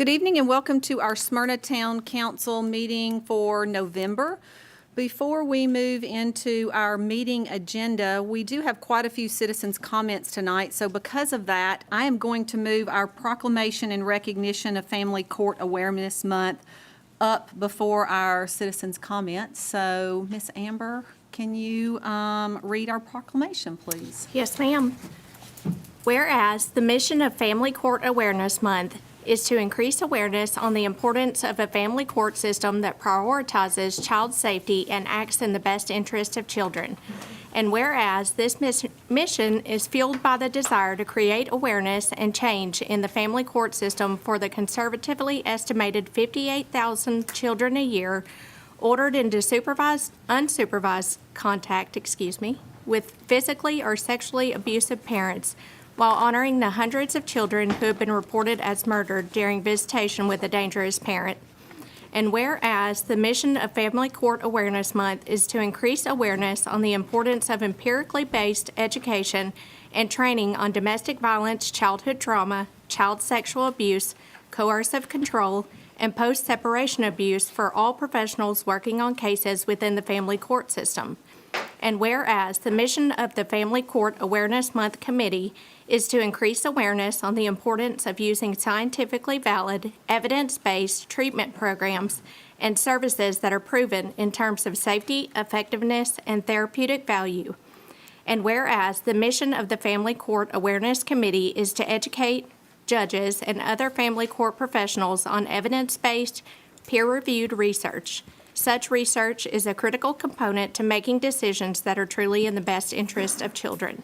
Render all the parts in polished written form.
Good evening and welcome to our Smyrna Town Council meeting for November. Before we move into our meeting agenda, we do have quite a few citizens' comments tonight. So because of that, I am going to move our proclamation in recognition of Family Court Awareness Month up before our citizens' comments. So Ms. Amber, can you read our proclamation, please? Yes, ma'am. Whereas the mission of Family Court Awareness Month is to increase awareness on the importance of a family court system that prioritizes child safety and acts in the best interest of children. And whereas this mission is fueled by the desire to create awareness and change in the family court system for the conservatively estimated 58,000 children a year ordered into unsupervised contact, with physically or sexually abusive parents, while honoring the hundreds of children who have been reported as murdered during visitation with a dangerous parent. And whereas the mission of Family Court Awareness Month is to increase awareness on the importance of empirically based education and training on domestic violence, childhood trauma, child sexual abuse, coercive control, and post-separation abuse for all professionals working on cases within the family court system. And whereas the mission of the Family Court Awareness Month Committee is to increase awareness on the importance of using scientifically valid, evidence-based treatment programs and services that are proven in terms of safety, effectiveness, and therapeutic value. And whereas the mission of the Family Court Awareness Committee is to educate judges and other family court professionals on evidence-based, peer-reviewed research. Such research is a critical component to making decisions that are truly in the best interest of children.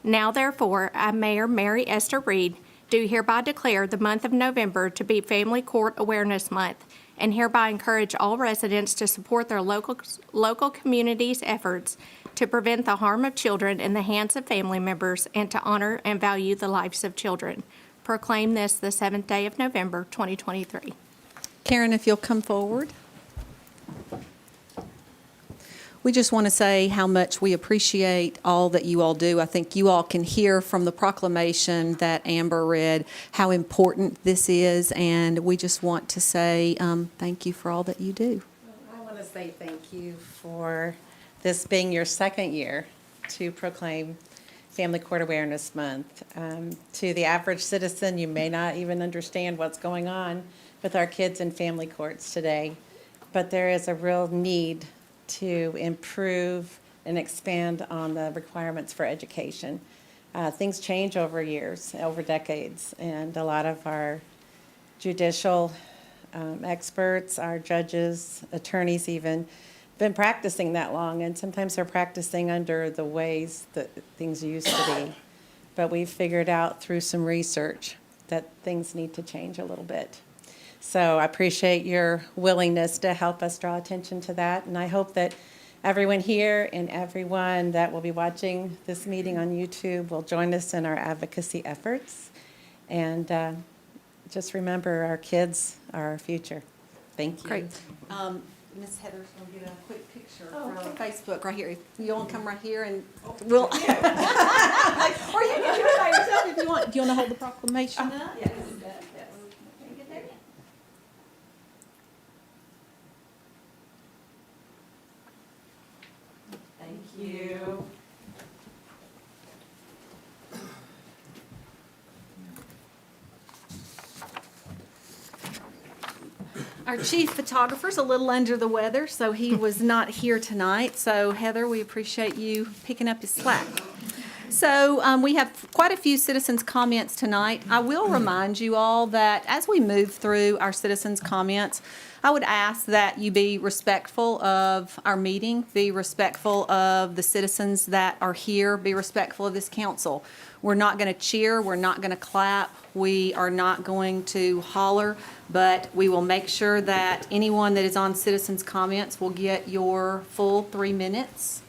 Now, therefore, I, Mayor Mary Esther Reed, do hereby declare the month of November to be Family Court Awareness Month, and hereby encourage all residents to support their local community's efforts to prevent the harm of children in the hands of family members and to honor and value the lives of children. Proclaim this the 7th day of November, 2023. Karen, if you'll come forward. We just want to say how much we appreciate all that you all do. I think you all can hear from the proclamation that Amber read how important this is, and we just want to say thank you for all that you do. I want to say thank you for this being your second year to proclaim Family Court Awareness Month. To the average citizen, you may not even understand what's going on with our kids in family courts today, but there is a real need to improve and expand on the requirements for education. Things change over years, over decades, and a lot of our judicial experts, our judges, attorneys even, been practicing that long, and sometimes they're practicing under the ways that things used to be. But we've figured out through some research that things need to change a little bit. So I appreciate your willingness to help us draw attention to that, and I hope that everyone here and everyone that will be watching this meeting on YouTube will join us in our advocacy efforts. And just remember, our kids are our future. Thank you. Great. Ms. Heather's going to get a quick picture from Facebook right here. You want to come right here and we'll... or you can do it by yourself if you want. Do you want to hold the proclamation up? Yes. Thank you. Our chief photographer's a little under the weather, so he was not here tonight. So Heather, we appreciate you picking up his slack. So we have quite a few citizens' comments tonight. I will remind you all that as we move through our citizens' comments, I would ask that you be respectful of our meeting, be respectful of the citizens that are here, be respectful of this council. We're not going to cheer, we're not going to clap, we are not going to holler, but we will make sure that anyone that is on citizens' comments will get your full 3 minutes.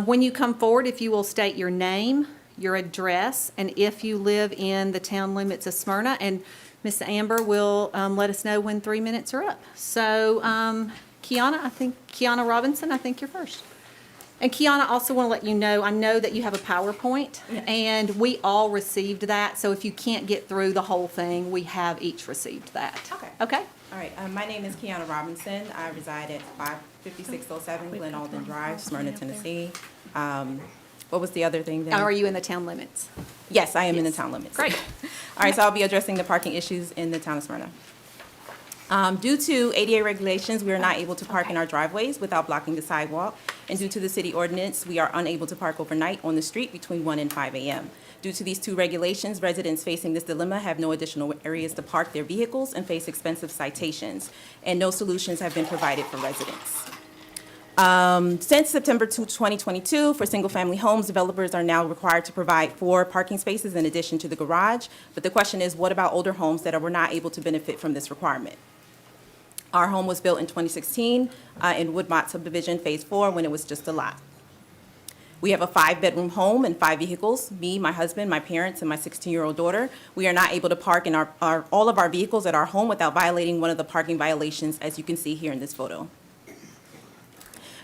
When you come forward, if you will state your name, your address, and if you live in the town limits of Smyrna, and Ms. Amber will let us know when 3 minutes are up. So Kiana Robinson, I think you're first. And Kiana, I also want to let you know, I know that you have a PowerPoint, and we all received that. So if you can't get through the whole thing, we have each received that. Okay. Okay? All right, my name is Kiana Robinson. I reside at 55607 Glen Alden Drive, Smyrna, Tennessee. What was the other thing then? Are you in the town limits? Yes, I am in the Yes. town limits. Great. All right, so I'll be addressing the parking issues in the town of Smyrna. Due to ADA regulations, we are not able to park in our driveways without blocking the sidewalk. And due to the city ordinance, we are unable to park overnight on the street between 1 and 5 a.m. Due to these two regulations, residents facing this dilemma have no additional areas to park their vehicles and face expensive citations, and no solutions have been provided for residents. Since September 2022, for single-family homes, developers are now required to provide 4 parking spaces in addition to the garage. But the question is, what about older homes that were not able to benefit from this requirement? Our home was built in 2016 in Woodmont subdivision, Phase 4, when it was just a lot. We have a 5-bedroom home and 5 vehicles, me, my husband, my parents, and my 16-year-old daughter. We are not able to park in all of our vehicles at our home without violating one of the parking violations, as you can see here in this photo.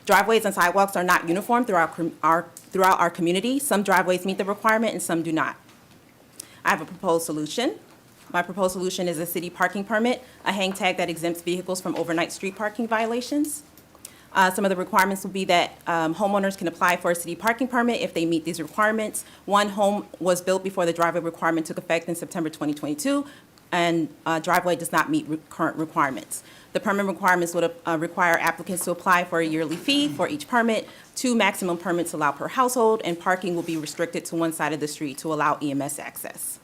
Driveways and sidewalks are not uniform throughout our community. Some driveways meet the requirement and some do not. I have a proposed solution. My proposed solution is a city parking permit, a hang tag that exempts vehicles from overnight street parking violations. Some of the requirements will be that homeowners can apply for a city parking permit if they meet these requirements. One home was built before the driveway requirement took effect in September 2022, and driveway does not meet current requirements. The permit requirements would require applicants to apply for a yearly fee for each permit, 2 maximum permits allowed per household, and parking will be restricted to one side of the street to allow EMS access.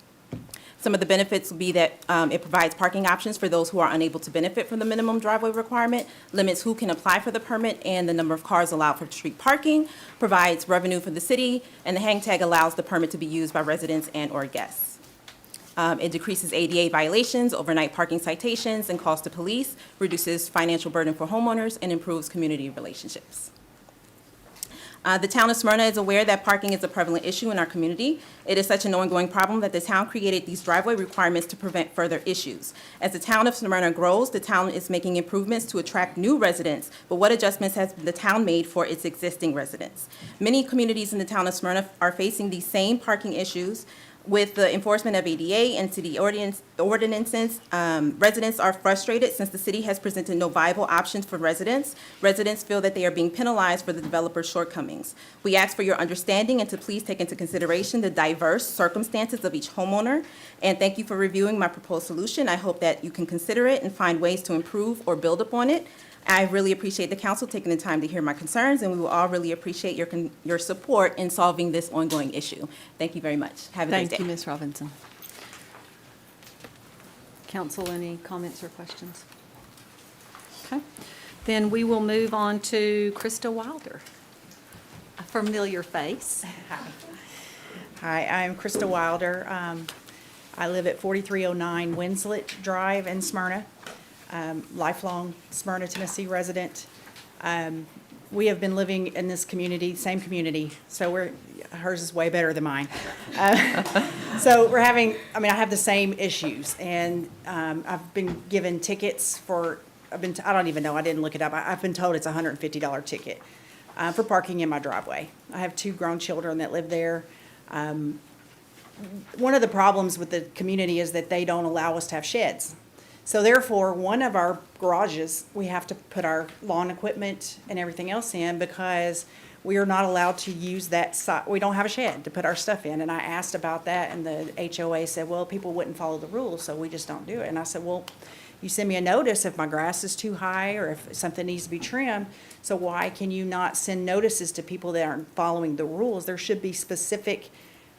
Some of the benefits will be that it provides parking options for those who are unable to benefit from the minimum driveway requirement, limits who can apply for the permit and the number of cars allowed for street parking, provides revenue for the city, and the hang tag allows the permit to be used by residents and/or guests. It decreases ADA violations, overnight parking citations, and cost to police, reduces financial burden for homeowners, and improves community relationships. The town of Smyrna is aware that parking is a prevalent issue in our community. It is such an ongoing problem that the town created these driveway requirements to prevent further issues. As the town of Smyrna grows, the town is making improvements to attract new residents, but what adjustments has the town made for its existing residents? Many communities in the town of Smyrna are facing these same parking issues. With the enforcement of ADA and city ordinances, residents are frustrated since the city has presented no viable options for residents. Residents feel that they are being penalized for the developer's shortcomings. We ask for your understanding and to please take into consideration the diverse circumstances of each homeowner. And thank you for reviewing my proposed solution. I hope that you can consider it and find ways to improve or build upon it. I really appreciate the council taking the time to hear my concerns, and we will all really appreciate your support in solving this ongoing issue. Thank you very much. Have a great day. Thank you, Ms. Robinson. Council, any comments or questions? Okay. Then we will move on to Christa Wilder, a familiar face. Hi, I'm Christa Wilder. I live at 4309 Winslet Drive in Smyrna. Lifelong Smyrna, Tennessee resident. We have been living in this community, same community, so hers is way better than mine. So we're having, I have the same issues, and I've been given tickets for, I don't even know, I didn't look it up. I've been told it's a $150 ticket for parking in my driveway. I have 2 grown children that live there. One of the problems with the community is that they don't allow us to have sheds. So therefore, one of our garages, we have to put our lawn equipment and everything else in because we are not allowed to use that site. We don't have a shed to put our stuff in. And I asked about that, and the HOA said, well, people wouldn't follow the rules, so we just don't do it. And I said, well, you send me a notice if my grass is too high or if something needs to be trimmed. So why can you not send notices to people that aren't following the rules? There should be specific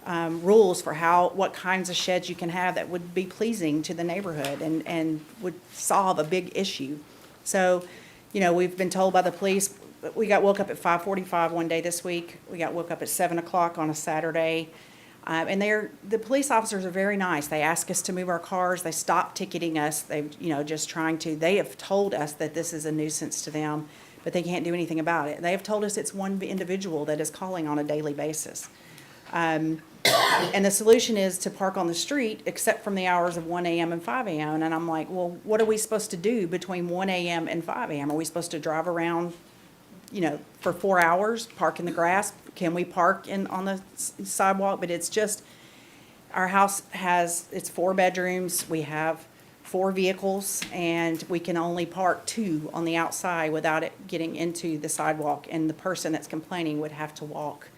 rules for what kinds of sheds you can have that would be pleasing to the neighborhood and would solve a big issue. So, we've been told by the police, we got woke up at 5:45 one day this week. We got woke up at 7 o'clock on a Saturday. And the police officers are very nice. They ask us to move our cars. They stop ticketing us. They have told us that this is a nuisance to them, but they can't do anything about it. They have told us it's one individual that is calling on a daily basis. And the solution is to park on the street except from the hours of 1 a.m. and 5 a.m. And I'm like, well, what are we supposed to do between 1 a.m. and 5 a.m.? Are we supposed to drive around for 4 hours, park in the grass? Can we park on the sidewalk? But it's just, our house it's 4 bedrooms, we have 4 vehicles, and we can only park 2 on the outside without it getting into the sidewalk, and the person that's complaining would have to walk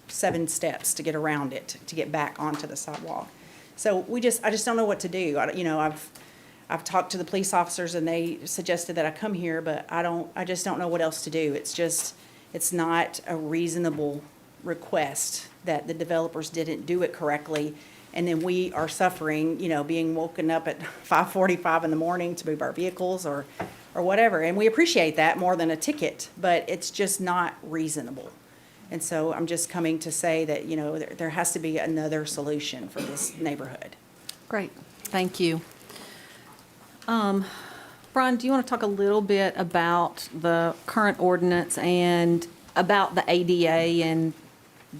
7 steps to get around it, to get back onto the sidewalk. So I just don't know what to do. I've talked to the police officers, and they suggested that I come here, but I just don't know what else to do. It's not a reasonable request that the developers didn't do it correctly, and then we are suffering, being woken up at 5:45 in the morning to move our vehicles or whatever. And we appreciate that more than a ticket, but it's just not reasonable. And so I'm just coming to say that, there has to be another solution for this neighborhood. Great, thank you. Brian, do you want to talk a little bit about the current ordinance and about the ADA, and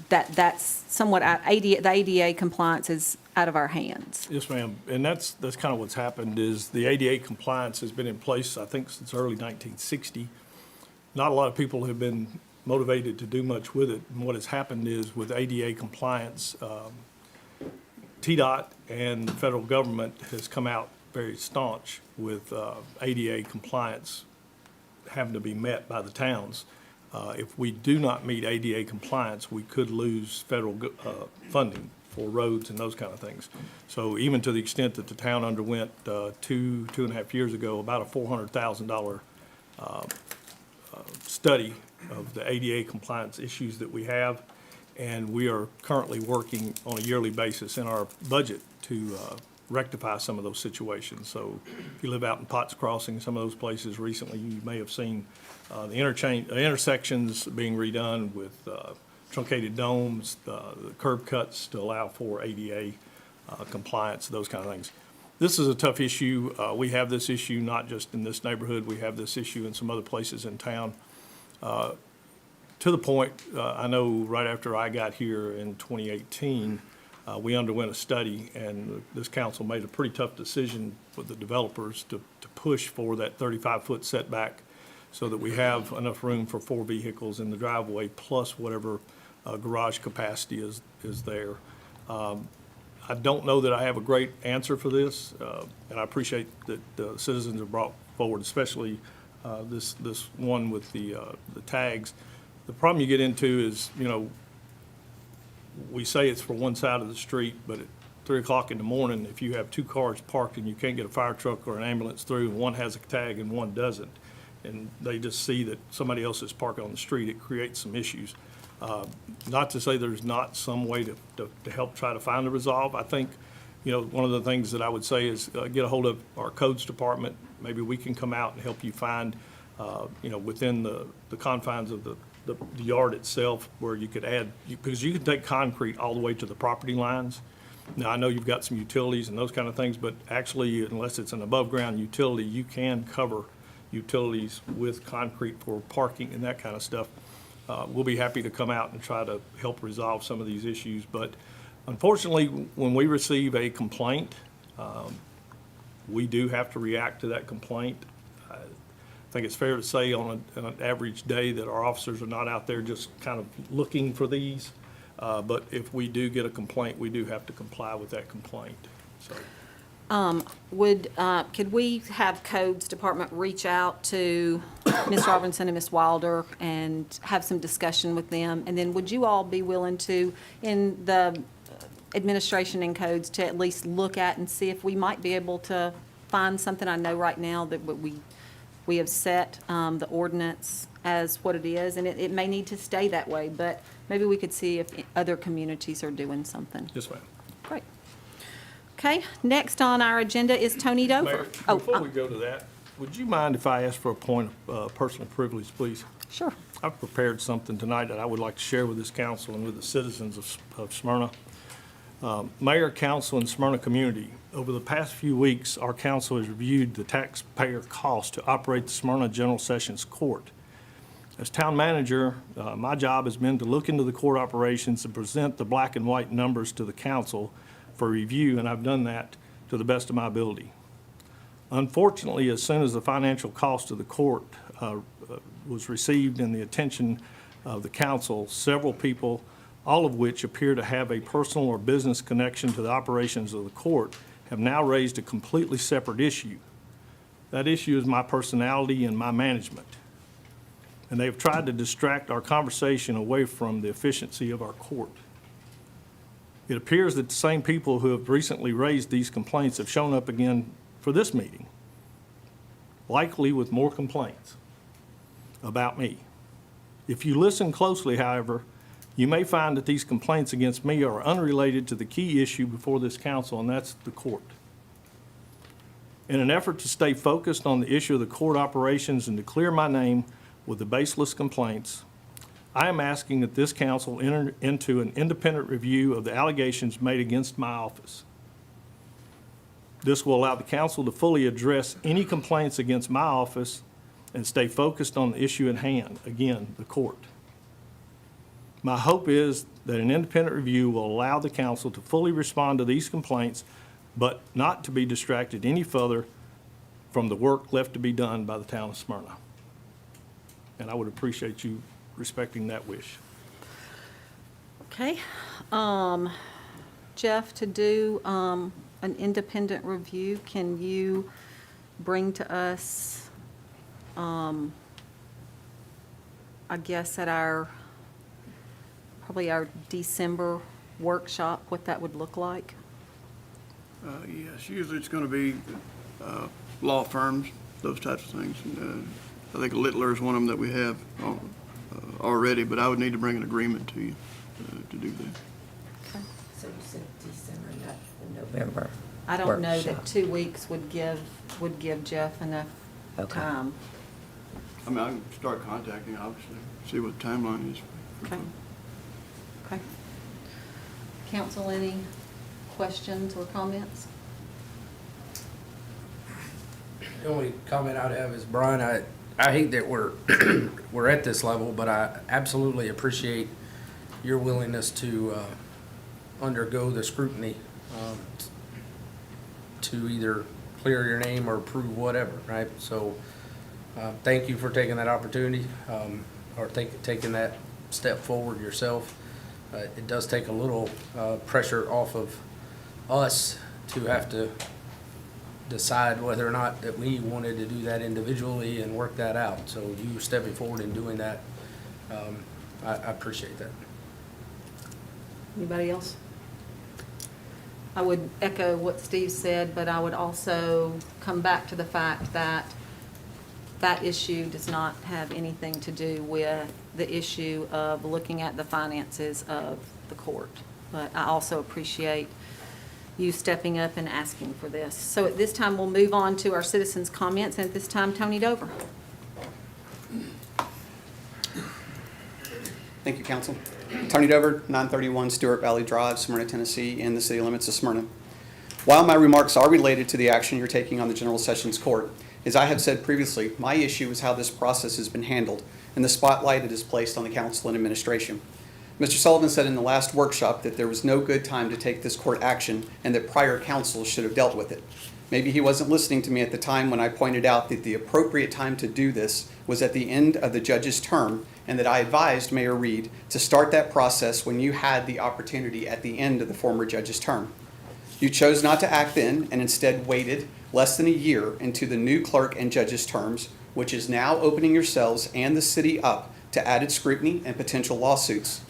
that's somewhat, the ADA compliance is out of our hands? Yes, ma'am. And that's kind of what's happened is the ADA compliance has been in place, I think, since early 1960. Not a lot of people have been motivated to do much with it. And what has happened is with ADA compliance, TDOT and the federal government has come out very staunch with ADA compliance having to be met by the towns. If we do not meet ADA compliance, we could lose federal funding for roads and those kind of things. So even to the extent that the town underwent 2.5 years ago, about a $400,000 study of the ADA compliance issues that we have, and we are currently working on a yearly basis in our budget to rectify some of those situations. So if you live out in Potts Crossing, some of those places recently, you may have seen the intersections being redone with truncated domes, the curb cuts to allow for ADA compliance, those kind of things. This is a tough issue. We have this issue not just in this neighborhood, we have this issue in some other places in town. To the point, I know right after I got here in 2018, we underwent a study, and this council made a pretty tough decision with the developers to push for that 35-foot setback so that we have enough room for 4 vehicles in the driveway plus whatever garage capacity is there. I don't know that I have a great answer for this, and I appreciate that the citizens have brought forward, especially this one with the tags. The problem you get into is, we say it's for one side of the street, but at 3 o'clock in the morning, if you have 2 cars parked and you can't get a fire truck or an ambulance through, and one has a tag and one doesn't, and they just see that somebody else is parked on the street, it creates some issues. Not to say there's not some way to help try to find a resolve. I think, one of the things that I would say is get a hold of our codes department. Maybe we can come out and help you find, within the confines of the yard itself, where you could add, because you can take concrete all the way to the property lines. Now, I know you've got some utilities and those kind of things, but actually, unless it's an above-ground utility, you can cover utilities with concrete for parking and that kind of stuff. We'll be happy to come out and try to help resolve some of these issues. But unfortunately, when we receive a complaint, we do have to react to that complaint. I think it's fair to say on an average day that our officers are not out there just kind of looking for these. But if we do get a complaint, we do have to comply with that complaint. So. Could we have codes department reach out to Ms. Robinson and Ms. Wilder and have some discussion with them? And then would you all be willing to, in the administration and codes, to at least look at and see if we might be able to find something? I know right now that we have set the ordinance as what it is, and it may need to stay that way, but maybe we could see if other communities are doing something. Yes, ma'am. Great. Okay, next on our agenda is Tony Dover. Mayor, before we go to that, would you mind if I ask for a point of personal privilege, please? Sure. I've prepared something tonight that I would like to share with this council and with the citizens of Smyrna. Mayor, council, and Smyrna community, over the past few weeks, our council has reviewed the taxpayer cost to operate the Smyrna General Sessions Court. As town manager, my job has been to look into the court operations and present the black and white numbers to the council for review, and I've done that to the best of my ability. Unfortunately, as soon as the financial cost of the court was received in the attention of the council, several people, all of which appear to have a personal or business connection to the operations of the court, have now raised a completely separate issue. That issue is my personality and my management. And they have tried to distract our conversation away from the efficiency of our court. It appears that the same people who have recently raised these complaints have shown up again for this meeting, likely with more complaints about me. If you listen closely, however, you may find that these complaints against me are unrelated to the key issue before this council, and that's the court. In an effort to stay focused on the issue of the court operations and to clear my name with the baseless complaints, I am asking that this council enter into an independent review of the allegations made against my office. This will allow the council to fully address any complaints against my office and stay focused on the issue at hand, again, the court. My hope is that an independent review will allow the council to fully respond to these complaints, but not to be distracted any further from the work left to be done by the town of Smyrna. And I would appreciate you respecting that wish. Okay. Jeff, to do an independent review, can you bring to us, I guess at probably our December workshop, what that would look like? Yes, usually it's going to be law firms, those types of things. And, I think Littler is one of them that we have already, but I would need to bring an agreement to you to do that. So you said December, not the November I don't know that workshop. 2 weeks would give Jeff enough Okay. time. I mean, I can start contacting, obviously, see what the timeline is. Okay. Okay. Council, any questions or comments? The only comment I'd have is, Brian, I hate that we're we're at this level, but I absolutely appreciate your willingness to undergo the scrutiny to either clear your name or prove whatever, right? So thank you for taking that opportunity or taking that step forward yourself. It does take a little pressure off of us to have to decide whether or not that we wanted to do that individually and work that out. So you stepping forward and doing that, I appreciate that. Anybody else? I would echo what Steve said, but I would also come back to the fact that that issue does not have anything to do with the issue of looking at the finances of the court. But I also appreciate you stepping up and asking for this. So at this time, we'll move on to our citizens' comments, and at this time, Tony Dover. Thank you, Council. Tony Dover, 931 Stewart Valley Drive, Smyrna, Tennessee, in the city limits of Smyrna. While my remarks are related to the action you're taking on the General Sessions Court, as I have said previously, my issue is how this process has been handled and the spotlight it is placed on the Council and administration. Mr. Sullivan said in the last workshop that there was no good time to take this court action and that prior councils should have dealt with it. Maybe he wasn't listening to me at the time when I pointed out that the appropriate time to do this was at the end of the judge's term, and that I advised Mayor Reed to start that process when you had the opportunity at the end of the former judge's term. You chose not to act then and instead waited less than a year into the new clerk and judge's terms, which is now opening yourselves and the city up to added scrutiny and potential lawsuits.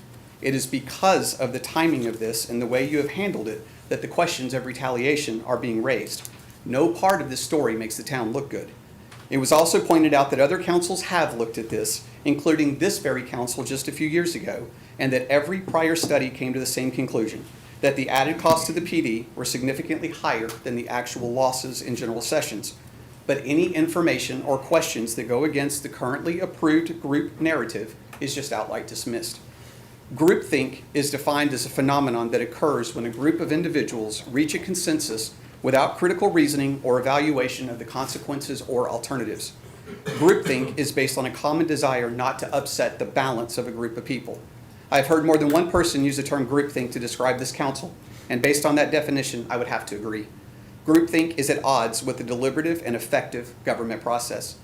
It is because of the timing of this and the way you have handled it that the questions of retaliation are being raised. No part of this story makes the town look good. It was also pointed out that other councils have looked at this, including this very council just a few years ago, and that every prior study came to the same conclusion, that the added costs to the PD were significantly higher than the actual losses in general sessions. But any information or questions that go against the currently approved group narrative is just outright dismissed. Groupthink is defined as a phenomenon that occurs when a group of individuals reach a consensus without critical reasoning or evaluation of the consequences or alternatives. Groupthink is based on a common desire not to upset the balance of a group of people. I've heard more than one person use the term groupthink to describe this council, and based on that definition, I would have to agree. Groupthink is at odds with the deliberative and effective government process.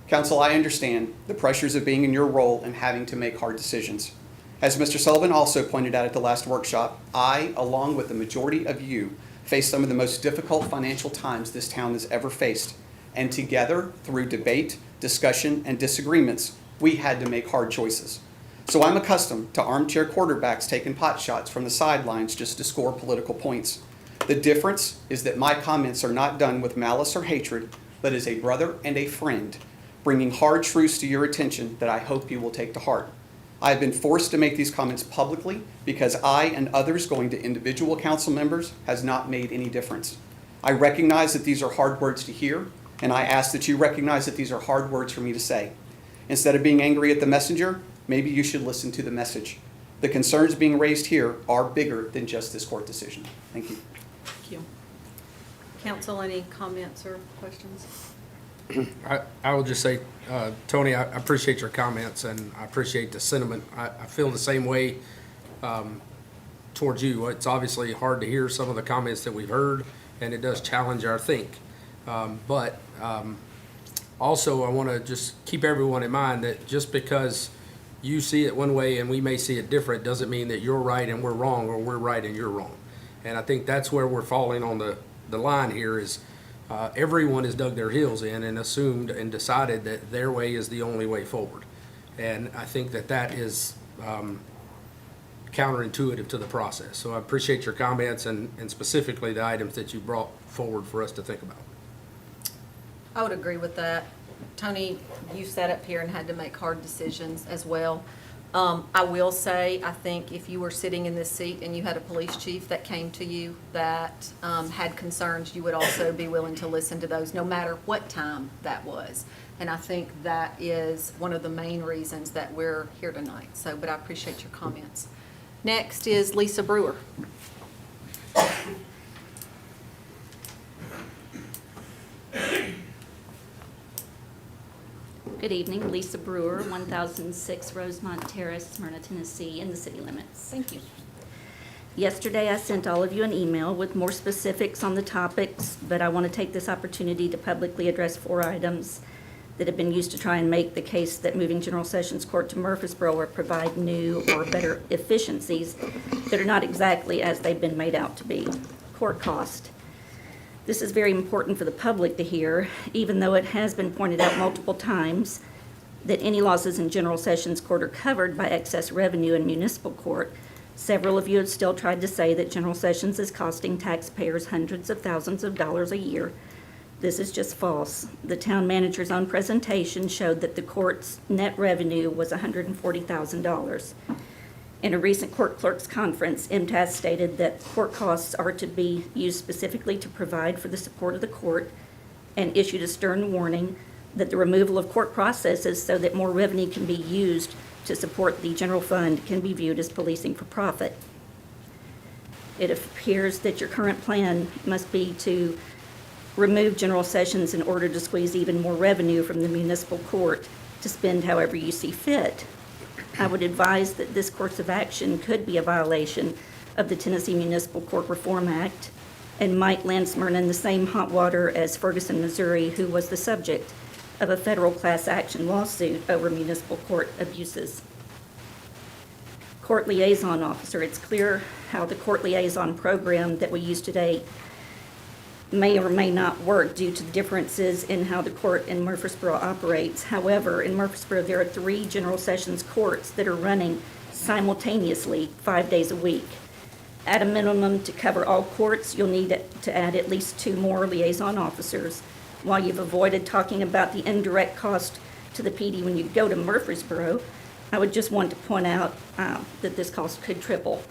Council, I understand the pressures of being in your role and having to make hard decisions. As Mr. Sullivan also pointed out at the last workshop, I, along with the majority of you, face some of the most difficult financial times this town has ever faced. And together, through debate, discussion, and disagreements, we had to make hard choices. So I'm accustomed to armchair quarterbacks taking pot shots from the sidelines just to score political points. The difference is that my comments are not done with malice or hatred, but as a brother and a friend, bringing hard truths to your attention that I hope you will take to heart. I have been forced to make these comments publicly because I and others going to individual council members has not made any difference. I recognize that these are hard words to hear, and I ask that you recognize that these are hard words for me to say. Instead of being angry at the messenger, maybe you should listen to the message. The concerns being raised here are bigger than just this court decision. Thank you. Thank you. Council, any comments or questions? I will just say, Tony, I appreciate your comments and I appreciate the sentiment. I feel the same way towards you. It's obviously hard to hear some of the comments that we've heard, and it does challenge our think. But also, I want to just keep everyone in mind that just because you see it one way and we may see it different doesn't mean that you're right and we're wrong, or we're right and you're wrong. And I think that's where we're falling on the line here is everyone has dug their heels in and assumed and decided that their way is the only way forward. And I think that is counterintuitive to the process. So I appreciate your comments and specifically the items that you brought forward for us to think about. I would agree with that. Tony, you sat up here and had to make hard decisions as well. I will say, I think if you were sitting in this seat and you had a police chief that came to you that had concerns, you would also be willing to listen to those, no matter what time that was. And I think that is one of the main reasons that we're here tonight. So, but I appreciate your comments. Next is Lisa Brewer. Good evening, Lisa Brewer, 1006 Rosemont Terrace, Smyrna, Tennessee, in the city limits. Thank you. Yesterday, I sent all of you an email with more specifics on the topics, but I want to take this opportunity to publicly address 4 items that have been used to try and make the case that moving General Sessions Court to Murfreesboro will provide new or better efficiencies that are not exactly as they've been made out to be. Court cost. This is very important for the public to hear, even though it has been pointed out multiple times that any losses in General Sessions Court are covered by excess revenue in municipal court. Several of you have still tried to say that General Sessions is costing taxpayers hundreds of thousands of dollars a year. This is just false. The town manager's own presentation showed that the court's net revenue was $140,000. In a recent court clerks conference, MTAS stated that court costs are to be used specifically to provide for the support of the court and issued a stern warning that the removal of court processes so that more revenue can be used to support the general fund can be viewed as policing for profit. It appears that your current plan must be to remove General Sessions in order to squeeze even more revenue from the municipal court to spend however you see fit. I would advise that this course of action could be a violation of the Tennessee Municipal Court Reform Act and might land Smyrna in the same hot water as Ferguson, Missouri, who was the subject of a federal class action lawsuit over municipal court abuses. Court liaison officer. It's clear how the court liaison program that we use today may or may not work due to the differences in how the court in Murfreesboro operates. However, in Murfreesboro, there are 3 General Sessions courts that are running simultaneously 5 days a week. At a minimum, to cover all courts, you'll need to add at least 2 more liaison officers. While you've avoided talking about the indirect cost to the PD when you go to Murfreesboro, I would just want to point out that this cost could triple.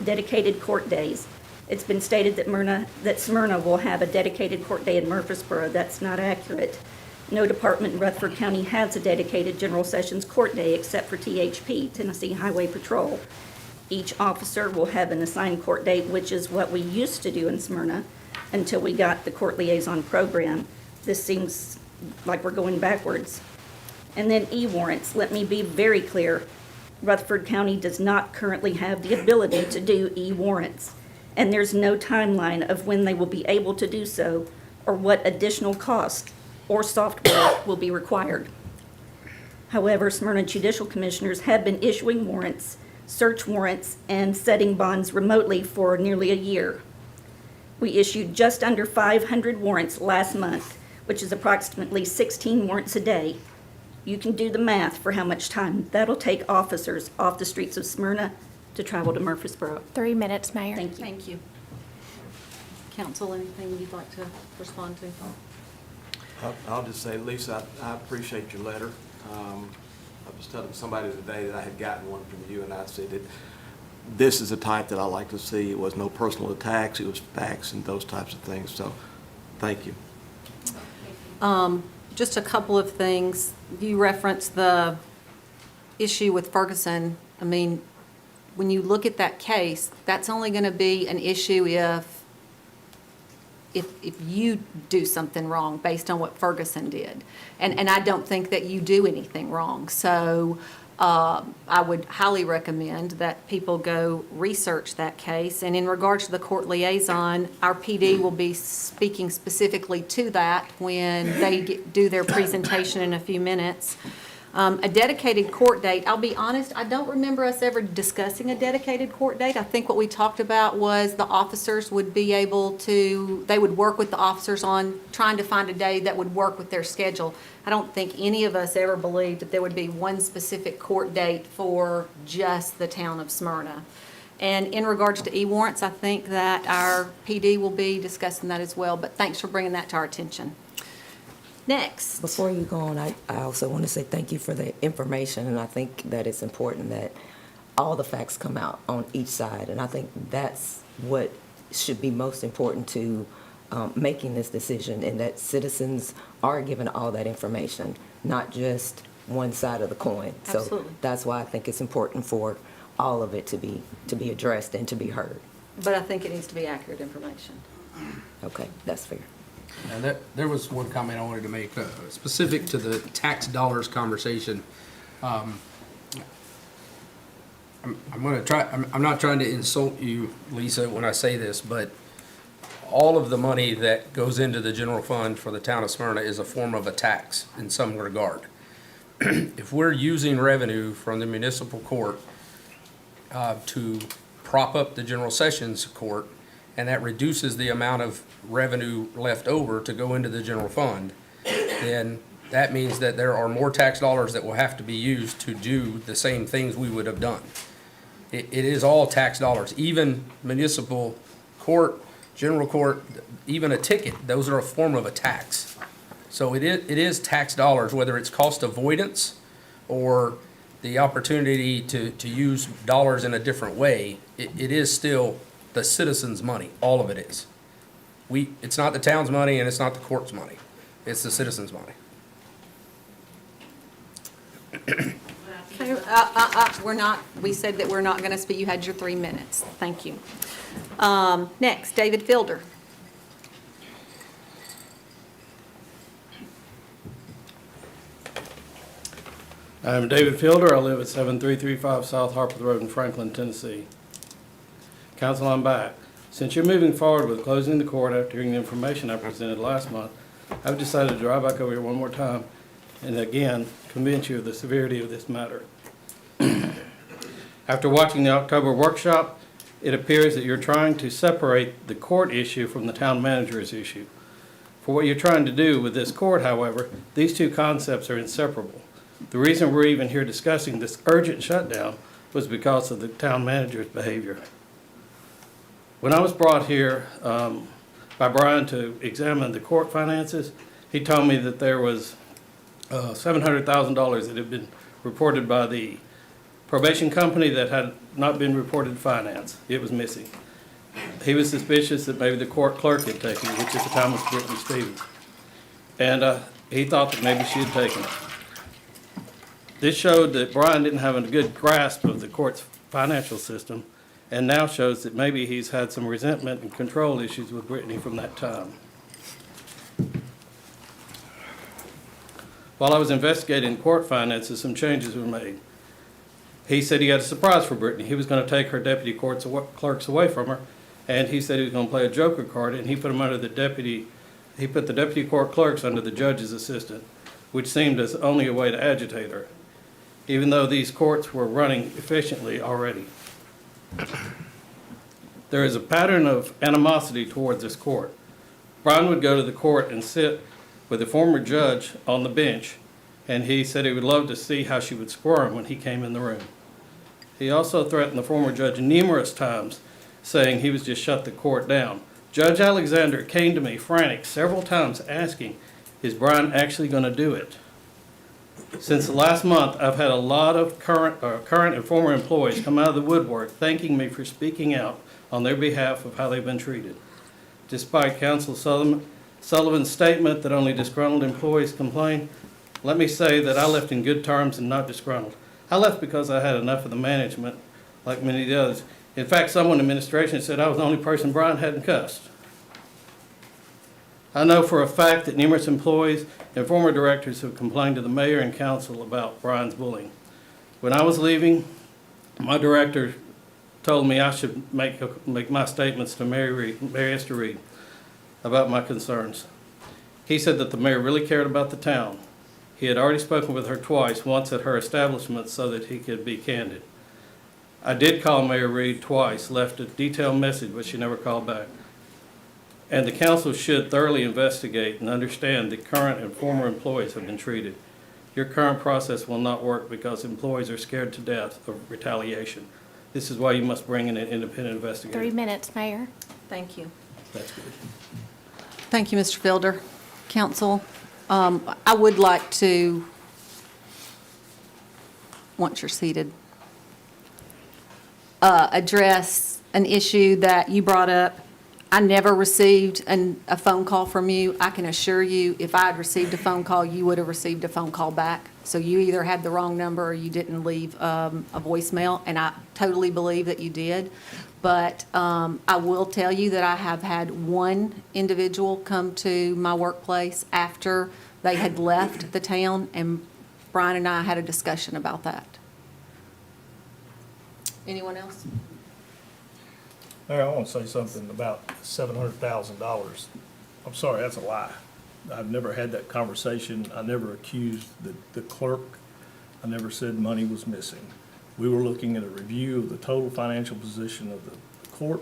Dedicated court days. It's been stated that Smyrna will have a dedicated court day in Murfreesboro. That's not accurate. No department in Rutherford County has a dedicated General Sessions court day except for THP, Tennessee Highway Patrol. Each officer will have an assigned court date, which is what we used to do in Smyrna until we got the court liaison program. This seems like we're going backwards. And then e-warrants. Let me be very clear. Rutherford County does not currently have the ability to do e-warrants. and there's no timeline of when they will be able to do so or what additional cost or software will be required. However, Smyrna judicial commissioners have been issuing warrants, search warrants, and setting bonds remotely for nearly a year. We issued just under 500 warrants last month, which is approximately 16 warrants a day. You can do the math for how much time that'll take officers off the streets of Smyrna to travel to Murfreesboro. 3 minutes, Mayor. Thank you. Thank you. Council, anything you'd like to respond to? I'll just say, Lisa, I appreciate your letter. I was telling somebody today that I had gotten one from you, and I said that this is the type that I like to see. It was no personal attacks, it was facts and those types of things, so thank you. Just a couple of things. You referenced the issue with Ferguson. I mean, when you look at that case, that's only going to be an issue if you do something wrong based on what Ferguson did. And I don't think that you do anything wrong. So I would highly recommend that people go research that case. And in regards to the court liaison, our PD will be speaking specifically to that when they do their presentation in a few minutes. A dedicated court date, I'll be honest, I don't remember us ever discussing a dedicated court date. I think what we talked about was the officers would be able to, they would work with the officers on trying to find a day that would work with their schedule. I don't think any of us ever believed that there would be one specific court date for just the town of Smyrna. And in regards to e-warrants, I think that our PD will be discussing that as well, but thanks for bringing that to our attention. Next. Before you go on, I also want to say thank you for the information, and I think that it's important that all the facts come out on each side, and I think that's what should be most important to making this decision, and that citizens are given all that information, not just one side of the coin. Absolutely. So that's why I think it's important for all of it to be addressed and to be heard. But I think it needs to be accurate information. Okay, that's fair. And there was one comment I wanted to make, specific to the tax dollars conversation. I'm not trying to insult you, Lisa, when I say this, but all of the money that goes into the general fund for the town of Smyrna is a form of a tax in some regard. If we're using revenue from the municipal court to prop up the general sessions court, and that reduces the amount of revenue left over to go into the general fund, then that means that there are more tax dollars that will have to be used to do the same things we would have done. It is all tax dollars, even municipal court, general court, even a ticket, those are a form of a tax. So it is tax dollars, whether it's cost avoidance or the opportunity to use dollars in a different way, it is still the citizens' money, all of it is. It's not the town's money and it's not the court's money. It's the citizens' money. Okay, we said that we're not going to speak. You had your 3 minutes. Thank you. Next, David Fielder. I'm David Fielder. I live at 7335 South Harpeth Road in Franklin, Tennessee. Council, I'm back. Since you're moving forward with closing the court after hearing the information I presented last month, I've decided to drive back over here one more time and again convince you of the severity of this matter. After watching the October workshop, it appears that you're trying to separate the court issue from the town manager's issue. For what you're trying to do with this court, however, these two concepts are inseparable. The reason we're even here discussing this urgent shutdown was because of the town manager's behavior. When I was brought here by Brian to examine the court finances, he told me that there was $700,000 that had been reported by the probation company that had not been reported to finance. It was missing. He was suspicious that maybe the court clerk had taken it, which at the time was Brittany Stevens. And he thought that maybe she had taken it. This showed that Brian didn't have a good grasp of the court's financial system, and now shows that maybe he's had some resentment and control issues with Brittany from that time. While I was investigating court finances, some changes were made. He said he had a surprise for Brittany. He was going to take her deputy clerks away from her and he said he was gonna play a joker card, and he put him under the deputy, he put the deputy court clerks under the judge's assistant, which seemed as only a way to agitate her, even though these courts were running efficiently already. There is a pattern of animosity towards this court. Brian would go to the court and sit with a former judge on the bench, and he said he would love to see how she would squirm when he came in the room. He also threatened the former judge numerous times, saying he was just shut the court down. Judge Alexander came to me frantic several times asking, is Brian actually going to do it? Since the last month, I've had a lot of current and former employees come out of the woodwork thanking me for speaking out on their behalf of how they've been treated. Despite Counsel Sullivan's statement that only disgruntled employees complain, let me say that I left in good terms and not disgruntled. I left because I had enough of the management, like many of the others. In fact, someone in administration said I was the only person Brian hadn't cussed. I know for a fact that numerous employees and former directors have complained to the mayor and council about Brian's bullying. When I was leaving, my director told me I should make my statements to Mary Esther Reed about my concerns. He said that the mayor really cared about the town. He had already spoken with her twice, once at her establishment so that he could be candid. I did call Mayor Reed twice, left a detailed message, but she never called back. And the council should thoroughly investigate and understand that current and former employees have been treated. Your current process will not work because employees are scared to death of retaliation. This is why you must bring in an independent investigator. 3 minutes, Mayor. Thank you. That's good. Thank you, Mr. Fielder. Council, I would like to, once you're seated, address an issue that you brought up. I never received a phone call from you. I can assure you, if I had received a phone call, you would have received a phone call back. So you either had the wrong number or you didn't leave a voicemail, and I totally believe that you did. But I will tell you that I have had one individual come to my workplace after they had left the town, and Brian and I had a discussion about that. Anyone else? Mayor, I want to say something about $700,000. I'm sorry, that's a lie. I've never had that conversation. I never accused the clerk. I never said money was missing. We were looking at a review of the total financial position of the court.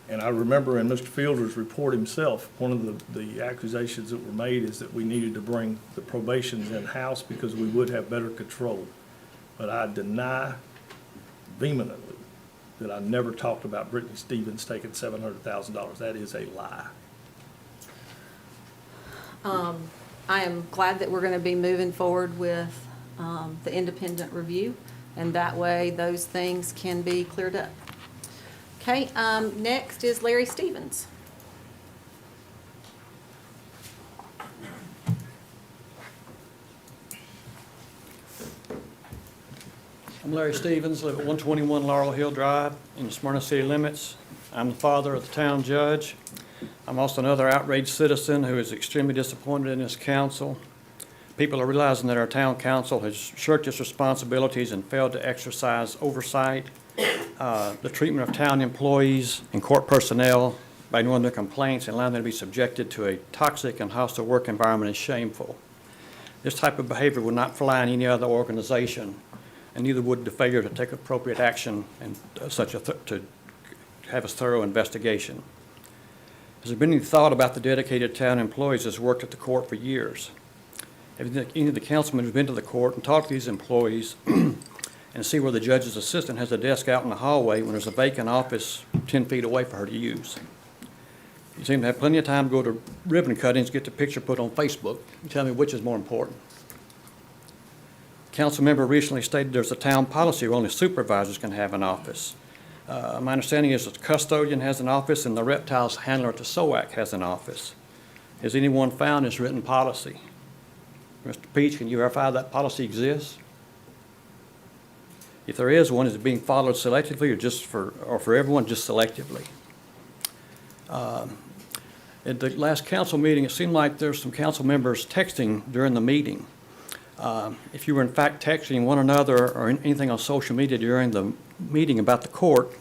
And I remember in Mr. Fielder's report himself, one of the accusations that were made is that we needed to bring the probations in-house because we would have better control. But I deny vehemently that I never talked about Brittany Stevens taking $700,000. That is a lie. I am glad that we're going to be moving forward with the independent review, and that way those things can be cleared up. Okay, next is Larry Stevens. I'm Larry Stevens, live at 121 Laurel Hill Drive in the Smyrna city limits. I'm the father of the town judge. I'm also another outraged citizen who is extremely disappointed in this council. People are realizing that our town council has shirked its responsibilities and failed to exercise oversight. The treatment of town employees and court personnel by ignoring their complaints and allowing them to be subjected to a toxic and hostile work environment is shameful. This type of behavior would not fly in any other organization, and neither would the failure to take appropriate action and to have a thorough investigation. Has there been any thought about the dedicated town employees that's worked at the court for years? Have any of the councilmen who've been to the court and talked to these employees and see where the judge's assistant has a desk out in the hallway when there's a vacant office 10 feet away for her to use? You seem to have plenty of time to go to ribbon cuttings, get the picture put on Facebook. Tell me which is more important. Council member recently stated there's a town policy where only supervisors can have an office. My understanding is that the custodian has an office and the reptiles handler at the SOAC has an office. Has anyone found this written policy? Mr. Peach, can you verify that policy exists? If there is one, is it being followed selectively or for everyone, just selectively? At the last council meeting, it seemed like there's some council members texting during the meeting. If you were in fact texting one another or anything on social media during the meeting about the court,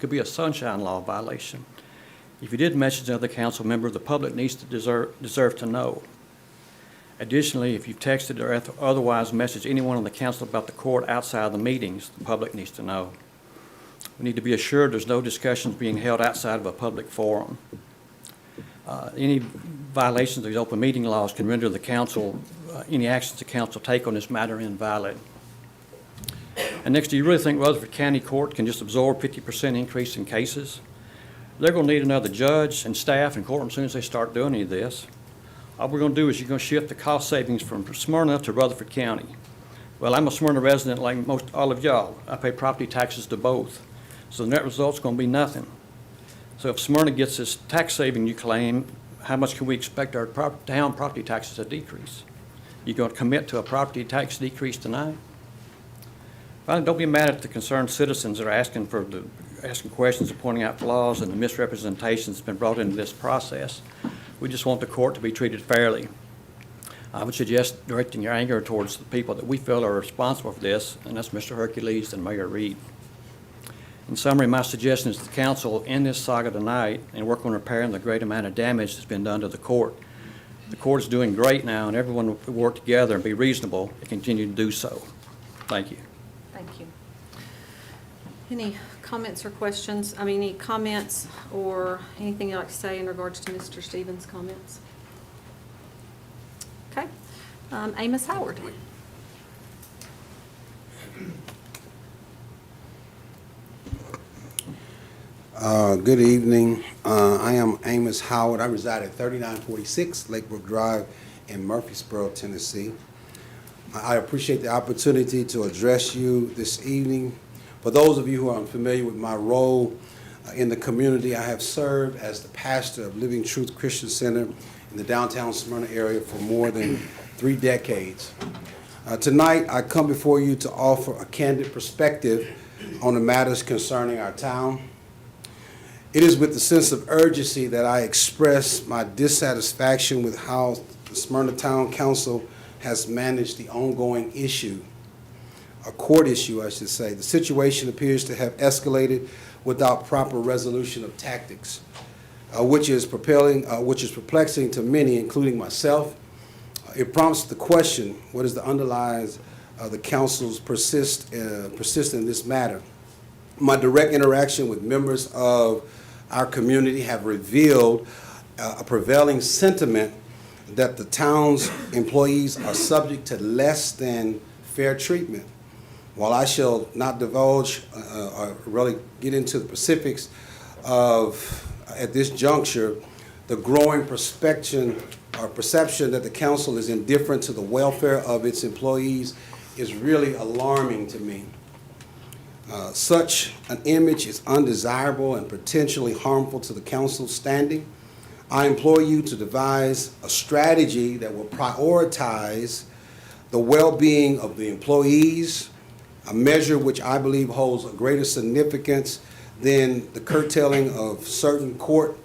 could be a sunshine law violation. If you did message another council member, the public needs to deserve to know. Additionally, if you've texted or otherwise messaged anyone on the council about the court outside of the meetings, the public needs to know. We need to be assured there's no discussions being held outside of a public forum. Any violations of these open meeting laws can render the council, any actions the council take on this matter invalid. And next, do you really think Rutherford County Court can just absorb 50% increase in cases? They're going to need another judge and staff and courtroom as soon as they start doing any of this. All we're going to do is you're going to shift the cost savings from Smyrna to Rutherford County. Well, I'm a Smyrna resident like most all of y'all. I pay property taxes to both. So the net result's going to be nothing. So if Smyrna gets this tax saving you claim, how much can we expect our town property taxes to decrease? You going to commit to a property tax decrease tonight? Well, don't be mad at the concerned citizens that are asking questions and pointing out flaws and the misrepresentations that's been brought into this process. We just want the court to be treated fairly. I would suggest directing your anger towards the people that we feel are responsible for this, and that's Mr. Hercules and Mayor Reed. In summary, my suggestion is the council end this saga tonight and work on repairing the great amount of damage that's been done to the court. The court is doing great now, and everyone will work together and be reasonable and continue to do so. Thank you. Thank you. Any comments or questions? Any comments or anything you'd like to say in regards to Mr. Stevens' comments? Okay. Amos Howard. Good evening. I am Amos Howard. I reside at 3946 Lakebrook Drive in Murfreesboro, Tennessee. I appreciate the opportunity to address you this evening. For those of you who are unfamiliar with my role in the community, I have served as the pastor of Living Truth Christian Center in the downtown Smyrna area for more than 3 decades. Tonight, I come before you to offer a candid perspective on the matters concerning our town. It is with a sense of urgency that I express my dissatisfaction with how the Smyrna Town Council has managed the ongoing issue, a court issue, I should say. The situation appears to have escalated without proper resolution of tactics, which is perplexing to many, including myself. It prompts the question, what is the underlies the council's persist in this matter? My direct interaction with members of our community have revealed a prevailing sentiment that the town's employees are subject to less than fair treatment. While I shall not divulge or really get into the specifics of, at this juncture, the growing perception that the council is indifferent to the welfare of its employees is really alarming to me. Such an image is undesirable and potentially harmful to the council's standing. I implore you to devise a strategy that will prioritize the well-being of the employees, a measure which I believe holds a greater significance than the curtailing of certain court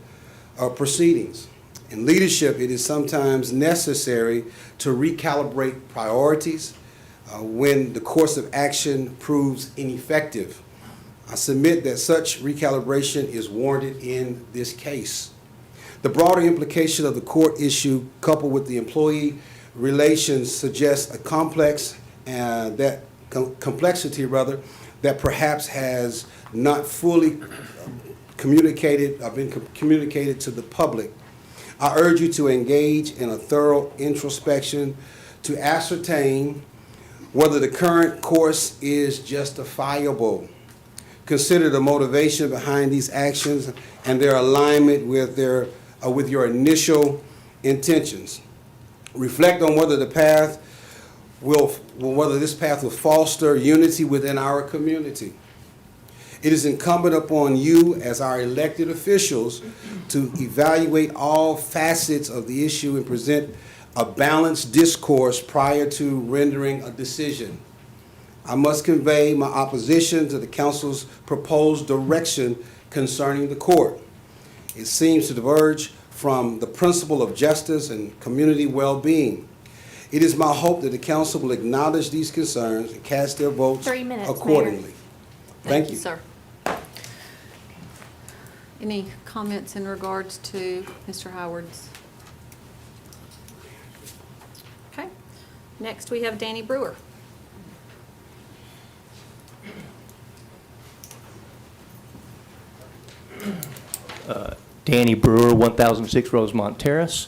proceedings. In leadership, it is sometimes necessary to recalibrate priorities when the course of action proves ineffective. I submit that such recalibration is warranted in this case. The broader implication of the court issue, coupled with the employee relations, suggests a complexity that perhaps has not fully been communicated to the public. I urge you to engage in a thorough introspection to ascertain whether the current course is justifiable. Consider the motivation behind these actions and their alignment with your initial intentions. Reflect on whether this path will foster unity within our community. It is incumbent upon you as our elected officials to evaluate all facets of the issue and present a balanced discourse prior to rendering a decision. I must convey my opposition to the council's proposed direction concerning the court. It seems to diverge from the principle of justice and community well-being. It is my hope that the council will acknowledge these concerns and cast their votes 3 minutes, accordingly. Mayor. Thank you. Sir. Any comments in regards to Mr. Howard's? Okay. Next, we have Danny Brewer. Danny Brewer, 1006 Rosemont Terrace.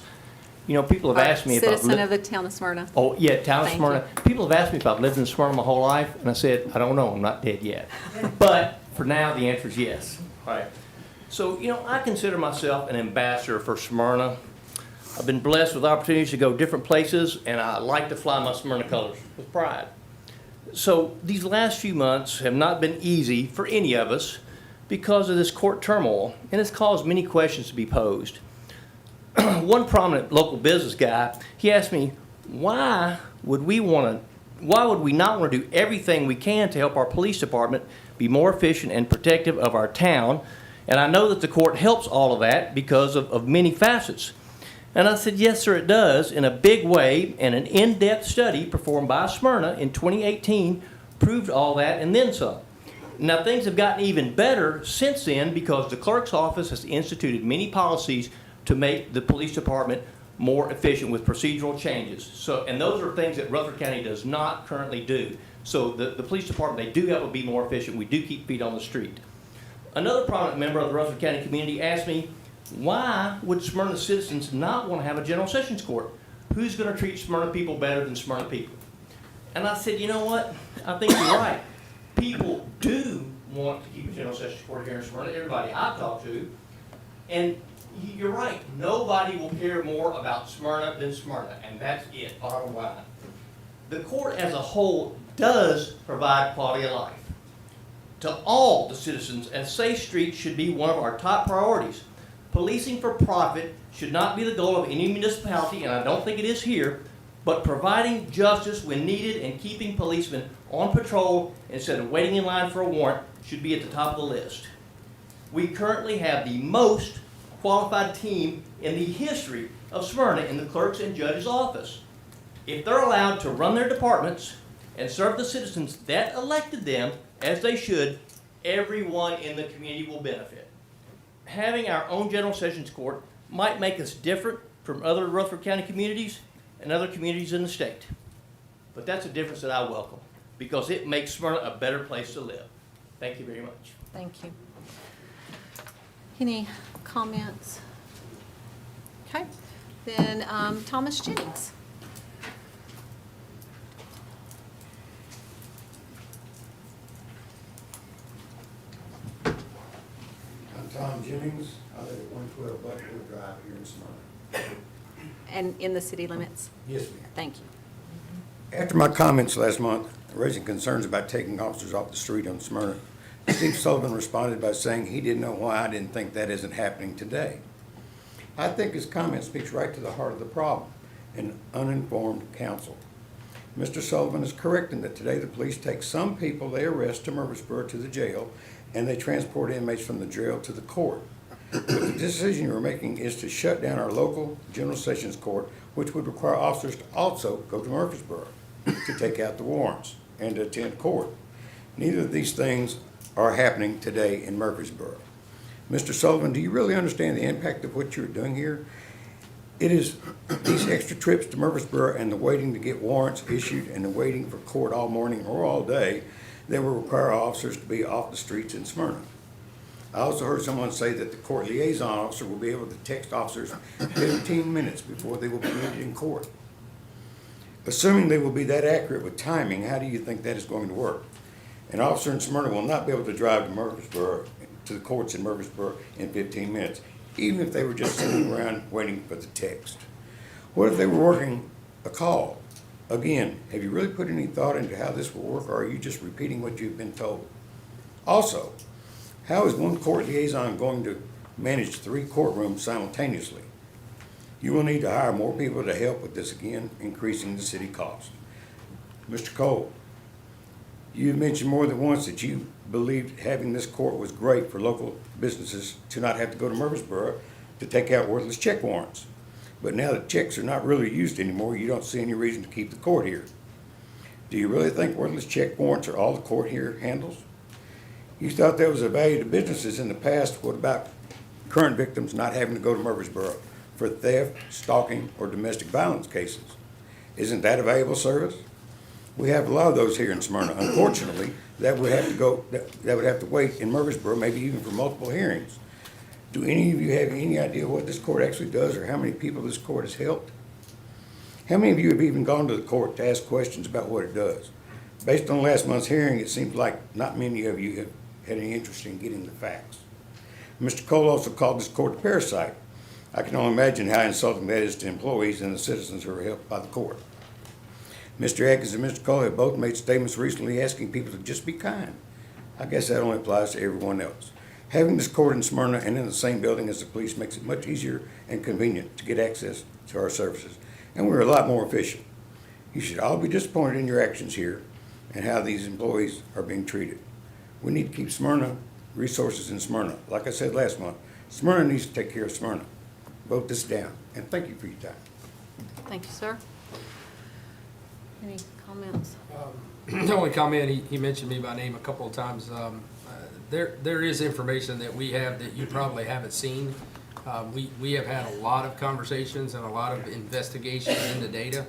You know, people have asked me if I've Citizen of lived... the town of Smyrna. Oh, yeah, town of Thank Smyrna. People have asked me if I've lived in Smyrna my whole life, and I said, I don't know, I'm not dead yet. But for now, the answer is yes. Right. So, you know, I consider myself an ambassador for Smyrna. I've been blessed with opportunities to go different places, and I like to fly my Smyrna colors with pride. So these last few months have not been easy for any of us because of this court turmoil, and it's caused many questions to be posed. One prominent local business guy, he asked me, why would we not want to do everything we can to help our police department be more efficient and protective of our town? And I know that the court helps all of that because of many facets. And I said, yes, sir, it does, in a big way, and an in-depth study performed by Smyrna in 2018 proved all that and then some. Now, things have gotten even better since then because the clerk's office has instituted many policies to make the police department more efficient with procedural changes. So, and those are things that Rutherford County does not currently do. So the police department, they do have to be more efficient. We do keep feet on the street. Another prominent member of the Rutherford County community asked me, why would Smyrna citizens not want to have a general sessions court? Who's going to treat Smyrna people better than Smyrna people? And I said, you know what? I think you're right. People do want to keep a general sessions court here in Smyrna, everybody I've talked to. And you're right. Nobody will care more about Smyrna than Smyrna, and that's it, bottom line. The court as a whole does provide quality of life to all the citizens, and safe streets should be one of our top priorities. Policing for profit should not be the goal of any municipality, and I don't think it is here, but providing justice when needed and keeping policemen on patrol instead of waiting in line for a warrant should be at the top of the list. We currently have the most qualified team in the history of Smyrna in the clerk's and judge's office. If they're allowed to run their departments and serve the citizens that elected them as they should, everyone in the community will benefit. Having our own general sessions court might make us different from other Rutherford County communities and other communities in the state. But that's a difference that I welcome because it makes Smyrna a better place to live. Thank you very much. Thank you. Any comments? Okay, then Thomas Jennings. I'm Tom Jennings. I live at 112 Brewer Drive here in Smyrna. And in the city limits? Yes, ma'am. Thank you. After my comments last month raising concerns about taking officers off the street on Smyrna, Steve Sullivan responded by saying he didn't know why I didn't think that isn't happening today. I think his comment speaks right to the heart of the problem, an uninformed council. Mr. Sullivan is correct in that today the police take some people they arrest to Murfreesboro to the jail, and they transport inmates from the jail to the court. But the decision you're making is to shut down our local general sessions court, which would require officers to also go to Murfreesboro to take out the warrants and to attend court. Neither of these things are happening today in Murfreesboro. Mr. Sullivan, do you really understand the impact of what you're doing here? It is these extra trips to Murfreesboro and the waiting to get warrants issued and the waiting for court all morning or all day that will require officers to be off the streets in Smyrna. I also heard someone say that the court liaison officer will be able to text officers 15 minutes before they will be needed in court. Assuming they will be that accurate with timing, how do you think that is going to work? An officer in Smyrna will not be able to drive to Murfreesboro, to the courts in Murfreesboro in 15 minutes, even if they were just sitting around waiting for the text. What if they were working a call? Again, have you really put any thought into how this will work, or are you just repeating what you've been told? Also, how is one court liaison going to manage 3 courtrooms simultaneously? You will need to hire more people to help with this, again, increasing the city cost. Mr. Cole, you have mentioned more than once that you believed having this court was great for local businesses to not have to go to Murfreesboro to take out worthless check warrants. But now that checks are not really used anymore, you don't see any reason to keep the court here. Do you really think worthless check warrants are all the court here handles? You thought there was a value to businesses in the past. What about current victims not having to go to Murfreesboro for theft, stalking, or domestic violence cases. Isn't that a valuable service? We have a lot of those here in Smyrna. Unfortunately, that would have to wait in Murfreesboro, maybe even for multiple hearings. Do any of you have any idea what this court actually does or how many people this court has helped? How many of you have even gone to the court to ask questions about what it does? Based on last month's hearing, it seems like not many of you have had any interest in getting the facts. Mr. Cole also called this court a parasite. I can only imagine how insulting that is to employees and the citizens who are helped by the court. Mr. Atkins and Mr. Cole have both made statements recently asking people to just be kind. I guess that only applies to everyone else. Having this court in Smyrna and in the same building as the police makes it much easier and convenient to get access to our services, and we're a lot more efficient. You should all be disappointed in your actions here and how these employees are being treated. We need to keep Smyrna resources in Smyrna. Like I said last month, Smyrna needs to take care of Smyrna. Vote this down, and thank you for your time. Thank you, sir. Any comments? The only comment, he mentioned me by name a couple of times. There is information that we have that you probably haven't seen. We have had a lot of conversations and a lot of investigation in the data.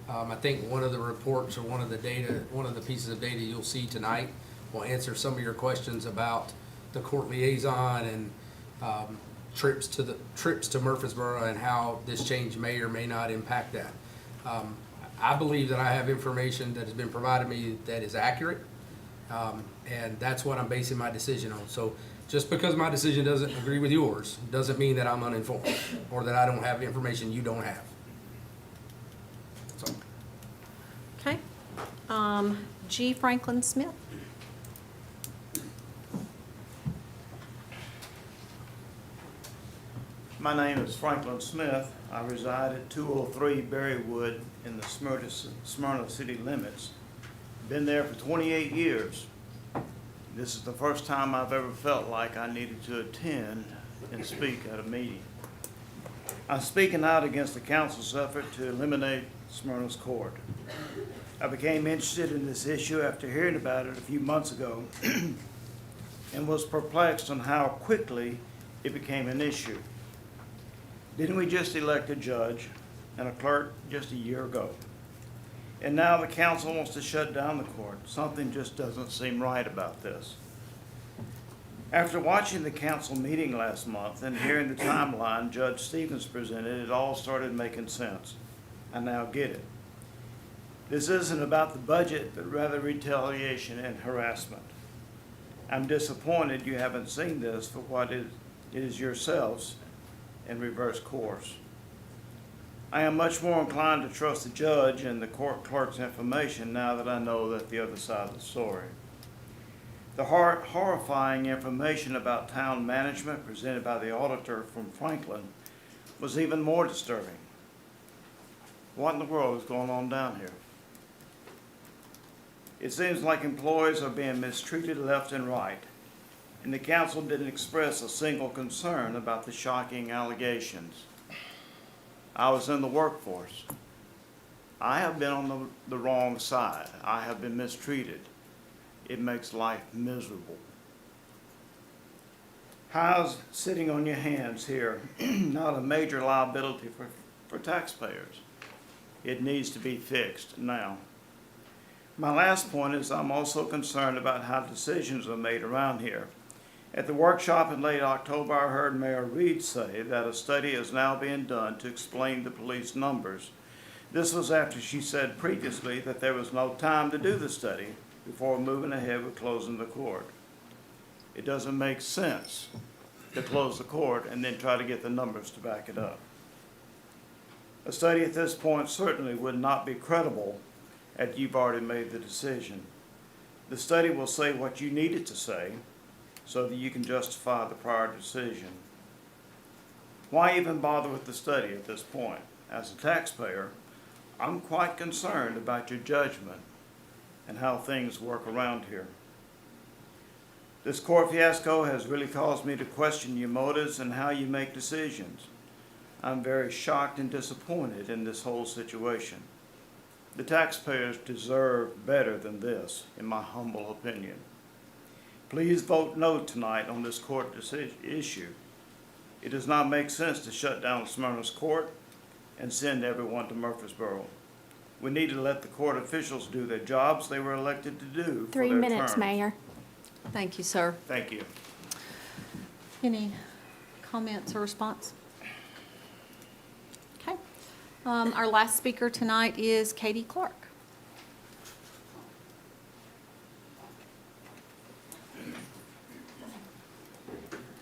I think one of the reports or one of the pieces of data you'll see tonight will answer some of your questions about the court liaison and trips to Murfreesboro and how this change may or may not impact that. I believe that I have information that has been provided me that is accurate, and that's what I'm basing my decision on. So just because my decision doesn't agree with yours doesn't mean that I'm uninformed or that I don't have information you don't have. So. Okay. G. Franklin Smith. My name is Franklin Smith. I reside at 203 Berrywood in the Smyrna city limits. Been there for 28 years. This is the first time I've ever felt like I needed to attend and speak at a meeting. I'm speaking out against the council's effort to eliminate Smyrna's court. I became interested in this issue after hearing about it a few months ago and was perplexed on how quickly it became an issue. Didn't we just elect a judge and a clerk just a year ago? And now the council wants to shut down the court. Something just doesn't seem right about this. After watching the council meeting last month and hearing the timeline Judge Stevens presented, it all started making sense. I now get it. This isn't about the budget, but rather retaliation and harassment. I'm disappointed you haven't seen this for what it is yourselves in reverse course. I am much more inclined to trust the judge and the court clerk's information now that I know that the other side of the story. The horrifying information about town management presented by the auditor from Franklin was even more disturbing. What in the world is going on down here? It seems like employees are being mistreated left and right, and the council didn't express a single concern about the shocking allegations. I was in the workforce. I have been on the wrong side. I have been mistreated. It makes life miserable. How's sitting on your hands here not a major liability for taxpayers? It needs to be fixed now. My last point is I'm also concerned about how decisions are made around here. At the workshop in late October, I heard Mayor Reed say that a study is now being done to explain the police numbers. This was after she said previously that there was no time to do the study before moving ahead with closing the court. It doesn't make sense to close the court and then try to get the numbers to back it up. A study at this point certainly would not be credible after you've already made the decision. The study will say what you need it to say so that you can justify the prior decision. Why even bother with the study at this point? As a taxpayer, I'm quite concerned about your judgment and how things work around here. This court fiasco has really caused me to question your motives and how you make decisions. I'm very shocked and disappointed in this whole situation. The taxpayers deserve better than this, in my humble opinion. Please vote no tonight on this court issue. It does not make sense to shut down Smyrna's court and send everyone to Murfreesboro. We need to let the court officials do their jobs they were elected to do for 3 their minutes, terms. Mayor. Thank you, sir. Thank you. Any comments or response? Okay. Our last speaker tonight is Katie Clark.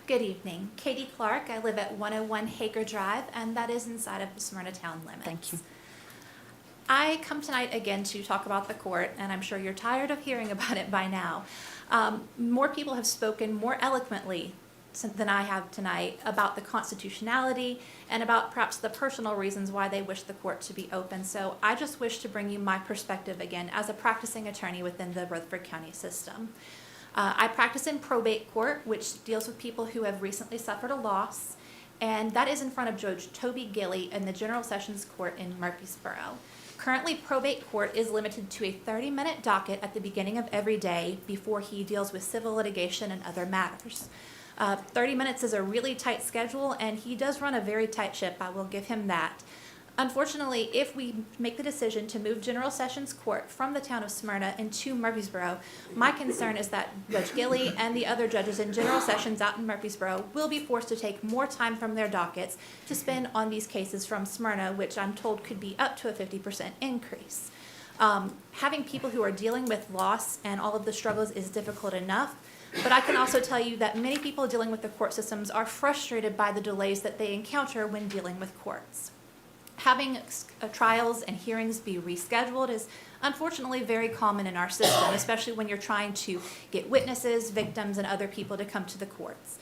Good evening. Katie Clark. I live at 101 Hager Drive, and that is inside of the Smyrna town limits. Thank you. I come tonight again to talk about the court, and I'm sure you're tired of hearing about it by now. More people have spoken more eloquently than I have tonight about the constitutionality and about perhaps the personal reasons why they wish the court to be open. So I just wish to bring you my perspective again as a practicing attorney within the Rutherford County system. I practice in probate court, which deals with people who have recently suffered a loss, and that is in front of Judge Toby Gilley in the General Sessions Court in Murfreesboro. Currently, probate court is limited to a 30-minute docket at the beginning of every day before he deals with civil litigation and other matters. 30 minutes is a really tight schedule, and he does run a very tight ship, I will give him that. Unfortunately, if we make the decision to move General Sessions Court from the town of Smyrna into Murfreesboro, my concern is that Judge Gilley and the other judges in General Sessions out in Murfreesboro will be forced to take more time from their dockets to spend on these cases from Smyrna, which I'm told could be up to a 50% increase. Having people who are dealing with loss and all of the struggles is difficult enough, but I can also tell you that many people dealing with the court systems are frustrated by the delays that they encounter when dealing with courts. Having trials and hearings be rescheduled is unfortunately very common in our system, especially when you're trying to get witnesses, victims, and other people to come to the courts.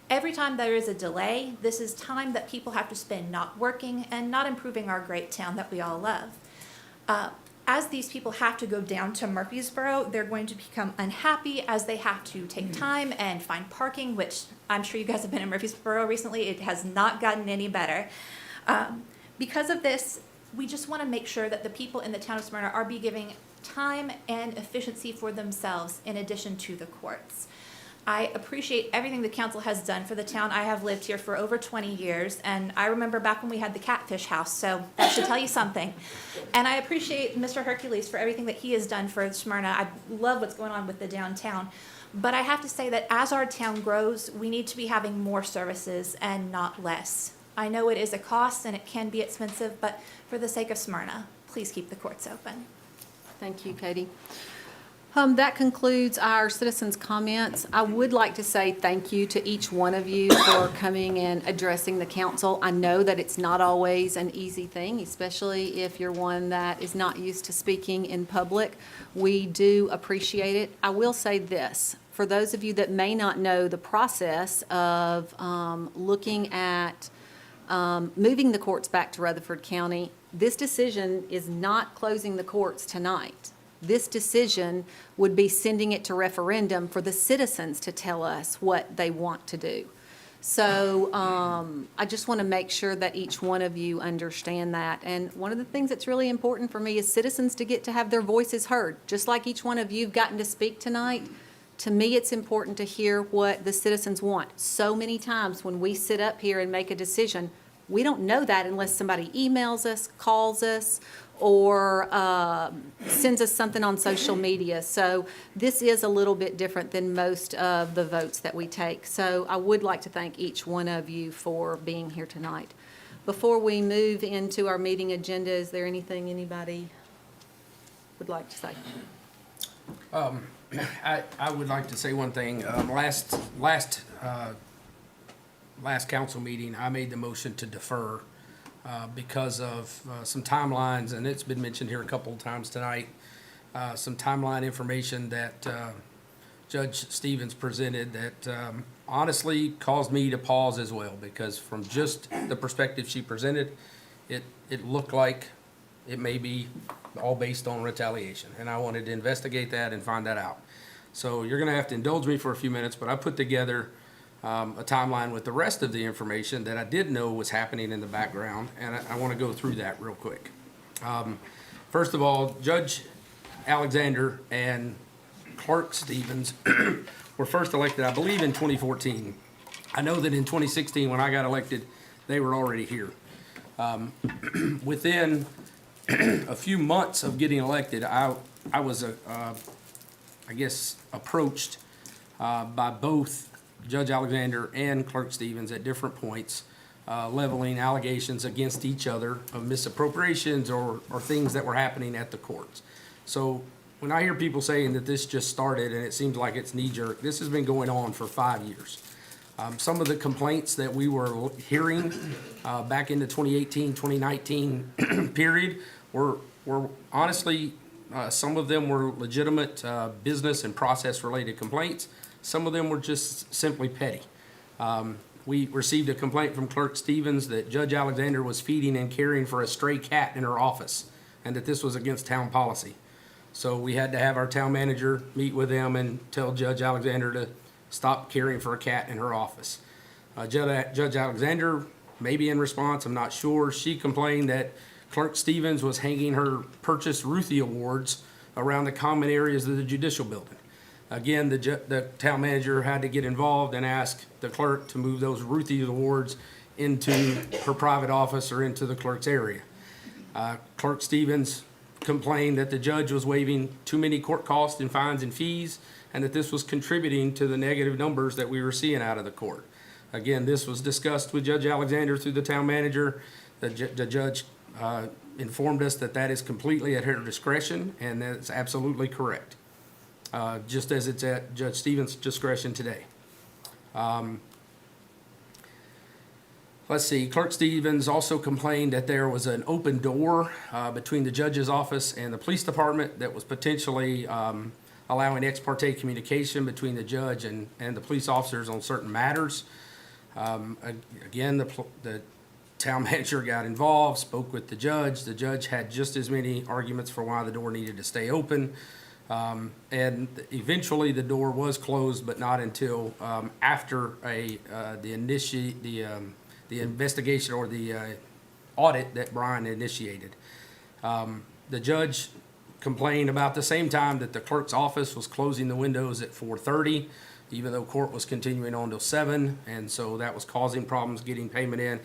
Every time there is a delay, this is time that people have to spend not working and not improving our great town that we all love. As these people have to go down to Murfreesboro, they're going to become unhappy as they have to take time and find parking, which I'm sure you guys have been in Murfreesboro recently. It has not gotten any better. Because of this, we just want to make sure that the people in the town of Smyrna are be giving time and efficiency for themselves in addition to the courts. I appreciate everything the council has done for the town. I have lived here for over 20 years, and I remember back when we had the catfish house, so that should tell you something. And I appreciate Mr. Hercules for everything that he has done for Smyrna. I love what's going on with the downtown. But I have to say that as our town grows, we need to be having more services and not less. I know it is a cost and it can be expensive, but for the sake of Smyrna, please keep the courts open. Thank you, Katie. That concludes our citizens' comments. I would like to say thank you to each one of you for coming and addressing the council. I know that it's not always an easy thing, especially if you're one that is not used to speaking in public. We do appreciate it. I will say this, for those of you that may not know the process of looking at moving the courts back to Rutherford County, this decision is not closing the courts tonight. This decision would be sending it to referendum for the citizens to tell us what they want to do. So I just want to make sure that each one of you understand that. And one of the things that's really important for me is citizens to get to have their voices heard. Just like each one of you have gotten to speak tonight, to me it's important to hear what the citizens want. So many times when we sit up here and make a decision, we don't know that unless somebody emails us, calls us, or sends us something on social media. So this is a little bit different than most of the votes that we take. So I would like to thank each one of you for being here tonight. Before we move into our meeting agenda, is there anything anybody would like to say? I would like to say one thing. Last council meeting, I made the motion to defer because of some timelines, and it's been mentioned here a couple of times tonight, some timeline information that Judge Stevens presented that honestly caused me to pause as well, because from just the perspective she presented, it looked like it may be all based on retaliation, and I wanted to investigate that and find that out. So you're going to have to indulge me for a few minutes, but I put together a timeline with the rest of the information that I did know was happening in the background, and I want to go through that real quick. First of all, Judge Alexander and Clerk Stevens were first elected, I believe, in 2014. I know that in 2016, when I got elected, they were already here. Within a few months of getting elected, I was, I guess, approached by both Judge Alexander and Clerk Stevens at different points, leveling allegations against each other of misappropriations or things that were happening at the courts. So when I hear people saying that this just started and it seems like it's knee-jerk, this has been going on for 5 years. Some of the complaints that we were hearing back in the 2018, 2019 period were honestly, some of them were legitimate business and process-related complaints. Some of them were just simply petty. We received a complaint from Clerk Stevens that Judge Alexander was feeding and caring for a stray cat in her office, and that this was against town policy. So we had to have our town manager meet with them and tell Judge Alexander to stop caring for a cat in her office. Judge Alexander, maybe in response, I'm not sure, she complained that Clerk Stevens was hanging her purchased Ruthie Awards around the common areas of the judicial building. Again, the town manager had to get involved and ask the clerk to move those Ruthie Awards into her private office or into the clerk's area. Clerk Stevens complained that the judge was waiving too many court costs and fines and fees, and that this was contributing to the negative numbers that we were seeing out of the court. Again, this was discussed with Judge Alexander through the town manager. The judge informed us that that is completely at her discretion, and that's absolutely correct, just as it's at Judge Stevens' discretion today. Let's see, Clerk Stevens also complained that there was an open door between the judge's office and the police department that was potentially allowing ex parte communication between the judge and the police officers on certain matters. Again, the town manager got involved, spoke with the judge. The judge had just as many arguments for why the door needed to stay open. And eventually the door was closed, but not until after the investigation or the audit that Brian initiated. The judge complained about the same time that the clerk's office was closing the windows at 4:30, even though court was continuing on till 7, and so that was causing problems getting payment in.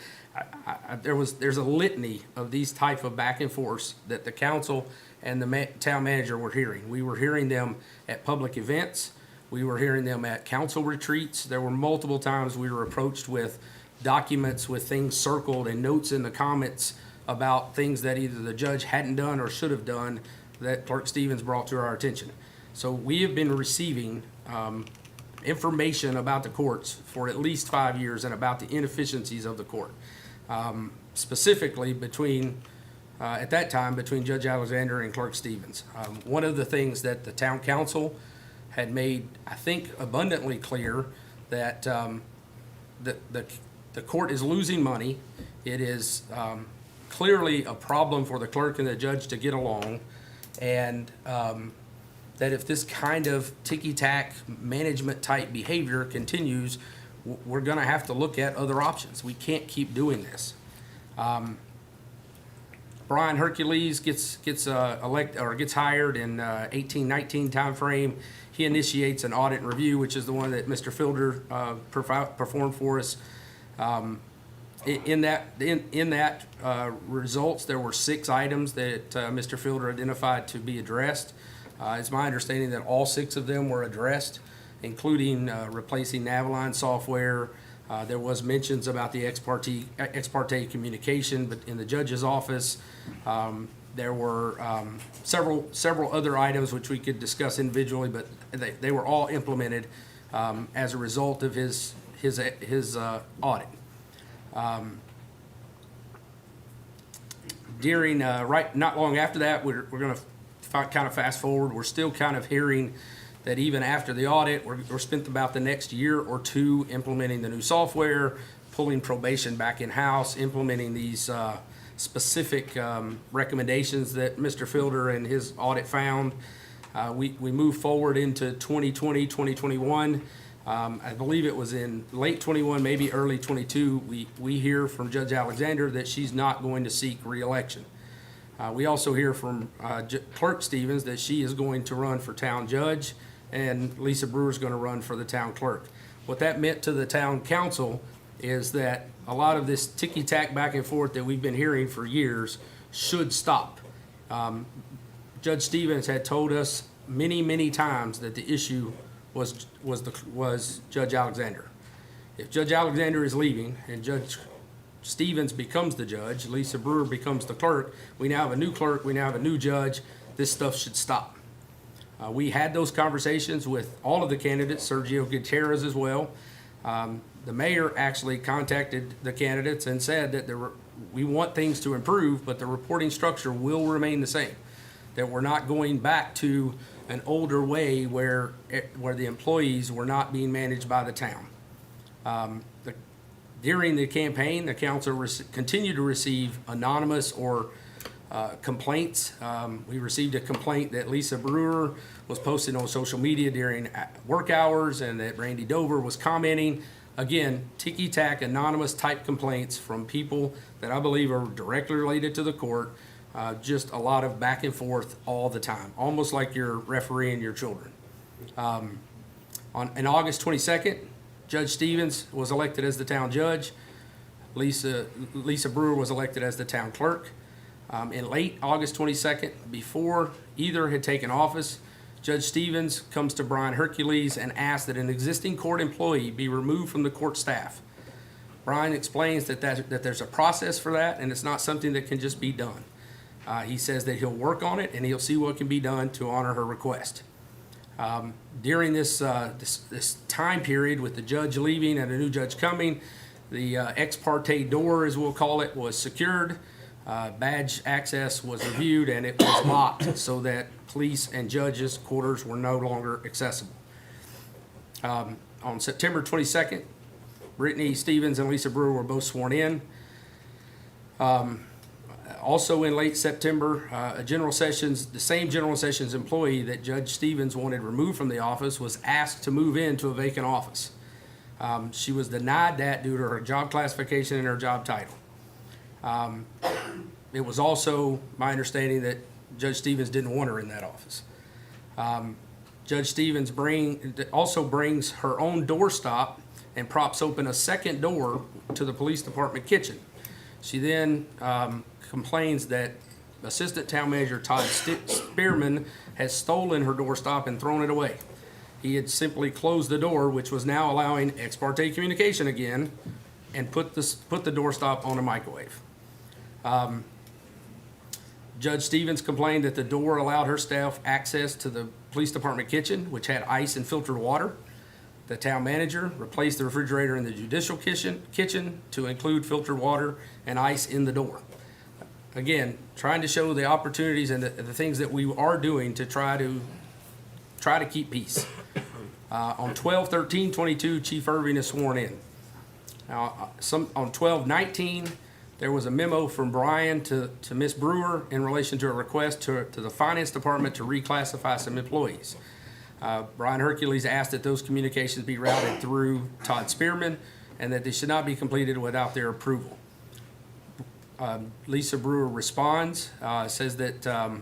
There's a litany of these type of back and forths that the council and the town manager were hearing. We were hearing them at public events. We were hearing them at council retreats. There were multiple times we were approached with documents with things circled and notes in the comments about things that either the judge hadn't done or should have done that Clerk Stevens brought to our attention. So we have been receiving information about the courts for at least 5 years and about the inefficiencies of the court, specifically at that time between Judge Alexander and Clerk Stevens. One of the things that the town council had made, I think, abundantly clear that the court is losing money. It is clearly a problem for the clerk and the judge to get along, and that if this kind of ticky-tack management type behavior continues, we're going to have to look at other options. We can't keep doing this. Brian Hercules gets hired in 18-19 timeframe. He initiates an audit and review, which is the one that Mr. Fielder performed for us. In that results, there were 6 items that Mr. Fielder identified to be addressed. It's my understanding that all 6 of them were addressed, including replacing Naviline software. There was mentions about the ex parte communication, but in the judge's office, there were several other items which we could discuss individually, but they were all implemented as a result of his audit. Not long after that, we're going to kind of fast forward. We're still kind of hearing that even after the audit, we're spent about the next year or 2 implementing the new software, pulling probation back in-house, implementing these specific recommendations that Mr. Fielder and his audit found. We move forward into 2020, 2021. I believe it was in late 21, maybe early 22, we hear from Judge Alexander that she's not going to seek re-election. We also hear from Clerk Stevens that she is going to run for town judge, and Lisa Brewer is going to run for the town clerk. What that meant to the town council is that a lot of this ticky-tack back and forth that we've been hearing for years should stop. Judge Stevens had told us many, many times that the issue was Judge Alexander. If Judge Alexander is leaving and Judge Stevens becomes the judge, Lisa Brewer becomes the clerk, we now have a new clerk, we now have a new judge, this stuff should stop. We had those conversations with all of the candidates, Sergio Gutierrez as well. The mayor actually contacted the candidates and said that we want things to improve, but the reporting structure will remain the same. That we're not going back to an older way where the employees were not being managed by the town. During the campaign, the council continued to receive anonymous or complaints. We received a complaint that Lisa Brewer was posting on social media during work hours and that Randy Dover was commenting. Again, ticky-tack, anonymous type complaints from people that I believe are directly related to the court. Just a lot of back and forth all the time, almost like you're refereeing your children. On August 22nd, Judge Stevens was elected as the town judge. Lisa Brewer was elected as the town clerk. In late August 22nd, before either had taken office, Judge Stevens comes to Brian Hercules and asks that an existing court employee be removed from the court staff. Brian explains that there's a process for that and it's not something that can just be done. He says that he'll work on it and he'll see what can be done to honor her request. During this time period with the judge leaving and a new judge coming, the ex parte door, as we'll call it, was secured. Badge access was reviewed and it was locked so that police and judges' quarters were no longer accessible. On September 22nd, Brittany Stevens and Lisa Brewer were both sworn in. Also in late September, the same General Sessions employee that Judge Stevens wanted removed from the office was asked to move into a vacant office. She was denied that due to her job classification and her job title. It was also my understanding that Judge Stevens didn't want her in that office. Judge Stevens also brings her own doorstop and props open a second door to the police department kitchen. She then complains that Assistant Town Manager Todd Spearman has stolen her doorstop and thrown it away. He had simply closed the door, which was now allowing ex parte communication again, and put the doorstop on a microwave. Judge Stevens complained that the door allowed her staff access to the police department kitchen, which had ice and filtered water. The town manager replaced the refrigerator in the judicial kitchen to include filtered water and ice in the door. Again, trying to show the opportunities and the things that we are doing to try to keep peace. On 12/13/22, Chief Irving is sworn in. Now, on 12/19, there was a memo from Brian to Ms. Brewer in relation to a request to the Finance Department to reclassify some employees. Brian Hercules asked that those communications be routed through Todd Spearman and that they should not be completed without their approval. Lisa Brewer responds, says that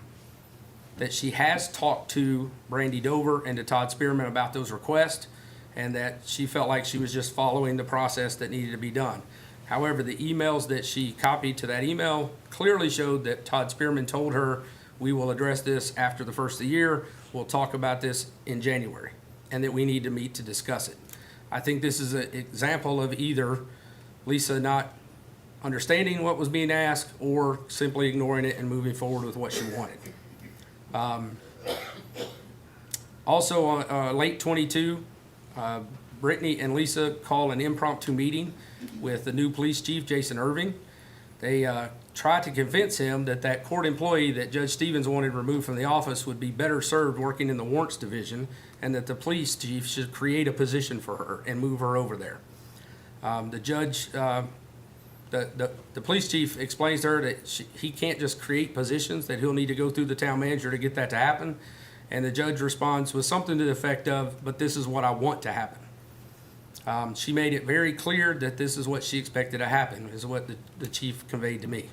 she has talked to Brandy Dover and to Todd Spearman about those requests and that she felt like she was just following the process that needed to be done. However, the emails that she copied to that email clearly showed that Todd Spearman told her, we will address this after the first of the year, we'll talk about this in January, and that we need to meet to discuss it. I think this is an example of either Lisa not understanding what was being asked or simply ignoring it and moving forward with what she wanted. Also, on late 22, Brittany and Lisa call an impromptu meeting with the new police chief, Jason Irving. They tried to convince him that court employee that Judge Stevens wanted removed from the office would be better served working in the warrants division and that the police chief should create a position for her and move her over there. The police chief explains to her that he can't just create positions, that he'll need to go through the town manager to get that to happen. And the judge responds with something to the effect of, but this is what I want to happen. She made it very clear that this is what she expected to happen, is what the chief conveyed to me.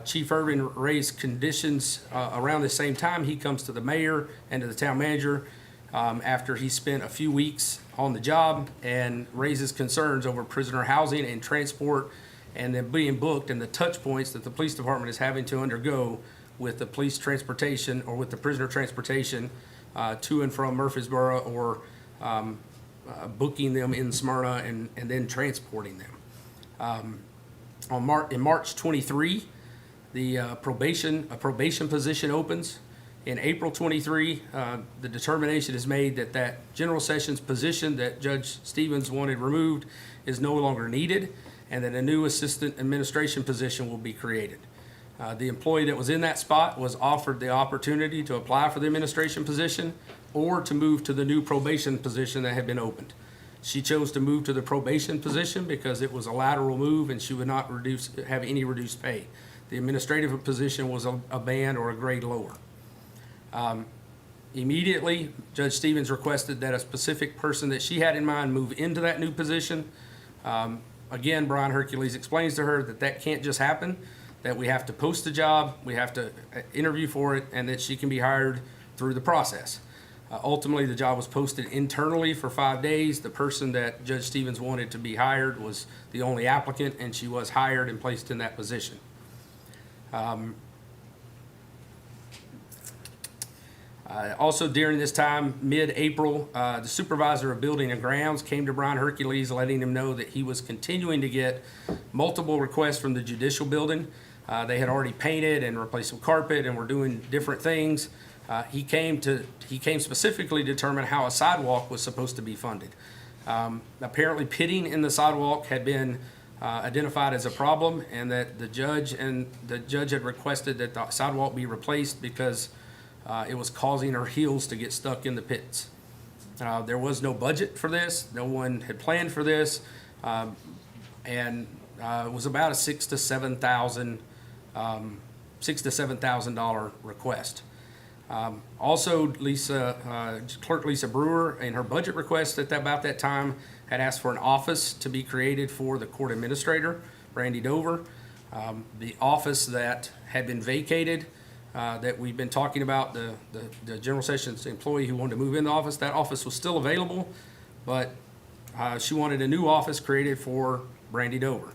Chief Irving raised conditions around the same time. He comes to the mayor and to the town manager after he spent a few weeks on the job and raises concerns over prisoner housing and transport and then being booked and the touch points that the police department is having to undergo with the police transportation or with the prisoner transportation to and from Murfreesboro or booking them in Smyrna and then transporting them. In March 23, a probation position opens. In April 23, the determination is made that that general sessions position that Judge Stevens wanted removed is no longer needed, and that a new assistant administration position will be created. The employee that was in that spot was offered the opportunity to apply for the administration position or to move to the new probation position that had been opened. She chose to move to the probation position because it was a lateral move and she would not have any reduced pay. The administrative position was a band or a grade lower. Immediately, Judge Stevens requested that a specific person that she had in mind move into that new position. Again, Brian Hercules explains to her that that can't just happen, that we have to post the job, we have to interview for it, and that she can be hired through the process. Ultimately, the job was posted internally for 5 days. The person that Judge Stevens wanted to be hired was the only applicant, and she was hired and placed in that position. Also during this time, mid-April, the supervisor of building and grounds came to Brian Hercules letting him know that he was continuing to get multiple requests from the judicial building. They had already painted and replaced some carpet and were doing different things. He came specifically to determine how a sidewalk was supposed to be funded. Apparently pitting in the sidewalk had been identified as a problem, and that the judge had requested that the sidewalk be replaced because it was causing her heels to get stuck in the pits. There was no budget for this. No one had planned for this, and it was about a $6,000 to $7,000 request. Also, Clerk Lisa Brewer, in her budget request at about that time, had asked for an office to be created for the court administrator, Randy Dover. The office that had been vacated, that we've been talking about, the General Sessions employee who wanted to move in the office, that office was still available, but she wanted a new office created for Randy Dover.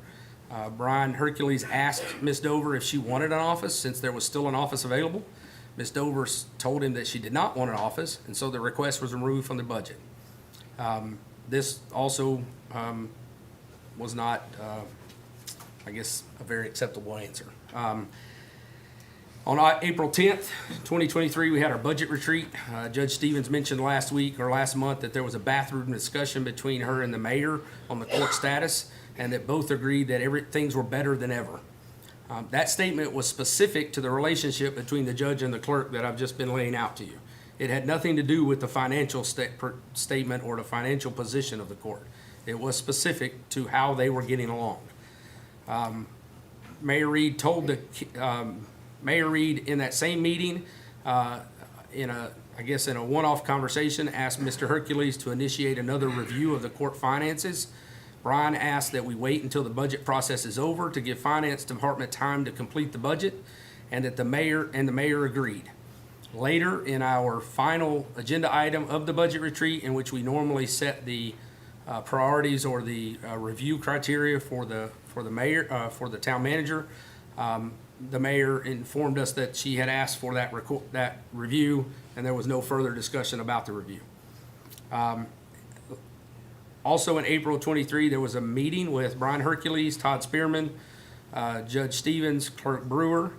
Brian Hercules asked Ms. Dover if she wanted an office since there was still an office available. Ms. Dover told him that she did not want an office, and so the request was removed from the budget. This also was not, I guess, a very acceptable answer. On April 10th, 2023, we had our budget retreat. Judge Stevens mentioned last month that there was a bathroom discussion between her and the mayor on the court status, and that both agreed that things were better than ever. That statement was specific to the relationship between the judge and the clerk that I've just been laying out to you. It had nothing to do with the financial statement or the financial position of the court. It was specific to how they were getting along. Mayor Reed in that same meeting, in a one-off conversation, asked Mr. Hercules to initiate another review of the court finances. Brian asked that we wait until the budget process is over to give Finance Department time to complete the budget, and that the mayor agreed. Later, in our final agenda item of the budget retreat, in which we normally set the priorities or the review criteria for the town manager, the mayor informed us that she had asked for that review, and there was no further discussion about the review. Also in April 23, there was a meeting with Brian Hercules, Todd Spearman, Judge Stevens, Clerk Brewer.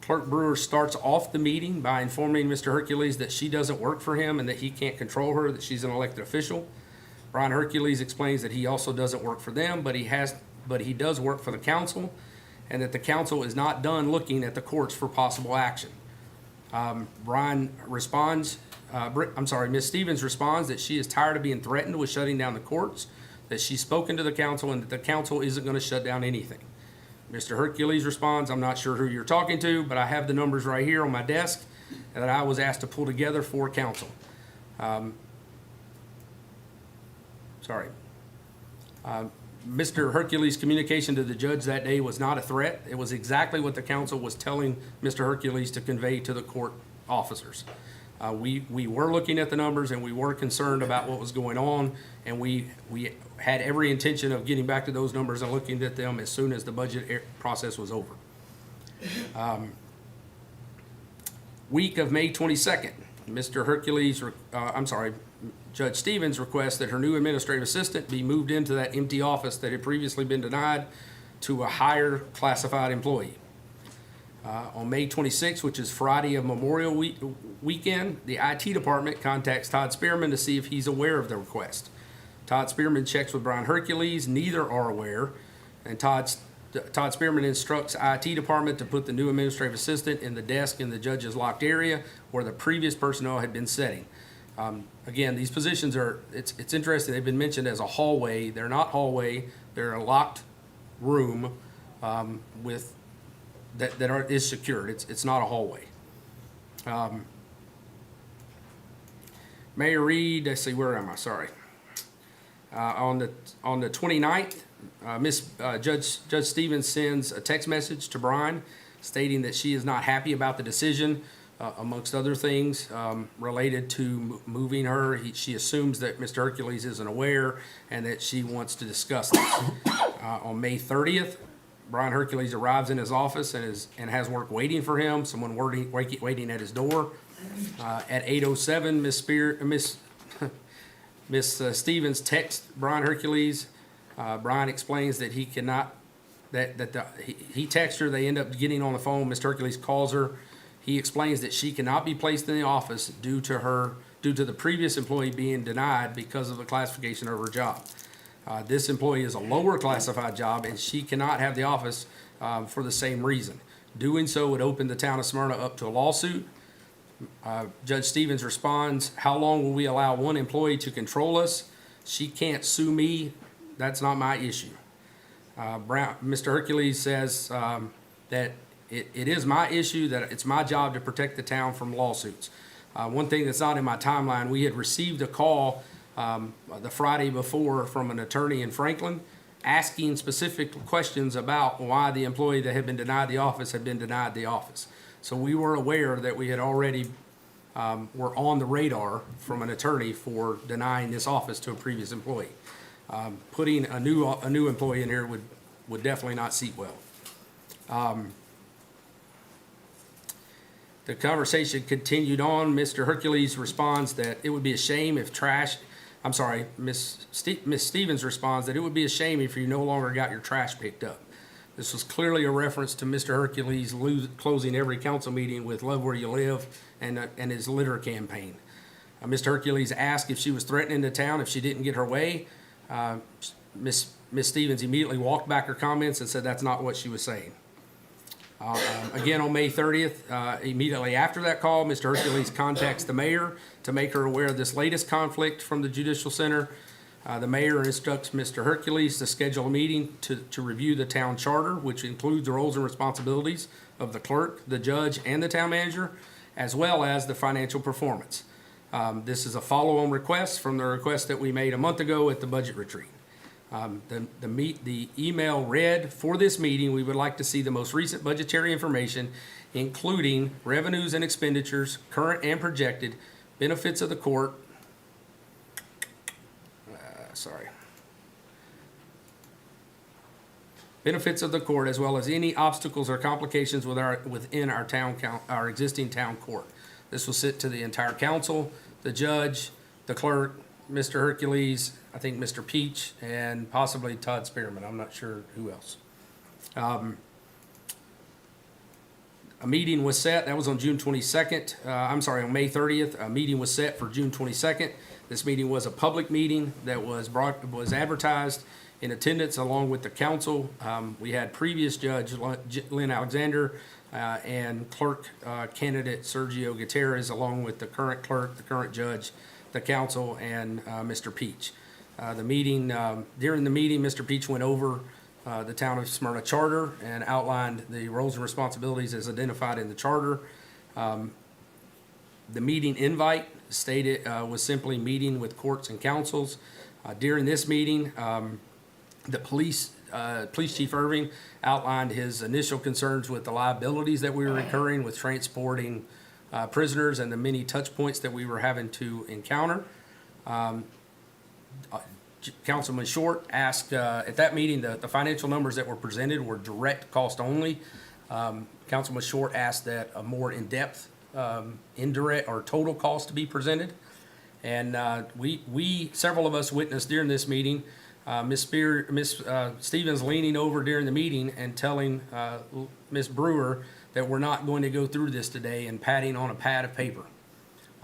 Clerk Brewer starts off the meeting by informing Mr. Hercules that she doesn't work for him and that he can't control her, that she's an elected official. Brian Hercules explains that he also doesn't work for them, but he does work for the council, and that the council is not done looking at the courts for possible action. Ms. Stevens responds that she is tired of being threatened with shutting down the courts, that she's spoken to the council, and that the council isn't going to shut down anything. Mr. Hercules responds, I'm not sure who you're talking to, but I have the numbers right here on my desk that I was asked to pull together for council. Mr. Hercules' communication to the judge that day was not a threat. It was exactly what the council was telling Mr. Hercules to convey to the court officers. We were looking at the numbers and we were concerned about what was going on, and we had every intention of getting back to those numbers and looking at them as soon as the budget process was over. Week of May 22nd, Judge Stevens requests that her new administrative assistant be moved into that empty office that had previously been denied to a higher classified employee. On May 26th, which is Friday of Memorial Weekend, the IT department contacts Todd Spearman to see if he's aware of the request. Todd Spearman checks with Brian Hercules, neither are aware, and Todd Spearman instructs IT department to put the new administrative assistant in the desk in the judge's locked area where the previous personnel had been sitting. Again, these positions it's interesting, they've been mentioned as a hallway. They're not hallway, they're a locked room is secured. It's not a hallway. Mayor Reed, let's see, where am I? Sorry. On the 29th, Judge Stevens sends a text message to Brian stating that she is not happy about the decision, amongst other things related to moving her. She assumes that Mr. Hercules isn't aware and that she wants to discuss this. On May 30th, Brian Hercules arrives in his office and has work waiting for him, someone waiting at his door. At 8:07, Miss Stevens texts Brian Hercules. Brian explains that he cannot, he texts her, they end up getting on the phone. Mr. Hercules calls her. He explains that she cannot be placed in the office due to the previous employee being denied because of the classification of her job. This employee is a lower classified job, and she cannot have the office for the same reason. Doing so would open the town of Smyrna up to a lawsuit. Judge Stevens responds, "How long will we allow one employee to control us? She can't sue me. That's not my issue." Mr. Hercules says that it is my issue, that it's my job to protect the town from lawsuits. One thing that's not in my timeline, we had received a call the Friday before from an attorney in Franklin asking specific questions about why the employee that had been denied the office had been denied the office. So we were aware that we had already were on the radar from an attorney for denying this office to a previous employee. Putting a new employee in here would definitely not seat well. The conversation continued on. Mr. Hercules responds that it would be a shame if Miss Stevens responds that it would be a shame if you no longer got your trash picked up. This was clearly a reference to Mr. Hercules closing every council meeting with "Love Where You Live" and his litter campaign. Mr. Hercules asked if she was threatening the town if she didn't get her way. Miss Stevens immediately walked back her comments and said that's not what she was saying. Again, on May 30th, immediately after that call, Mr. Hercules contacts the mayor to make her aware of this latest conflict from the Judicial Center. The mayor instructs Mr. Hercules to schedule a meeting to review the town charter, which includes the roles and responsibilities of the clerk, the judge, and the town manager, as well as the financial performance. This is a follow-on request from the request that we made a month ago at the budget retreat. The email read, "For this meeting, we would like to see the most recent budgetary information, including revenues and expenditures, current and projected, benefits of the court," benefits of the court, as well as any obstacles or complications within our existing town court. This will sit to the entire council, the judge, the clerk, Mr. Hercules, I think Mr. Peach, and possibly Todd Spearman. I'm not sure who else. A meeting was set. That was on June 22nd. On May 30th. A meeting was set for June 22nd. This meeting was a public meeting that was advertised in attendance along with the council. We had previous Judge Lynn Alexander and clerk candidate Sergio Gutierrez, along with the current clerk, the current judge, the council, and Mr. Peach. During the meeting, Mr. Peach went over the Town of Smyrna Charter and outlined the roles and responsibilities as identified in the charter. The meeting invite stated was simply meeting with courts and councils. During this meeting, the police Chief Irving outlined his initial concerns with the liabilities that we were incurring with transporting prisoners and the many touch points that we were having to encounter. Councilman Short asked, at that meeting, the financial numbers that were presented were direct cost only. Councilman Short asked that a more in-depth, indirect or total cost to be presented. And several of us witnessed during this meeting, Ms. Stevens leaning over during the meeting and telling Ms. Brewer that we're not going to go through this today and patting on a pad of paper.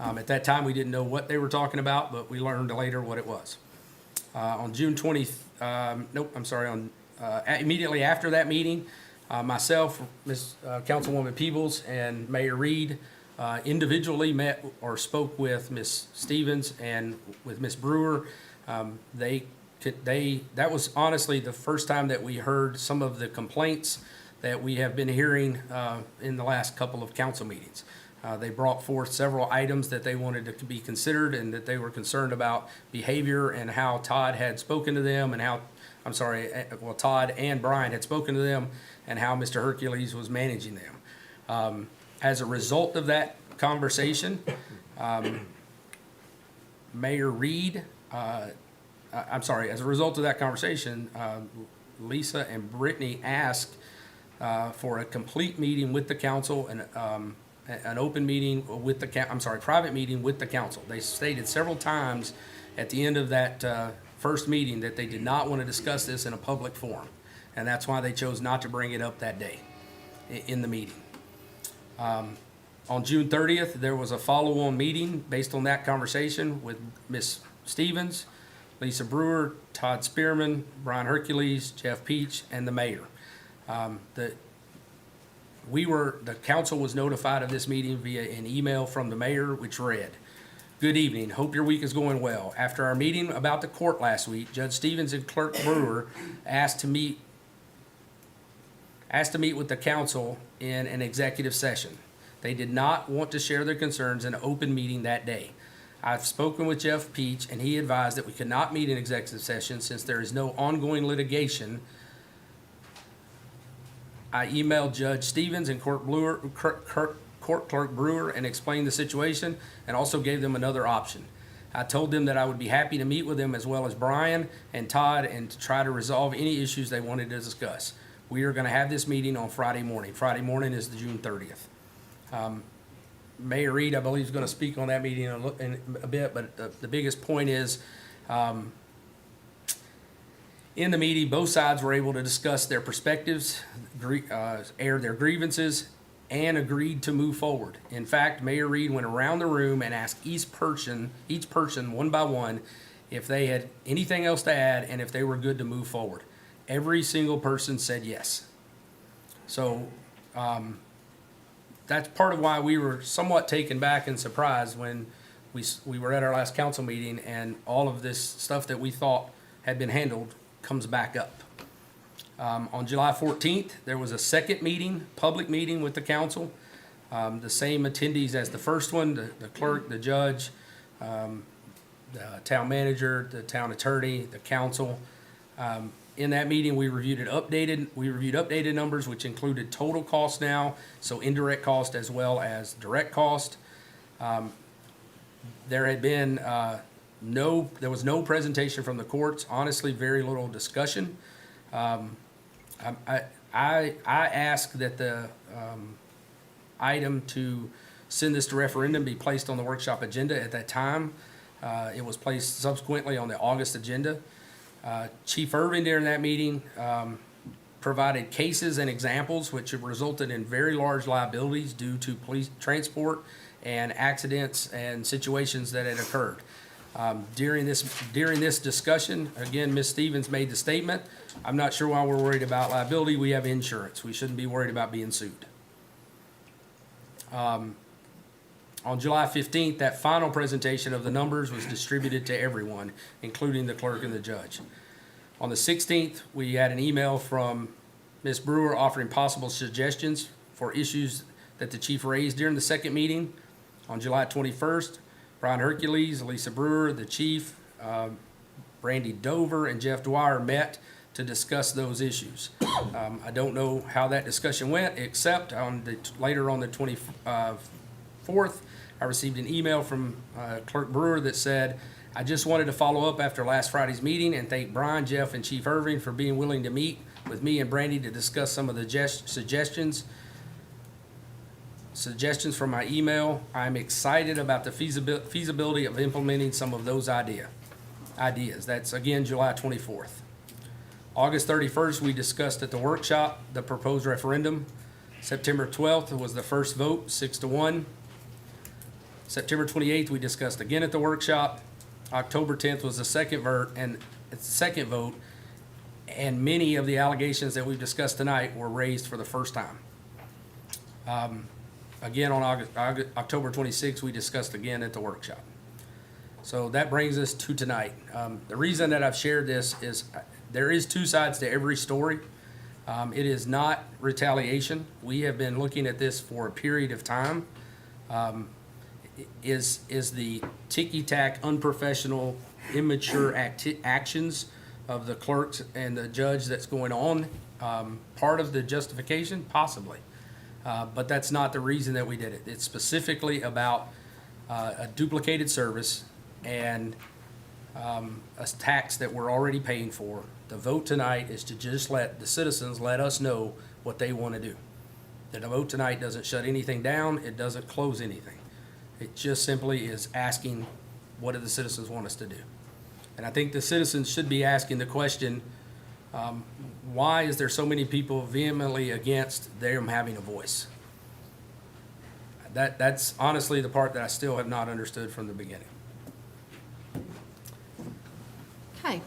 At that time, we didn't know what they were talking about, but we learned later what it was. On June 20th, immediately after that meeting, myself, Councilwoman Peebles, and Mayor Reed individually met or spoke with Ms. Stevens and with Ms. Brewer. That was honestly the first time that we heard some of the complaints that we have been hearing in the last couple of council meetings. They brought forth several items that they wanted to be considered and that they were concerned about behavior and how Todd had spoken to them and Todd and Brian had spoken to them and how Mr. Hercules was managing them. As a result of that conversation, Mayor Reed, as a result of that conversation, Lisa and Brittany asked for a complete meeting with the council and an open meeting with private meeting with the council. They stated several times at the end of that first meeting that they did not want to discuss this in a public forum. And that's why they chose not to bring it up that day in the meeting. On June 30th, there was a follow-on meeting based on that conversation with Ms. Stevens, Lisa Brewer, Todd Spearman, Brian Hercules, Jeff Peach, and the mayor. The council was notified of this meeting via an email from the mayor, which read, "Good evening. Hope your week is going well. After our meeting about the court last week, Judge Stevens and Clerk Brewer asked to meet with the council in an executive session. They did not want to share their concerns in an open meeting that day. I've spoken with Jeff Peach, and he advised that we could not meet in executive session since there is no ongoing litigation. I emailed Judge Stevens and Court Clerk Brewer and explained the situation and also gave them another option. I told them that I would be happy to meet with them as well as Brian and Todd and to try to resolve any issues they wanted to discuss. We are going to have this meeting on Friday morning. Friday morning is June 30th. Mayor Reed, I believe, is going to speak on that meeting in a bit, but the biggest point is in the meeting, both sides were able to discuss their perspectives, air their grievances, and agreed to move forward. In fact, Mayor Reed went around the room and asked each person one by one if they had anything else to add and if they were good to move forward. Every single person said yes. So that's part of why we were somewhat taken back and surprised when we were at our last council meeting and all of this stuff that we thought had been handled comes back up. On July 14th, there was a second meeting, public meeting with the council. The same attendees as the first one, the clerk, the judge, the town manager, the town attorney, the council. In that meeting, we reviewed updated numbers, which included total cost now, so indirect cost as well as direct cost. There had been there was no presentation from the courts, honestly, very little discussion. I asked that the item to send this to referendum be placed on the workshop agenda at that time. It was placed subsequently on the August agenda. Chief Irvin during that meeting provided cases and examples which have resulted in very large liabilities due to police transport and accidents and situations that had occurred. During this discussion, again, Ms. Stevens made the statement, "I'm not sure why we're worried about liability. We have insurance. We shouldn't be worried about being sued." On July 15th, that final presentation of the numbers was distributed to everyone, including the clerk and the judge. On the 16th, we had an email from Ms. Brewer offering possible suggestions for issues that the chief raised during the second meeting. On July 21st, Brian Hercules, Lisa Brewer, the chief, Brandy Dover, and Jeff Dwyer met to discuss those issues. I don't know how that discussion went, except later on the 4th. I received an email from Clerk Brewer that said, "I just wanted to follow up after last Friday's meeting and thank Brian, Jeff, and Chief Irving for being willing to meet with me and Brandy to discuss some of the suggestions from my email. I'm excited about the feasibility of implementing some of those ideas." That's again July 24th. August 31st, we discussed at the workshop the proposed referendum. September 12th was the first vote, 6-1. September 28th, we discussed again at the workshop. October 10th was the second vote, and many of the allegations that we've discussed tonight were raised for the first time. Again, on October 26th, we discussed again at the workshop. So that brings us to tonight. The reason that I've shared this is there is two sides to every story. It is not retaliation. We have been looking at this for a period of time. Is the ticky-tack, unprofessional, immature actions of the clerks and the judge that's going on part of the justification? Possibly. But that's not the reason that we did it. It's specifically about a duplicated service and a tax that we're already paying for. The vote tonight is to just let the citizens let us know what they want to do. The vote tonight doesn't shut anything down. It doesn't close anything. It just simply is asking, what do the citizens want us to do? And I think the citizens should be asking the question, why is there so many people vehemently against them having a voice? That's honestly the part that I still have not understood from the beginning. Okay.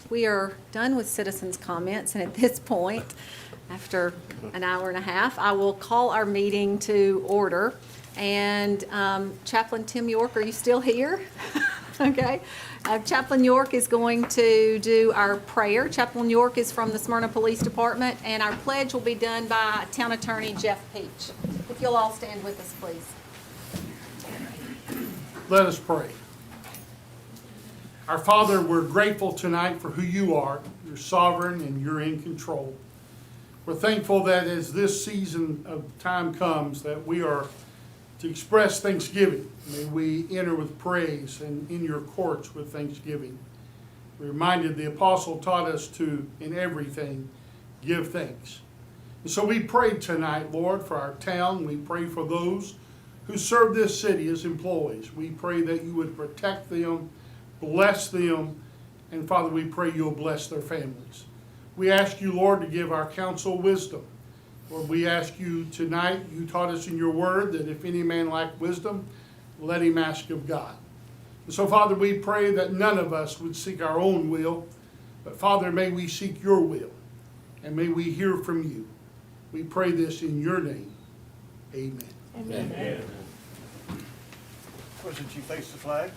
We are done with citizens' comments, and at this point, after an hour and a half, I will call our meeting to order. And Chaplain Tim York, are you still here? Okay. Chaplain York is going to do our prayer. Chaplain York is from the Smyrna Police Department, and our pledge will be done by Town Attorney Jeff Peach. If you'll all stand with us, please. Let us pray. Our Father, we're grateful tonight for who you are. You're sovereign and you're in control. We're thankful that as this season of time comes, that we are to express thanksgiving. May we enter with praise and in your courts with thanksgiving. We're reminded the apostle taught us to, in everything, give thanks. And so we pray tonight, Lord, for our town. We pray for those who serve this city as employees. We pray that you would protect them, bless them, and Father, we pray you'll bless their families. We ask you, Lord, to give our council wisdom. Lord, we ask you tonight, you taught us in your word that if any man lack wisdom, let him ask of God. And so, Father, we pray that none of us would seek our own will, but Father, may we seek your will, and may we hear from you. We pray this in your name. Amen. Amen. Amen. Would you face the flag?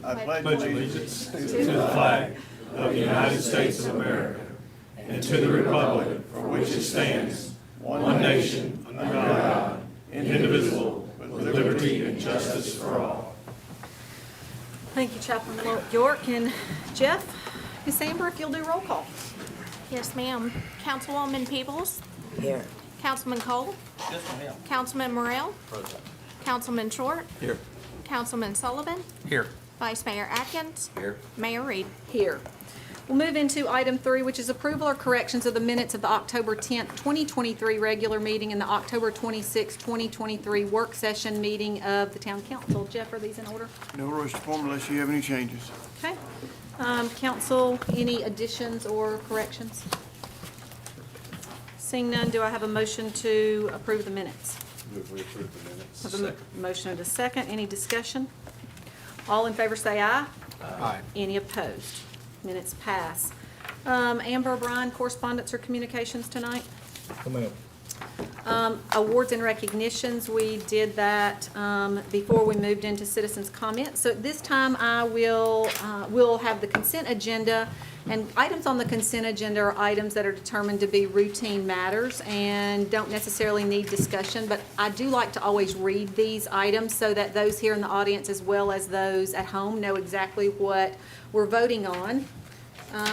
I pledge allegiance to the flag of the United States of America and to the republic for which it stands, one nation, under God, indivisible, with liberty and justice for all. Thank you, Chaplain York. And Jeff, Ms. Amber, if you'll do roll call. Yes, ma'am. Councilwoman Peebles? Here. Councilman Cole? Yes, ma'am. Councilman Morrell? Present. Councilman Short? Here. Councilman Sullivan? Here. Vice Mayor Atkins? Here. Mayor Reed? Here. We'll move into item 3, which is approval or corrections of the minutes of the October 10th, 2023 regular meeting and the October 26th, 2023 work session meeting of the Town Council. Jeff, are these in order? No rush to form unless you have any changes. Okay. Council, any additions or corrections? Seeing none, do I have a motion to approve the minutes? Move we approve the minutes. Have a motion and a second. Any discussion? All in favor say aye. Aye. Any opposed? Minutes pass. Amber, Brian, correspondence or communications tonight? Awards and recognitions, we did that before we moved into citizens' comments. So at this time, we'll have the consent agenda, and items on the consent agenda are items that are determined to be routine matters and don't necessarily need discussion, but I do like to always read these items so that those here in the audience as well as those at home know exactly what we're voting on.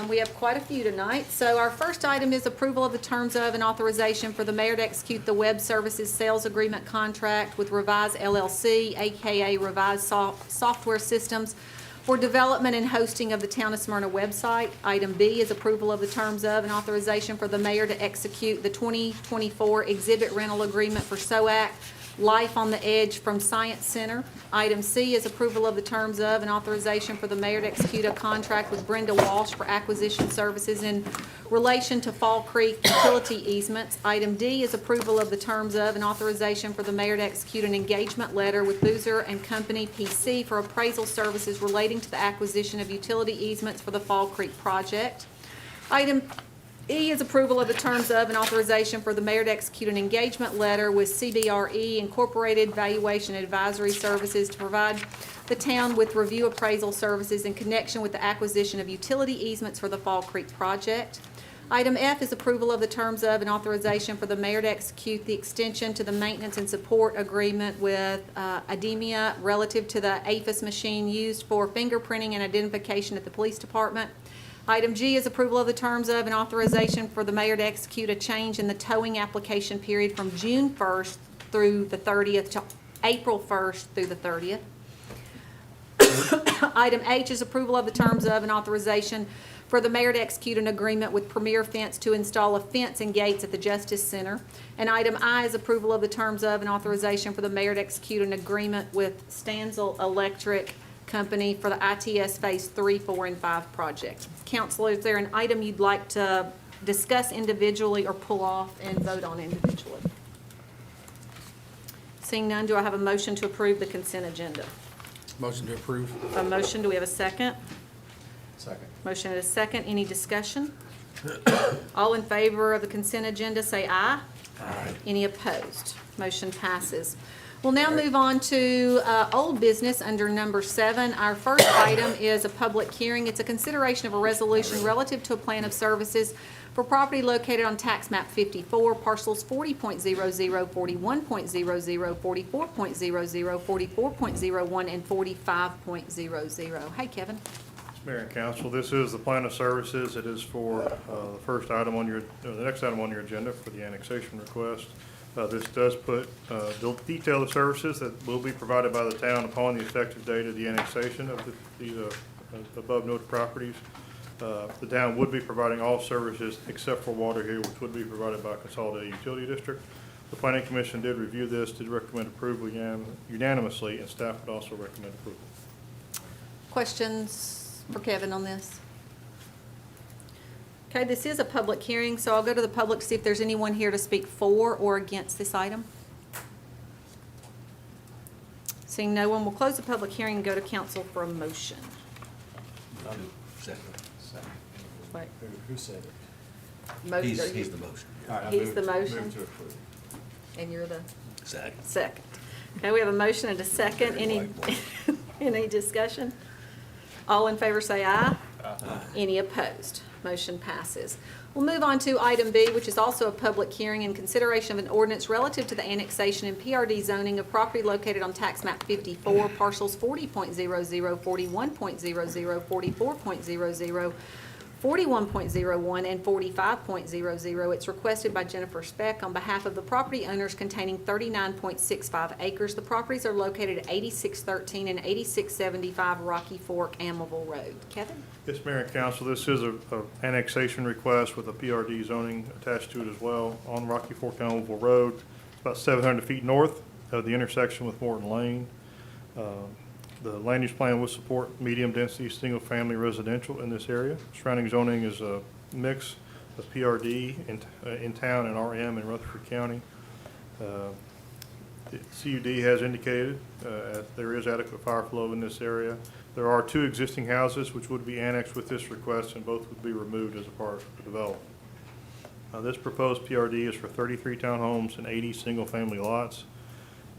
We have quite a few tonight. So our first item is approval of the terms of and authorization for the mayor to execute the web services sales agreement contract with Revise LLC, AKA Revise Software Systems, for development and hosting of the Town of Smyrna website. Item B is approval of the terms of and authorization for the mayor to execute the 2024 exhibit rental agreement for SOAC Life on the Edge from Science Center. Item C is approval of the terms of and authorization for the mayor to execute a contract with Brenda Walsh for acquisition services in relation to Fall Creek utility easements. Item D is approval of the terms of and authorization for the mayor to execute an engagement letter with Boozer and Company, PC, for appraisal services relating to the acquisition of utility easements for the Fall Creek project. Item E is approval of the terms of and authorization for the mayor to execute an engagement letter with CBRE Incorporated Valuation Advisory Services to provide the town with review appraisal services in connection with the acquisition of utility easements for the Fall Creek project. Item F is approval of the terms of and authorization for the mayor to execute the extension to the maintenance and support agreement with Ademia relative to the APHIS machine used for fingerprinting and identification at the police department. Item G is approval of the terms of and authorization for the mayor to execute a change in the towing application period from June 1st through the 30th to April 1st through the 30th. Item H is approval of the terms of and authorization for the mayor to execute an agreement with Premier Fence to install a fence and gates at the Justice Center. And item I is approval of the terms of and authorization for the mayor to execute an agreement with Stanzel Electric Company for the ITS Phase 3, 4, and 5 project. Council, is there an item you'd like to discuss individually or pull off and vote on individually? Seeing none, do I have a motion to approve the consent agenda? Motion to approve. A motion, do we have a second? Second. Motion and a second, any discussion? All in favor of the consent agenda, say aye. Aye. Any opposed? Motion passes. We'll now move on to old business under number 7. Our first item is a public hearing. It's a consideration of a resolution relative to a plan of services for property located on tax map 54, parcels 40.00, 41.00, 44.00, 44.01, and 45.00. Hey, Kevin. Mayor and Council, this is the plan of services. It is for the first item on the next item on your agenda for the annexation request. This does detail the services that will be provided by the town upon the effective date of the annexation of these above noted properties. The town would be providing all services except for water here, which would be provided by a consolidated utility district. The Planning Commission did review this, did recommend approval unanimously, and staff would also recommend approval. Questions for Kevin on this? Okay, this is a public hearing, so I'll go to the public to see if there's anyone here to speak for or against this item. Seeing no one, we'll close the public hearing and go to council for a motion. Second. Wait. Who said it? Motion. He's the motion. He's the motion. Move to approve. And you're the? Second. Second. Okay, we have a motion and a second. Any discussion? All in favor say aye. Aye. Any opposed? Motion passes. We'll move on to item B, which is also a public hearing in consideration of an ordinance relative to the annexation and PRD zoning of property located on tax map 54, parcels 40.00, 41.00, 44.00, 41.01, and 45.00. It's requested by Jennifer Speck on behalf of the property owners containing 39.65 acres. The properties are located at 8613 and 8675 Rocky Fork, Amaville Road. Kevin? Yes, Mayor and Council, this is an annexation request with a PRD zoning attached to it as well on Rocky Fork, Amaville Road. It's about 700 feet north of the intersection with Morton Lane. The land use plan will support medium-density, single-family residential in this area. Surrounding zoning is a mix of PRD in town and RM in Rutherford County. The CUD has indicated there is adequate fire flow in this area. There are 2 existing houses which would be annexed with this request, and both would be removed as a part of the development. This proposed PRD is for 33 townhomes and 80 single-family lots.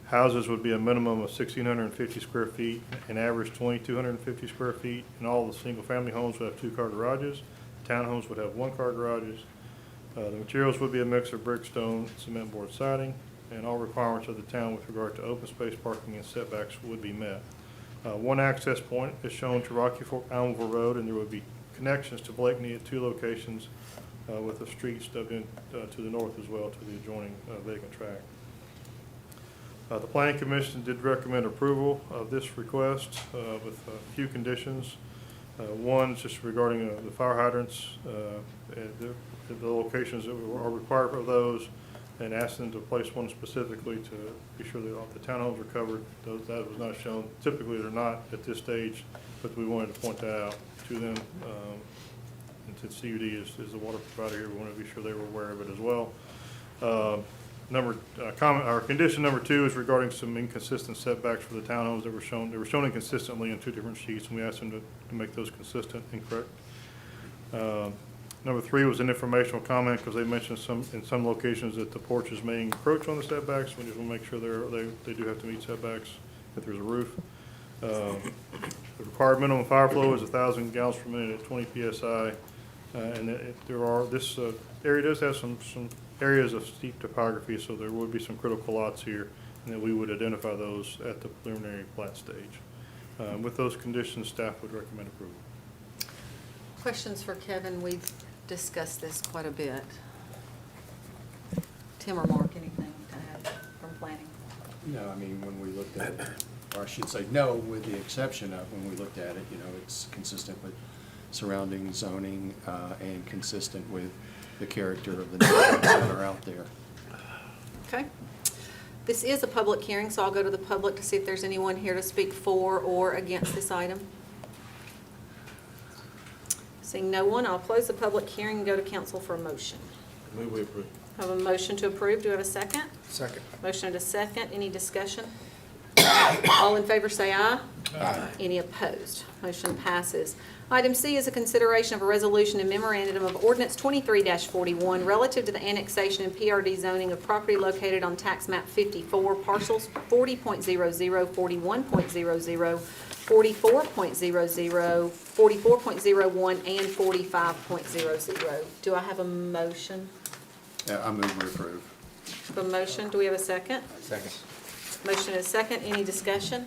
Houses would be a minimum of 1,650 square feet, an average 2,250 square feet, and all the single-family homes would have 2-car garages. Townhomes would have 1-car garages. The materials would be a mix of brick, stone, cement board siding, and all requirements of the town with regard to open space, parking, and setbacks would be met. One access point is shown to Rocky Fork Allenville Road, and there would be connections to Blakeney at 2 locations with a street stubbed in to the north as well to the adjoining vacant tract. The Planning Commission did recommend approval of this request with a few conditions. One, just regarding the fire hydrants, the locations that are required for those, and asked them to place one specifically to be sure that all the townhomes are covered. That was not shown. Typically, they're not at this stage, but we wanted to point that out to them. And since CUD is the water provider here, we want to be sure they were aware of it as well. Condition number 2 is regarding some inconsistent setbacks for the townhomes that were shown. They were shown inconsistently in 2 different sheets, and we asked them to make those consistent and correct. Number 3 was an informational comment because they mentioned in some locations that the porches may encroach on the setbacks. We just want to make sure they do have to meet setbacks if there's a roof. The required minimum fire flow is 1,000 gallons per minute at 20 psi, and this area does have some areas of steep topography, so there would be some critical lots here, and that we would identify those at the preliminary plat stage. With those conditions, staff would recommend approval. Questions for Kevin? We've discussed this quite a bit. Tim or Mark, anything to add from planning? No, I mean, when we looked at it, or I should say no, with the exception of when we looked at it, it's consistent with surrounding zoning and consistent with the character of the neighborhoods that are out there. Okay. This is a public hearing, so I'll go to the public to see if there's anyone here to speak for or against this item. Seeing no one, I'll close the public hearing and go to council for a motion. Move we approve. I have a motion to approve. Do we have a second? Second. Motion and a second. Any discussion? All in favor say aye. Aye. Any opposed? Motion passes. Item C is a consideration of a resolution and memorandum of ordinance 23-41 relative to the annexation and PRD zoning of property located on tax map 54, parcels 40.00, 41.00, 44.00, 44.01, and 45.00. Do I have a motion? I move we approve. A motion. Do we have a second? Second. Motion and a second. Any discussion?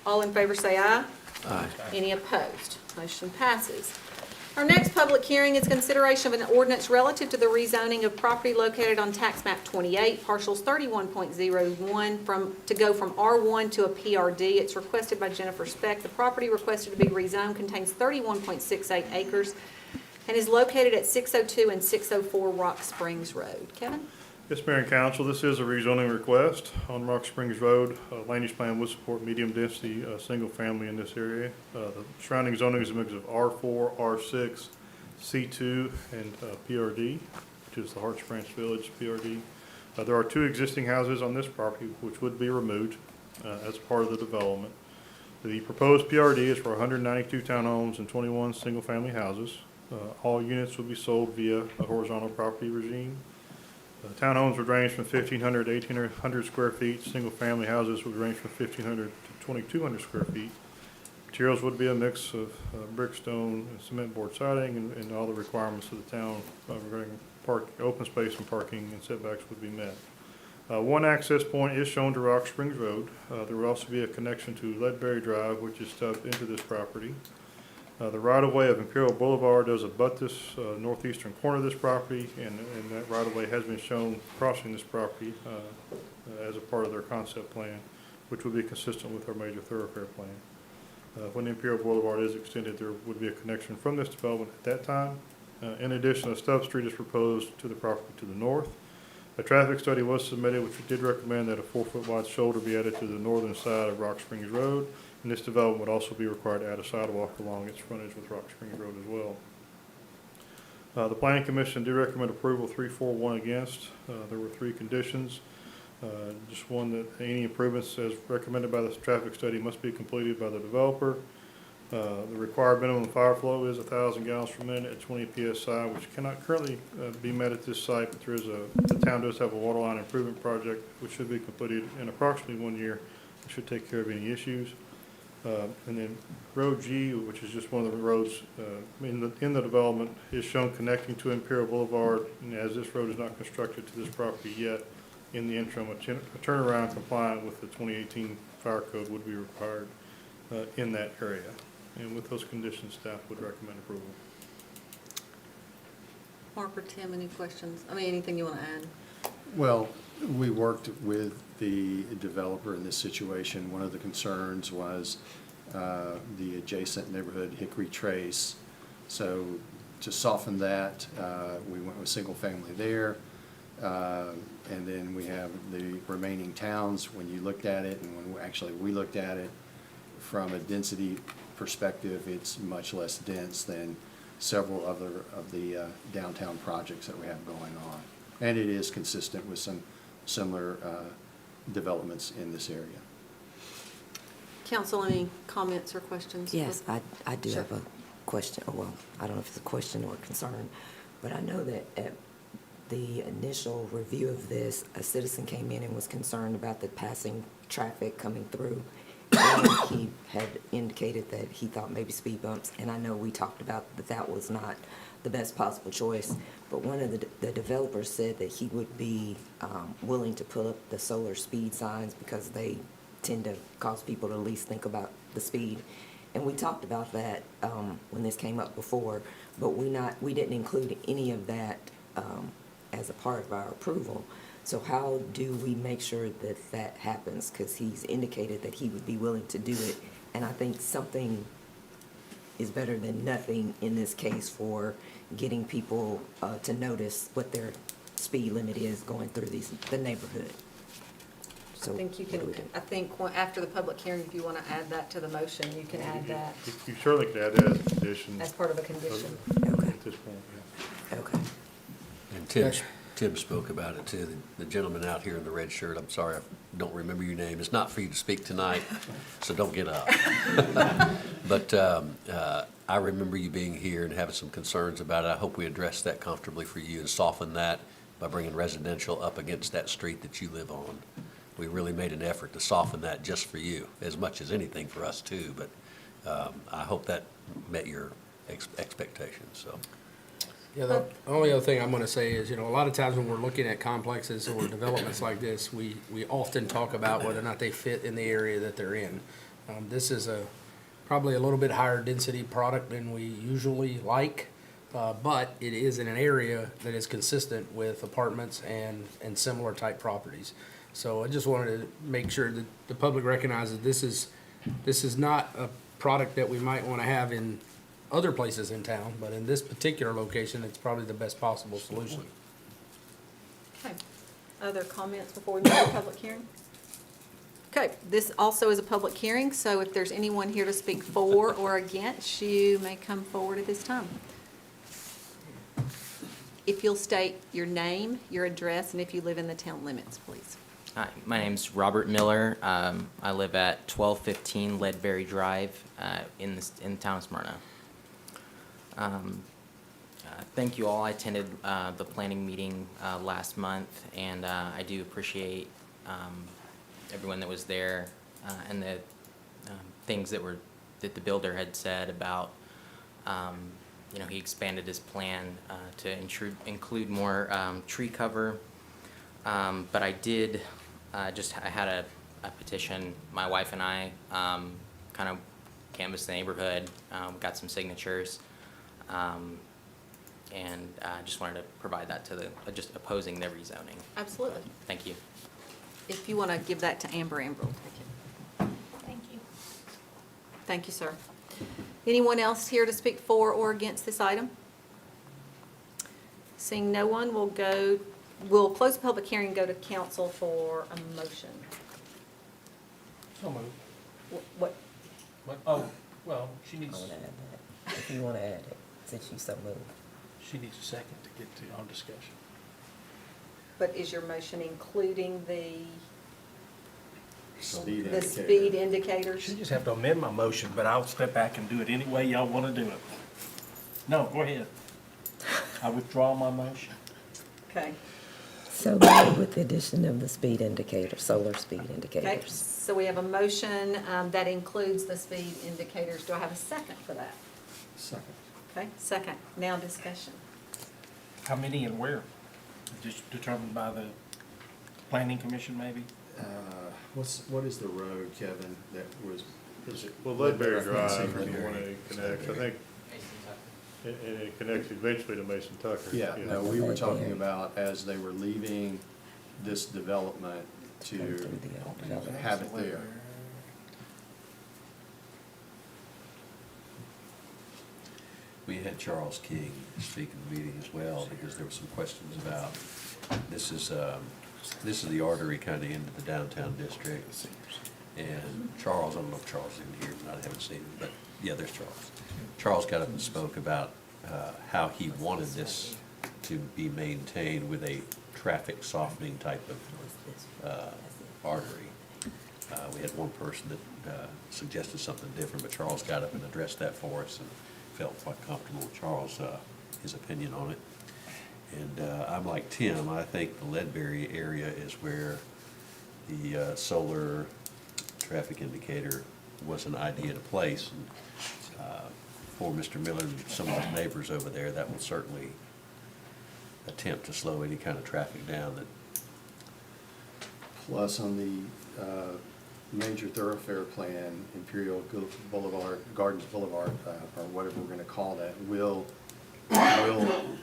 All in favor say aye. Aye. Any opposed? Motion passes. Our next public hearing is consideration of an ordinance relative to the rezoning of property located on tax map 28, parcels 31.01 to go from R1 to a PRD. It's requested by Jennifer Speck. The property requested to be rezoned contains 31.68 acres and is located at 602 and 604 Rock Springs Road. Kevin? Yes, Mayor and Council, this is a rezoning request on Rock Springs Road. Land use plan would support medium density single family in this area. The surrounding zoning is a mix of R4, R6, C2, and PRD, which is the Harts Branch Village PRD. There are 2 existing houses on this property which would be removed as part of the development. The proposed PRD is for 192 townhomes and 21 single family houses. All units will be sold via a horizontal property regime. Townhomes would range from 1,500 to 1,800 square feet. Single-family houses would range from 1,500 to 2,200 square feet. Materials would be a mix of brick, stone, and cement board siding, and all the requirements of the town regarding open space and parking and setbacks would be met. One access point is shown to Rock Springs Road. There would also be a connection to Ledbury Drive, which is stubbed into this property. The right-of-way of Imperial Boulevard does abut this northeastern corner of this property, and that right-of-way has been shown crossing this property as a part of their concept plan, which would be consistent with our major thoroughfare plan. When Imperial Boulevard is extended, there would be a connection from this development at that time. In addition, a stub street is proposed to the property to the north. A traffic study was submitted, which did recommend that a 4-foot wide shoulder be added to the northern side of Rock Springs Road. And this development would also be required to add a sidewalk along its frontage with Rock Springs Road as well. The Planning Commission did recommend approval 3-4-1 against. There were 3 conditions. Just one, that any improvements as recommended by the traffic study must be completed by the developer. The required minimum fire flow is 1,000 gallons per minute at 20 psi, which cannot currently be met at this site, but the town does have a water line improvement project which should be completed in approximately 1 year. It should take care of any issues. And then Road G, which is just one of the roads in the development, is shown connecting to Imperial Boulevard. And as this road is not constructed to this property yet, in the interim, a turnaround compliant with the 2018 fire code would be required in that area. And with those conditions, staff would recommend approval. Mark or Tim, any questions? I mean, anything you want to add? Well, we worked with the developer in this situation. One of the concerns was the adjacent neighborhood Hickory Trace. So to soften that, we went with single family there. And then we have the remaining towns. When you looked at it, and when we looked at it from a density perspective, it's much less dense than several other of the downtown projects that we have going on. And it is consistent with some similar developments in this area. Council, any comments or questions? Yes, I do Sure. have a question, well, I don't know if it's a question or a concern, but I know that at the initial review of this, a citizen came in and was concerned about the passing traffic coming through. And he had indicated that he thought maybe speed bumps, and I know we talked about that was not the best possible choice, but one of the developers said that he would be willing to put up the solar speed signs because they tend to cause people to at least think about the speed. And we talked about that when this came up before, but we didn't include any of that as a part of our approval. So how do we make sure that that happens? Because he's indicated that he would be willing to do it, and I think something is better than nothing in this case for getting people to notice what their speed limit is going through the neighborhood. So I think you what do can, we do? I think after the public hearing, if you want to add that to the motion, you can add that You certainly could add that as a condition. as part of a condition. At this point, yeah. Okay. And Tim spoke about it too, the gentleman out here in the red shirt. I'm sorry, I don't remember your name. It's not for you to speak tonight, so don't get up. But I remember you being here and having some concerns about it. I hope we address that comfortably for you and soften that by bringing residential up against that street that you live on. We really made an effort to soften that just for you, as much as anything for us too, but I hope that met your expectations, so. Yeah, the only other thing I'm gonna say is, a lot of times when we're looking at complexes or developments like this, we often talk about whether or not they fit in the area that they're in. This is probably a little bit higher density product than we usually like, but it is in an area that is consistent with apartments and similar type properties. So I just wanted to make sure that the public recognizes this is not a product that we might wanna have in other places in town, but in this particular location, it's probably the best possible solution. Okay. Other comments before we move to public hearing? Okay, this also is a public hearing, so if there's anyone here to speak for or against, you may come forward at this time. If you'll state your name, your address, and if you live in the town limits, please. Hi, my name's Robert Miller. I live at 1215 Leadberry Drive in the town of Smyrna. Thank you all. I attended the planning meeting last month, and I do appreciate everyone that was there and the things that the builder had said about he expanded his plan to include more tree cover. But I did I had a petition. My wife and I kind of canvassed the neighborhood, got some signatures. And I just wanted to provide that to just opposing the rezoning. Absolutely. Thank you. If you want to give that to Amber, Amber will take it. Thank you. Thank you, sir. Anyone else here to speak for or against this item? Seeing no one, we'll close the public hearing and go to council for a motion. So moved. What? Oh, well, she I needs, want to add that, if you want to add it, since you so moved. she needs a second to get to our discussion. But is your motion including the Speed the indicator. speed indicators? You just have to amend my motion, but I'll step back and do it any way y'all want to do it. No, go ahead. I withdraw my motion. Okay. So with the addition of the speed indicator, solar speed Okay, indicators. so we have a motion that includes the speed indicators. Do I have a second for that? Second. Okay, second. Now discussion. How many and where? Just determined by the planning commission, maybe? What is the road, Kevin, that was Well, Ledbury Drive is the one that it connects, I think, and it connects eventually to Mason Tucker. Yeah, no, we were talking about as they were leaving this development to have it there. We had Charles King speak in the meeting as well, because there were some questions about, this is the artery kind of into the downtown district. And Charles, I don't know if Charles is in here, but I haven't seen him, but yeah, there's Charles. Charles got up and spoke about how he wanted this to be maintained with a traffic softening type of artery. We had one person that suggested something different, but Charles got up and addressed that for us and felt quite comfortable with Charles, his opinion on it. And I'm like Tim, I think the Ledbury area is where the solar traffic indicator was an idea to place. And, for Mr. Miller and some of his neighbors over there, that will certainly attempt to slow any kind of traffic down that. Plus on the major thoroughfare plan, Imperial Boulevard, Gardens Boulevard, or whatever we're gonna call that, will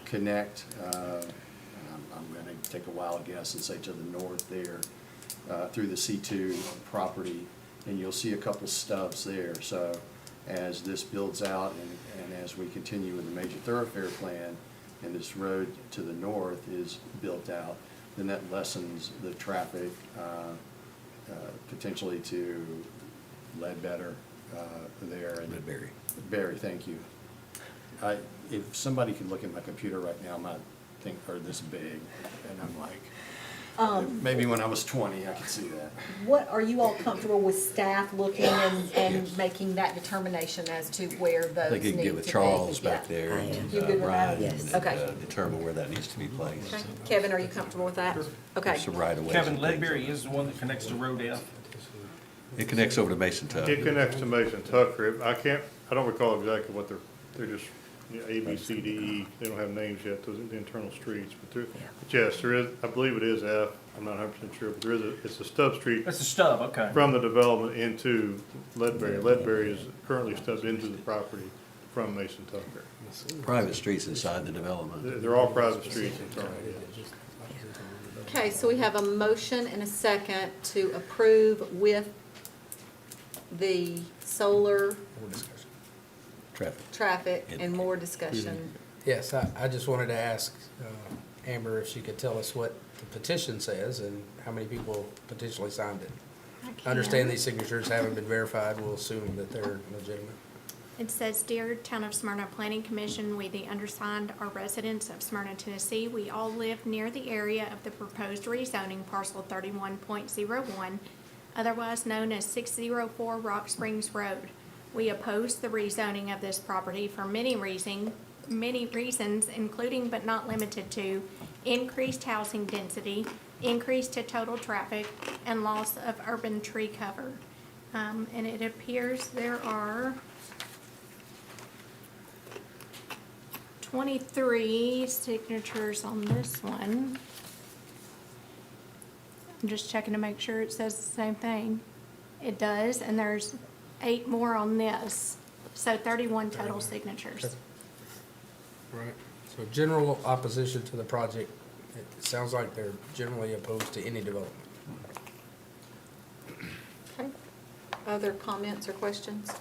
connect, I'm gonna take a wild guess and say to the north there, through the C2 property, and you'll see a couple stubs there. So as this builds out and as we continue with the major thoroughfare plan and this road to the north is built out, then that lessens the traffic potentially to Ledbetter there. And Ledbury. Barry, thank you. If somebody could look at my computer right now, my thing are this big, and I'm like, maybe when I was 20, I could see that. What, are you all comfortable with staff looking and making that determination as to where I those think you need can to get be? with Charles back there and You good with that? Ryan Yes. and Okay. determine where that needs to be placed. Okay. Kevin, are you comfortable with that? Okay. Some right of ways. Kevin, Ledbury is the one that connects to Road F. It connects over to Mason Tucker. It connects to Mason Tucker. I don't recall exactly what they're just, you know, A, B, C, D, E. They don't have names yet, those are the internal streets. But yes, there is, I believe it is F. I'm not 100% sure, but there is it's a stub street. That's a stub, okay. From the development into Ledbury. Ledbury is currently stubbed into the property from Mason Tucker. Private streets inside the development. They're all private streets internally. Okay, so we have a motion and a second to approve with the solar traffic and more discussion. Yes, I just wanted to ask Amber if she could tell us what the petition says and how many people potentially signed it. I understand these signatures haven't been verified. We'll assume that they're legitimate. It says, "Dear Town of Smyrna Planning Commission, we the undersigned are residents of Smyrna, Tennessee. We all live near the area of the proposed rezoning parcel 31.01, otherwise known as 604 Rock Springs Road. We oppose the rezoning of this property for many reasons, including but not limited to increased housing density, increased to total traffic, and loss of urban tree cover." And it appears there are 23 signatures on this one. I'm just checking to make sure it says the same thing. It does, and there's 8 more on this, so 31 total signatures. Right. So general opposition to the project. It sounds like they're generally opposed to any development. Okay. Other comments or questions?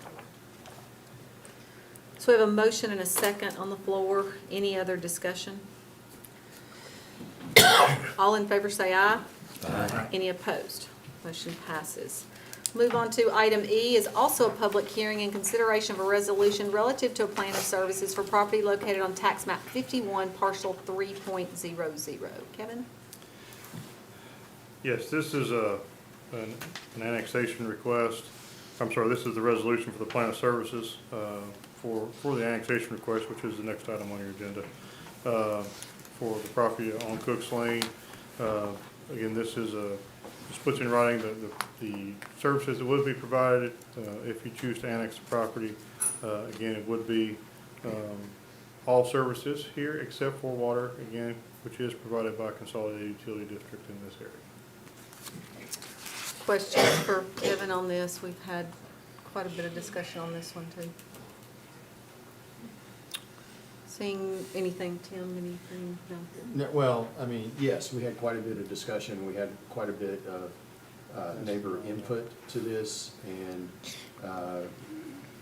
So we have a motion and a second on the floor. Any other discussion? All in favor say aye. Aye. Any opposed? Motion passes. Move on to item E, is also a public hearing in consideration of a resolution relative to a plan of services for property located on tax map 51, parcel 3.00. Kevin? Yes, this is an annexation request. I'm sorry, this is the resolution for the plan of services for the annexation request, which is the next item on your agenda, for the property on Cooks Lane. Again, this is just puts in writing the services that would be provided if you choose to annex the property. Again, it would be all services here except for water, again, which is provided by a consolidated utility district in this area. Questions for Kevin on this? We've had quite a bit of discussion on this one, too. Seeing anything, Tim, anything? No? No, well, I mean, yes, we had quite a bit of discussion, we had quite a bit of neighbor input to this, and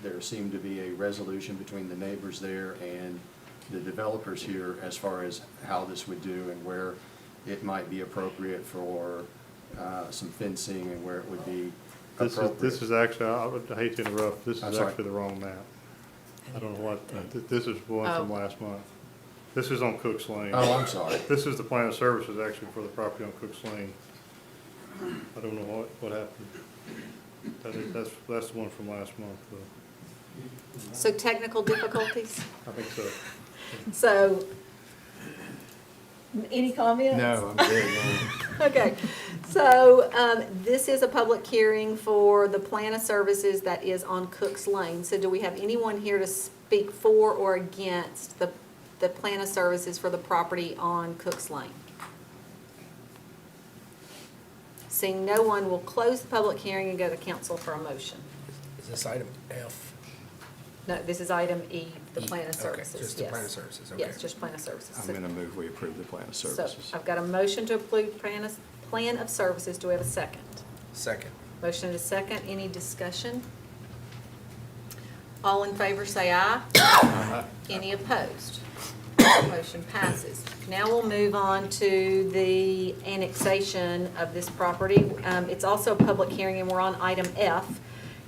there seemed to be a resolution between the neighbors there and the developers here as far as how this would do and where it might be appropriate for some fencing and where it would be appropriate. This is actually, I hate to interrupt, this I'm is sorry. actually the wrong map. I don't know what, this is one from Oh. last month. This is on Cook's Lane. Oh, I'm sorry. This is the plan of services actually for the property on Cook's Lane. I don't know what happened. That's the one from last month. So technical difficulties? I think so. So, any comments? No, I'm good, no. Okay, so this is a public hearing for the plan of services that is on Cook's Lane. So do we have anyone here to speak for or against the plan of services for the property on Cook's Lane? Seeing no one, we'll close the public hearing and go to council for a motion. Is this item F? No, this is item E, the E, plan of okay, services. just the yes. plan of services, okay. Yes, just plan of services. I'm going to move we approve the plan of So services. I've got a motion to approve plan of services. Do we have a second? Second. Motion and a second. Any discussion? All in favor say aye. Any opposed? Motion passes. Now we'll move on to the annexation of this property. It's also a public hearing, and we're on item F.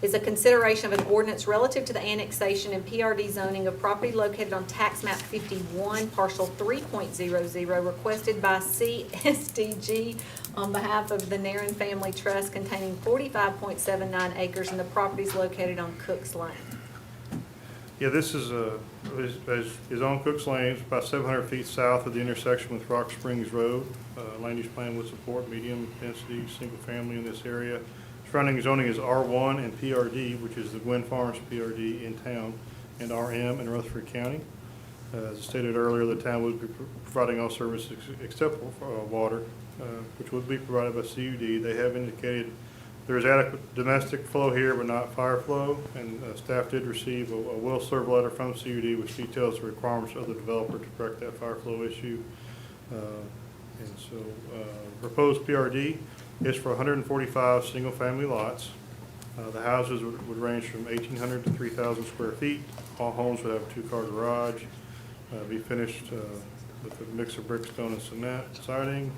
Is a consideration of an ordinance relative to the annexation and PRD zoning of property located on tax map 51, parcel 3.00, requested by CSDG on behalf of the Narren Family Trust, containing 45.79 acres, and the property is located on Cook's Lane. Yeah, this is on Cook's Lane, it's about 700 feet south of the intersection with Rock Springs Road. Land use plan would support medium density, single family in this area. Surrounding zoning is R1 and PRD, which is the Gwen Farms PRD in town, and RM in Rutherford County. As stated earlier, the town would be providing all services except for water, which would be provided by CUD. They have indicated there is adequate domestic flow here, but not fire flow, and staff did receive a will-serve letter from CUD which details the requirements of the developer to correct that fire flow issue. And so proposed PRD is for 145 single-family lots. The houses would range from 1,800 to 3,000 square feet. All homes would have a two-car garage, be finished with a mix of brick, stone, and cement siding,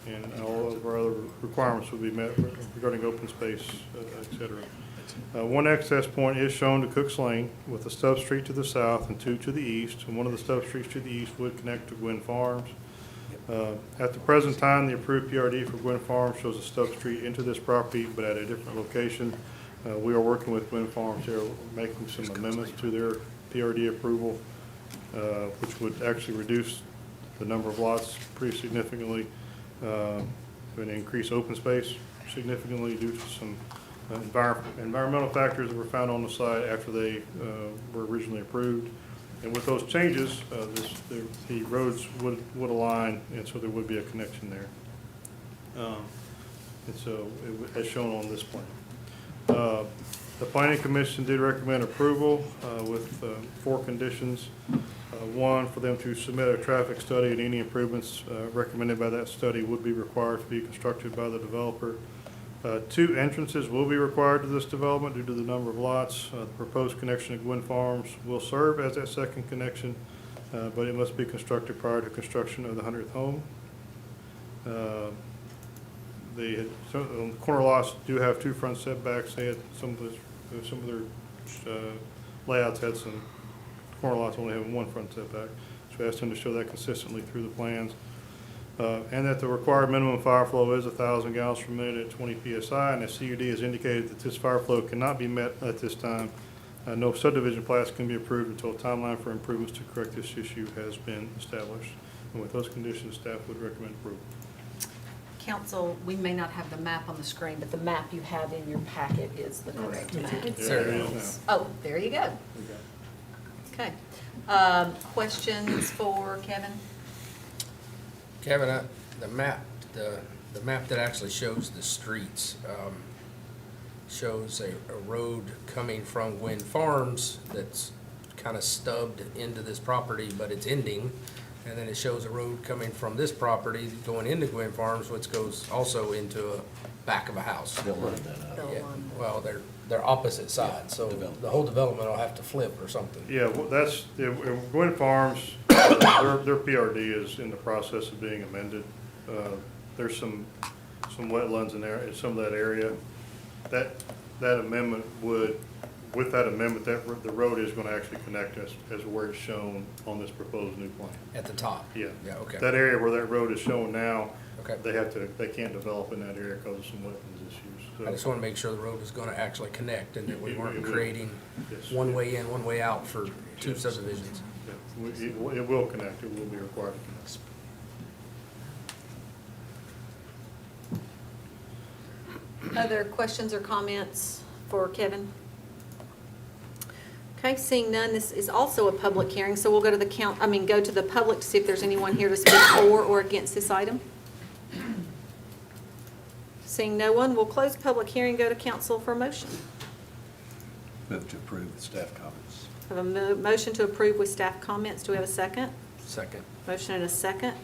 and all of our other requirements would be met regarding open space, et cetera. One access point is shown to Cook's Lane with a stub street to the south and two to the east, and one of the stub streets to the east would connect to Gwen Farms. At the present time, the approved PRD for Gwen Farms shows a stub street into this property, but at a different location. We are working with Gwen Farms here, making some amendments to their PRD approval, which would actually reduce the number of lots pretty significantly, and increase open space significantly due to some environmental factors that were found on the site after they were originally approved. And with those changes, the roads would align, and so there would be a connection there. And so, as shown on this plan. The Planning Commission did recommend approval with 4 conditions. One, for them to submit a traffic study, and any improvements recommended by that study would be required to be constructed by the developer. 2 entrances will be required to this development due to the number of lots. The proposed connection at Gwen Farms will serve as that second connection, but it must be constructed prior to construction of the 100th home. The corner lots do have 2 front setbacks. They had some of their layouts had some corner lots only having 1 front setback. So we asked them to show that consistently through the plans. And that the required minimum fire flow is 1,000 gallons per minute at 20 psi, and the CUD has indicated that this fire flow cannot be met at this time. No subdivision plats can be approved until a timeline for improvements to correct this issue has been established. And with those conditions, staff would recommend approval. Council, we may not have the map on the screen, but the map you have in your packet is the correct map. There it is now. Oh, there you go. Okay. Questions for Kevin? Kevin, the map that actually shows the streets, shows a road coming from Gwynn Farms that's kind of stubbed into this property, but it's ending. And then it shows a road coming from this property going into Gwynn Farms, which goes also into a back of a house. They'll line that up. Yeah, well, they're opposite sides, so the whole development will have to flip or something. Yeah, well, that's, Gwynn Farms, their PRD is in the process of being amended. There's some wetlands in there, in some of that area. That amendment would, with that amendment, the road is gonna actually connect us as where it's shown on this proposed new plan. At the top? Yeah. Yeah, okay. That area where that road is shown now, Okay. they can't develop in that area because of some wetlands issues. So I just want to make sure the road is going to actually connect and that we It weren't will. creating Yes. one way in, one way out for two Yes. subdivisions. yeah, it will connect, it will be required to connect. Other questions or comments for Kevin? Okay, seeing none, this is also a public hearing, so we'll go to go to the public to see if there's anyone here to speak for or against this item. Seeing no one, we'll close the public hearing, go to council for a motion. Move to approve the staff comments. I have a motion to approve with staff comments. Do we have a second? Second. Motion and a second.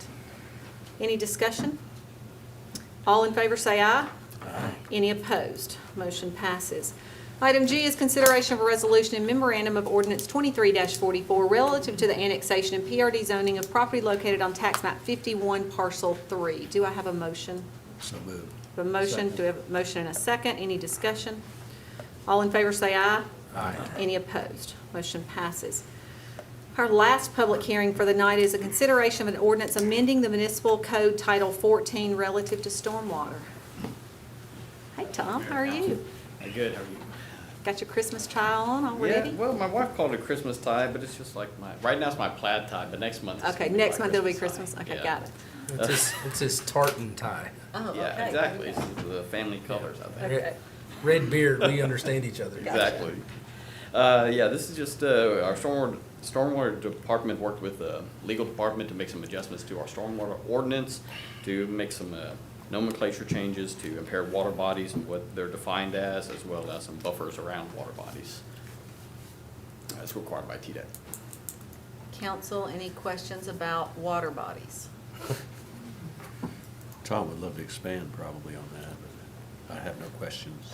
Any discussion? All in favor say aye. Aye. Any opposed? Motion passes. Item G is consideration of a resolution and memorandum of ordinance 23-44 relative to the annexation and PRD zoning of property located on tax map 51 parcel 3. Do I have a motion? So moved. A motion, Second. do we have a motion and a second? Any discussion? All in favor say aye. Aye. Any opposed? Motion passes. Our last public hearing for the night is a consideration of an ordinance amending the municipal code Title 14 relative to stormwater. Hey, Tom, how are you? Good, how are you? Got your Christmas tie on already? Yeah, well, my wife called it a Christmas tie, but it's just like right now it's my plaid tie, but next month it's Okay, gonna be next my month it'll be Christmas Christmas. tie. Okay, Yeah. got it. It's his tartan tie. Oh, okay. Yeah, exactly. It's the family colors, I think. Okay. Red beard, we understand each other. Exactly. Yeah, this is just our stormwater department worked with the legal department to make some adjustments to our stormwater ordinance, to make some nomenclature changes to impaired water bodies and what they're defined as well as some buffers around water bodies. That's required by TDEC. Council, any questions about water bodies? Tom would love to expand probably on that, but I have no questions.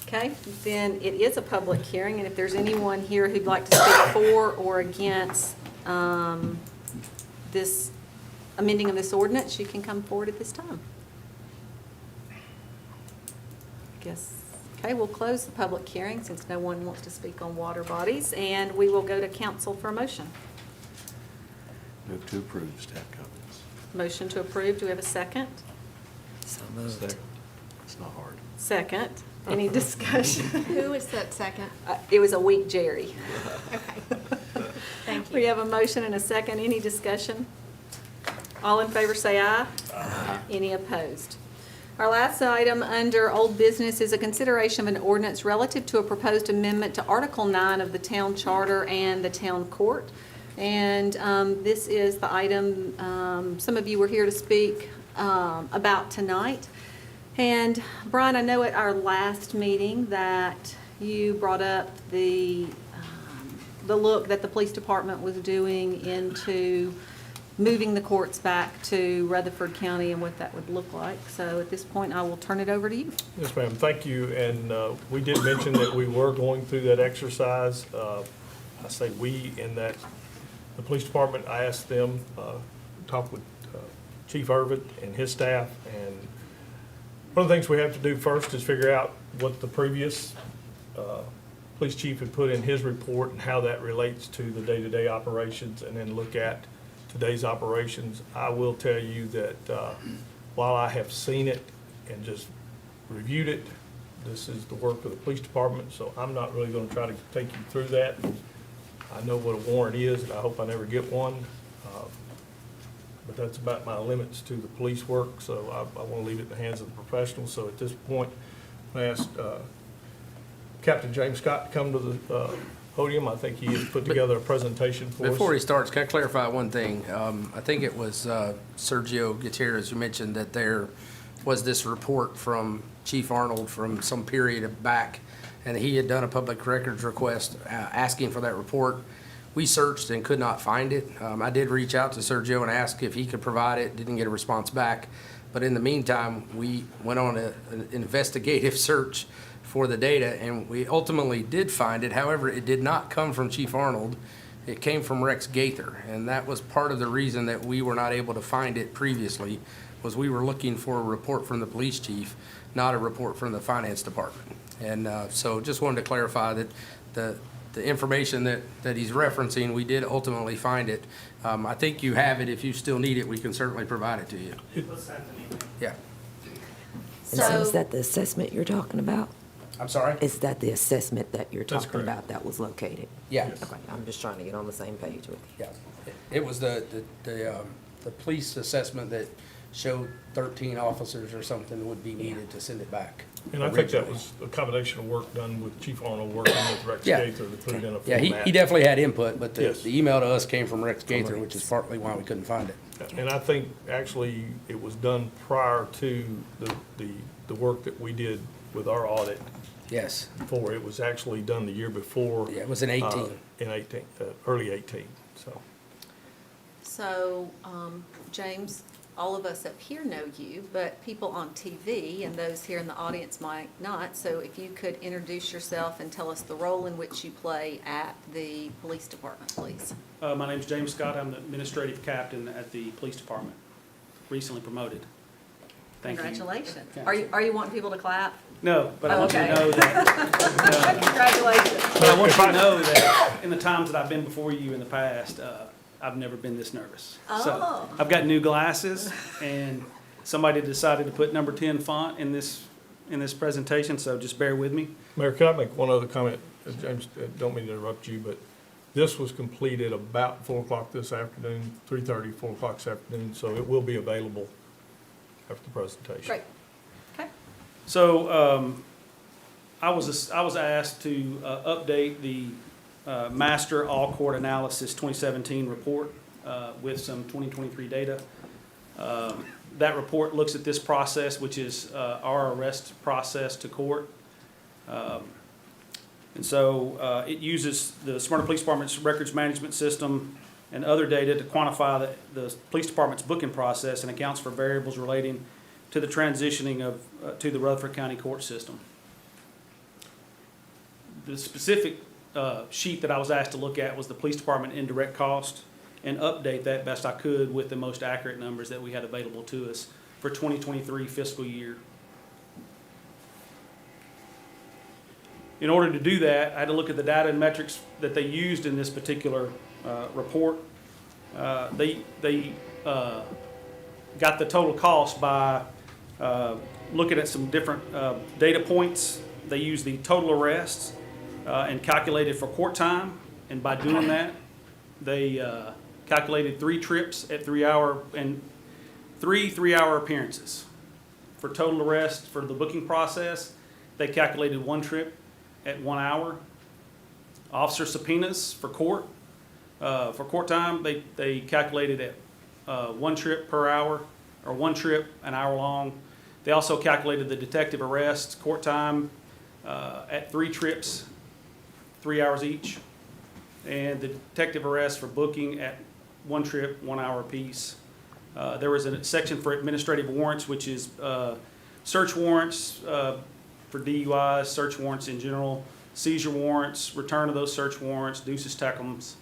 Okay, then it is a public hearing, and if there's anyone here who'd like to speak for or against this amending of this ordinance, you can come forward at this time. Okay, we'll close the public hearing since no one wants to speak on water bodies, and we will go to council for a motion. Move to approve the staff comments. Motion to approve, do we have a second? So moved. Second. It's not hard. Second. Any discussion? Who is that second? It was a weak Jerry. Okay. Thank you. We have a motion and a second. Any discussion? All in favor say aye. Aye. Any opposed? Our last item under old business is a consideration of an ordinance relative to a proposed amendment to Article 9 of the town charter and the town court. And this is the item some of you were here to speak about tonight. And Brian, I know at our last meeting that you brought up the look that the police department was doing into moving the courts back to Rutherford County and what that would look like. So at this point, I will turn it over to you. Yes, ma'am, thank you, and we did mention that we were going through that exercise. I say we in that the police department, I asked them, talk with Chief Irvin and his staff, and one of the things we have to do first is figure out what the previous police chief had put in his report and how that relates to the day-to-day operations, and then look at today's operations. I will tell you that while I have seen it and just reviewed it, this is the work of the police department, so I'm not really going to try to take you through that. I know what a warrant is, and I hope I never get one. But that's about my limits to the police work, so I want to leave it in the hands of the professionals. So at this point, I asked Captain James Scott to come to the podium. I think he has put together a presentation for us. Before he starts, can I clarify one thing? I think it was Sergio Gutierrez who mentioned that there was this report from Chief Arnold from some period back, and he had done a public records request asking for that report. We searched and could not find it. I did reach out to Sergio and ask if he could provide it, didn't get a response back. But in the meantime, we went on an investigative search for the data, and we ultimately did find it. However, it did not come from Chief Arnold. It came from Rex Gaither, and that was part of the reason that we were not able to find it previously, was we were looking for a report from the police chief, not a report from the finance department. And so just wanted to clarify that the information that he's referencing, we did ultimately find it. I think you have it. If you still need it, we can certainly provide it to you. Yeah. And so is that the assessment you're talking about? I'm sorry? Is that the assessment that you're That's talking correct. about that was located? Yeah. Okay, I'm just trying to get on the same page with you. Yeah. It was the police assessment that showed 13 officers or something would be needed to send it back. And I think that was a combination of work done with Chief Arnold working with Rex Yeah. Gaither to put it in a Yeah, format. he definitely had input, but Yes. the email to us came from Rex Gaither, which is partly why we couldn't find it. And I think actually it was done prior to the work that we did with our audit. Yes. Before, it was actually done the year before. Yeah, it was in 18. In 18, early 18, so. So, James, all of us up here know you, but people on TV and those here in the audience might not. So if you could introduce yourself and tell us the role in which you play at the police department, please. My name's James Scott. I'm the administrative captain at the police department, recently promoted. Thank you. Congratulations. Council. Are you wanting people to clap? No, but I want you to Okay. know that. Congratulations. But I want you to know that in the times that I've been before you in the past, I've never been this nervous. So Oh. I've got new glasses, and somebody decided to put number 10 font in this presentation, so just bear with me. Mayor, can I make one other comment? James, don't mean to interrupt you, but this was completed about 4 o'clock this afternoon, 3:30, 4 o'clock this afternoon, so it will be available after the presentation. Great. Okay. So I was asked to update the Master All Court Analysis 2017 report with some 2023 data. That report looks at this process, which is our arrest process to court. And so it uses the Smyrna Police Department's records management system and other data to quantify the police department's booking process and accounts for variables relating to the transitioning of to the Rutherford County court system. The specific sheet that I was asked to look at was the police department indirect cost and update that best I could with the most accurate numbers that we had available to us for 2023 fiscal year. In order to do that, I had to look at the data and metrics that they used in this particular report. They got the total cost by looking at some different data points. They used the total arrests and calculated for court time, and by doing that, they calculated 3 trips at 3 hour and 3 3-hour appearances. For total arrest for the booking process, they calculated 1 trip at 1 hour. Officer subpoenas for court time, they calculated at 1 trip per hour, or 1 trip an hour long. They also calculated the detective arrests, court time, at 3 trips, 3 hours each. And the detective arrests for booking at 1 trip, 1 hour apiece. There was a section for administrative warrants, which is search warrants for DUIs, search warrants in general, seizure warrants, return of those search warrants, duces tecums,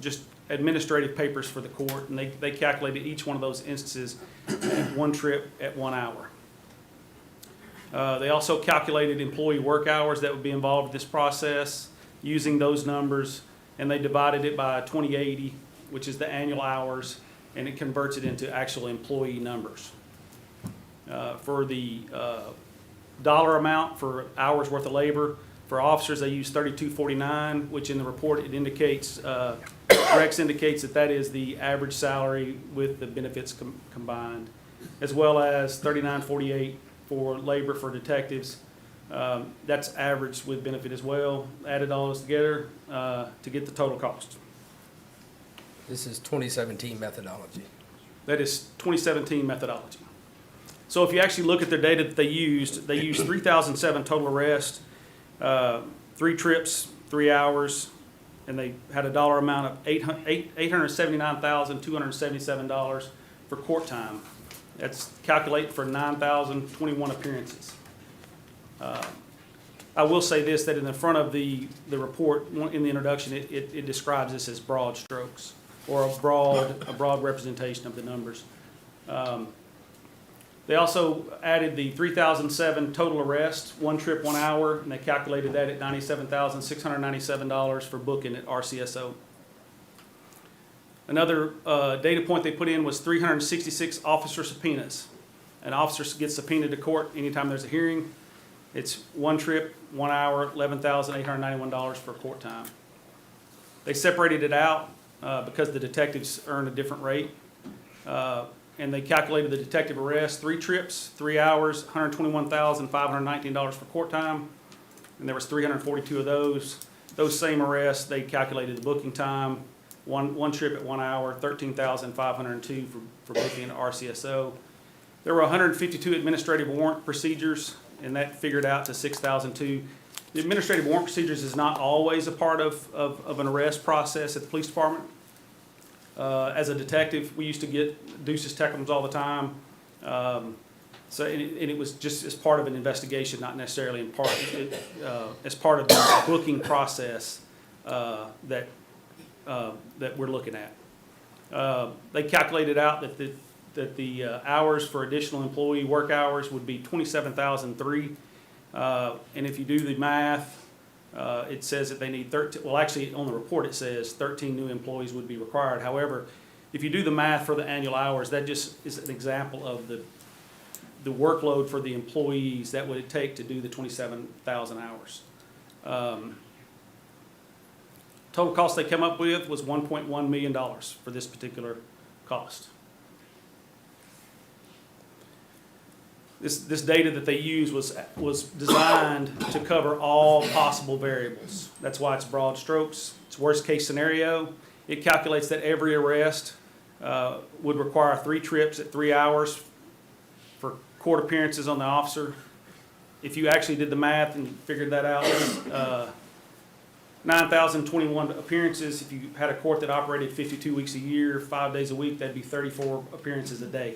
just administrative papers for the court, and they calculated each one of those instances at 1 trip at 1 hour. They also calculated employee work hours that would be involved in this process using those numbers, and they divided it by 2080, which is the annual hours, and it converts it into actual employee numbers. For the dollar amount for hours worth of labor, for officers, they use $32.49, which in the report it indicates, Rex indicates that is the average salary with the benefits combined, as well as $39.48 for labor for detectives. That's average with benefit as well. Added all those together to get the total cost. This is 2017 methodology. That is 2017 methodology. So if you actually look at their data that they used 3,007 total arrests, 3 trips, 3 hours, and they had a dollar amount of $879,277 for court time. That's calculated for 9,021 appearances. I will say this, that in the front of the report, in the introduction, it describes this as broad strokes, or a broad representation of the numbers. They also added the 3,007 total arrests, 1 trip, 1 hour, and they calculated that at $97,697 for booking at RCSO. Another data point they put in was 366 officer subpoenas. An officer gets subpoenaed to court anytime there's a hearing. It's 1 trip, 1 hour, $11,891 for court time. They separated it out because the detectives earn a different rate. And they calculated the detective arrest, 3 trips, 3 hours, $121,519 for court time. And there was 342 of those. Those same arrests, they calculated the booking time, one trip at 1 hour, $13,502 for booking at RCSO. There were 152 administrative warrant procedures, and that figured out to $6,002. The administrative warrant procedures is not always a part of an arrest process at the police department. As a detective, we used to get deuces tecums all the time. So it was just as part of an investigation, not necessarily as part of the booking process that we're looking at. They calculated out that the hours for additional employee work hours would be 27,003. And if you do the math, it says that they need 13, well actually on the report it says 13 new employees would be required. However, if you do the math for the annual hours, that just is an example of the workload for the employees that would it take to do the 27,000 hours. Total cost they come up with was $1.1 million for this particular cost. This data that they used was designed to cover all possible variables. That's why it's broad strokes. It's worst case scenario. It calculates that every arrest would require 3 trips at 3 hours for court appearances on the officer. If you actually did the math and figured that out, 9,021 appearances. If you had a court that operated 52 weeks a year, 5 days a week, that'd be 34 appearances a day.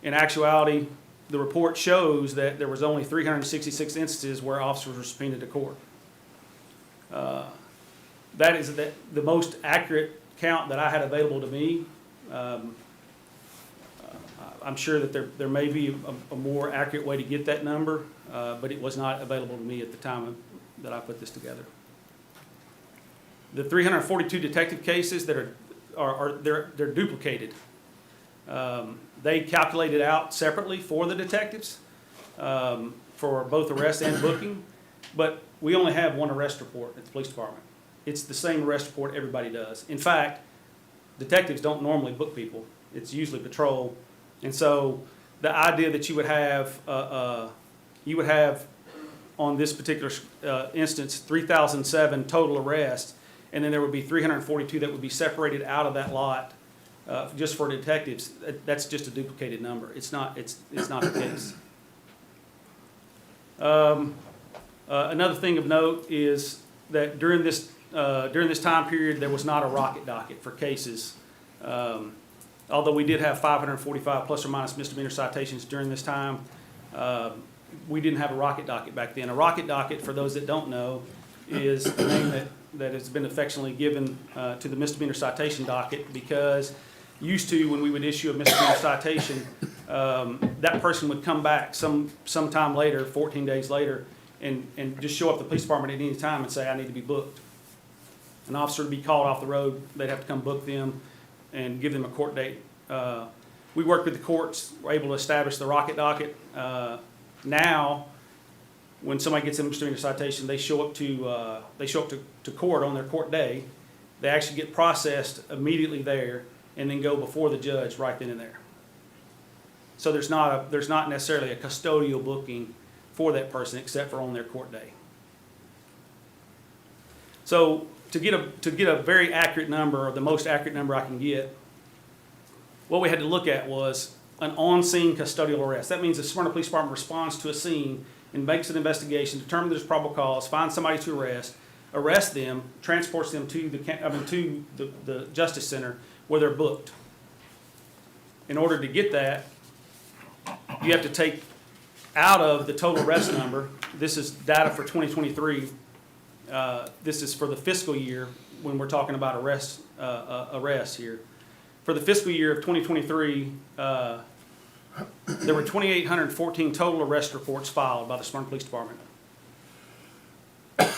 In actuality, the report shows that there was only 366 instances where officers were subpoenaed to court. That is the most accurate count that I had available to me. I'm sure that there may be a more accurate way to get that number, but it was not available to me at the time that I put this together. The 342 detective cases that they're duplicated. They calculated out separately for the detectives for both arrest and booking, but we only have 1 arrest report at the police department. It's the same arrest report everybody does. In fact, detectives don't normally book people. It's usually patrol. And so the idea that you would have on this particular instance 3,007 total arrests, and then there would be 342 that would be separated out of that lot just for detectives, that's just a duplicated number. It's not the case. Another thing of note is that during this time period, there was not a rocket docket for cases. Although we did have 545 plus or minus misdemeanor citations during this time, we didn't have a rocket docket back then. A rocket docket, for those that don't know, is a name that has been affectionately given to the misdemeanor citation docket because used to, when we would issue a misdemeanor citation, that person would come back sometime later, 14 days later, and just show up at the police department at any time and say, I need to be booked. An officer would be called off the road, they'd have to come book them and give them a court date. We worked with the courts, were able to establish the rocket docket. Now, when somebody gets a misdemeanor citation, they show up to court on their court day. They actually get processed immediately there, and then go before the judge right then and there. So there's not necessarily a custodial booking for that person except for on their court day. So to get a very accurate number, or the most accurate number I can get, what we had to look at was an on-scene custodial arrest. That means the Smyrna Police Department responds to a scene and makes an investigation, determines there's probable cause, finds somebody to arrest them, transports them to the Justice Center where they're booked. In order to get that, you have to take out of the total arrest number, this is data for 2023, this is for the fiscal year when we're talking about arrests here. For the fiscal year of 2023, there were 2,814 total arrest reports filed by the Smyrna Police Department.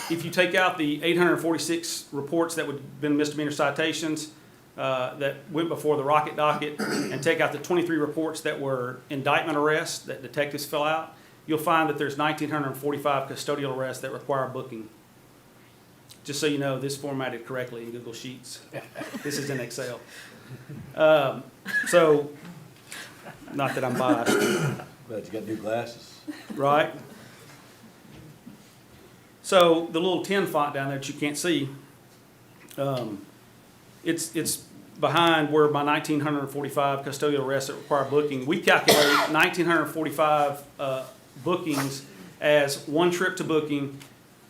If you take out the 846 reports that would have been misdemeanor citations that went before the rocket docket, and take out the 23 reports that were indictment arrests that detectives fill out, you'll find that there's 1,945 custodial arrests that require booking. Just so you know, this formatted correctly in Google Sheets. This is in Excel. So, not that I'm biased. But you got new glasses. Right? So the little 10 font down there that you can't see, it's behind where my 1,945 custodial arrests that require booking. We calculate 1,945 bookings as one trip to booking,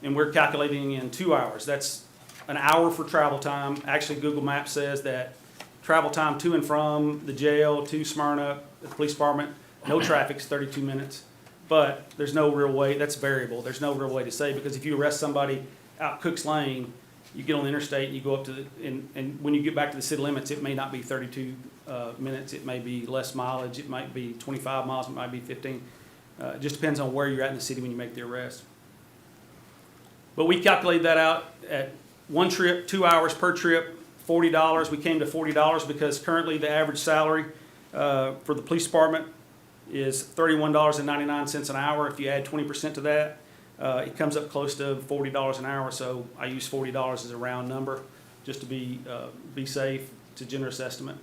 and we're calculating in 2 hours. That's an hour for travel time. Actually, Google Maps says that travel time to and from the jail to Smyrna, the police department, no traffic's 32 minutes. But there's no real way, that's variable. There's no real way to say, because if you arrest somebody out Cook's Lane, you get on the interstate and you go up to and when you get back to the city limits, it may not be 32 minutes. It may be less mileage. It might be 25 miles. It might be 15. It just depends on where you're at in the city when you make the arrest. But we calculated that out at one trip, 2 hours per trip, $40. We came to $40 because currently the average salary for the police department is $31.99 an hour. If you add 20% to that, it comes up close to $40 an hour. So I use $40 as a round number just to be safe. It's a generous estimate.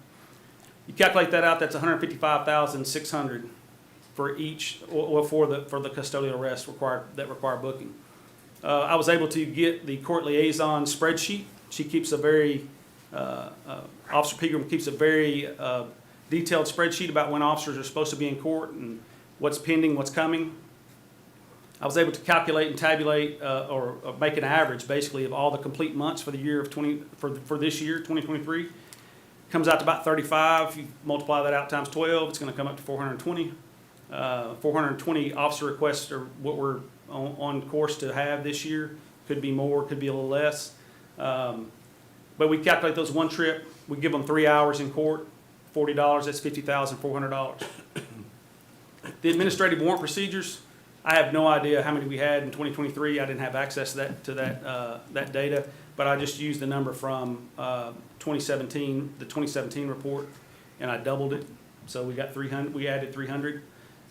You calculate that out, that's $155,600 for each, or for the custodial arrests that require booking. I was able to get the court liaison spreadsheet. She keeps a very, Officer Pegram keeps a very detailed spreadsheet about when officers are supposed to be in court and what's pending, what's coming. I was able to calculate and tabulate or make an average basically of all the complete months for the year of for this year, 2023. Comes out to about 35. If you multiply that out times 12, it's going to come up to 420. 420 officer requests are what we're on course to have this year. Could be more, could be a little less. But we calculate those one trip. We give them 3 hours in court, $40. That's $50,400. The administrative warrant procedures, I have no idea how many we had in 2023. I didn't have access to that data, but I just used the number from 2017, the 2017 report, and I doubled it. So we got 300. We added 300.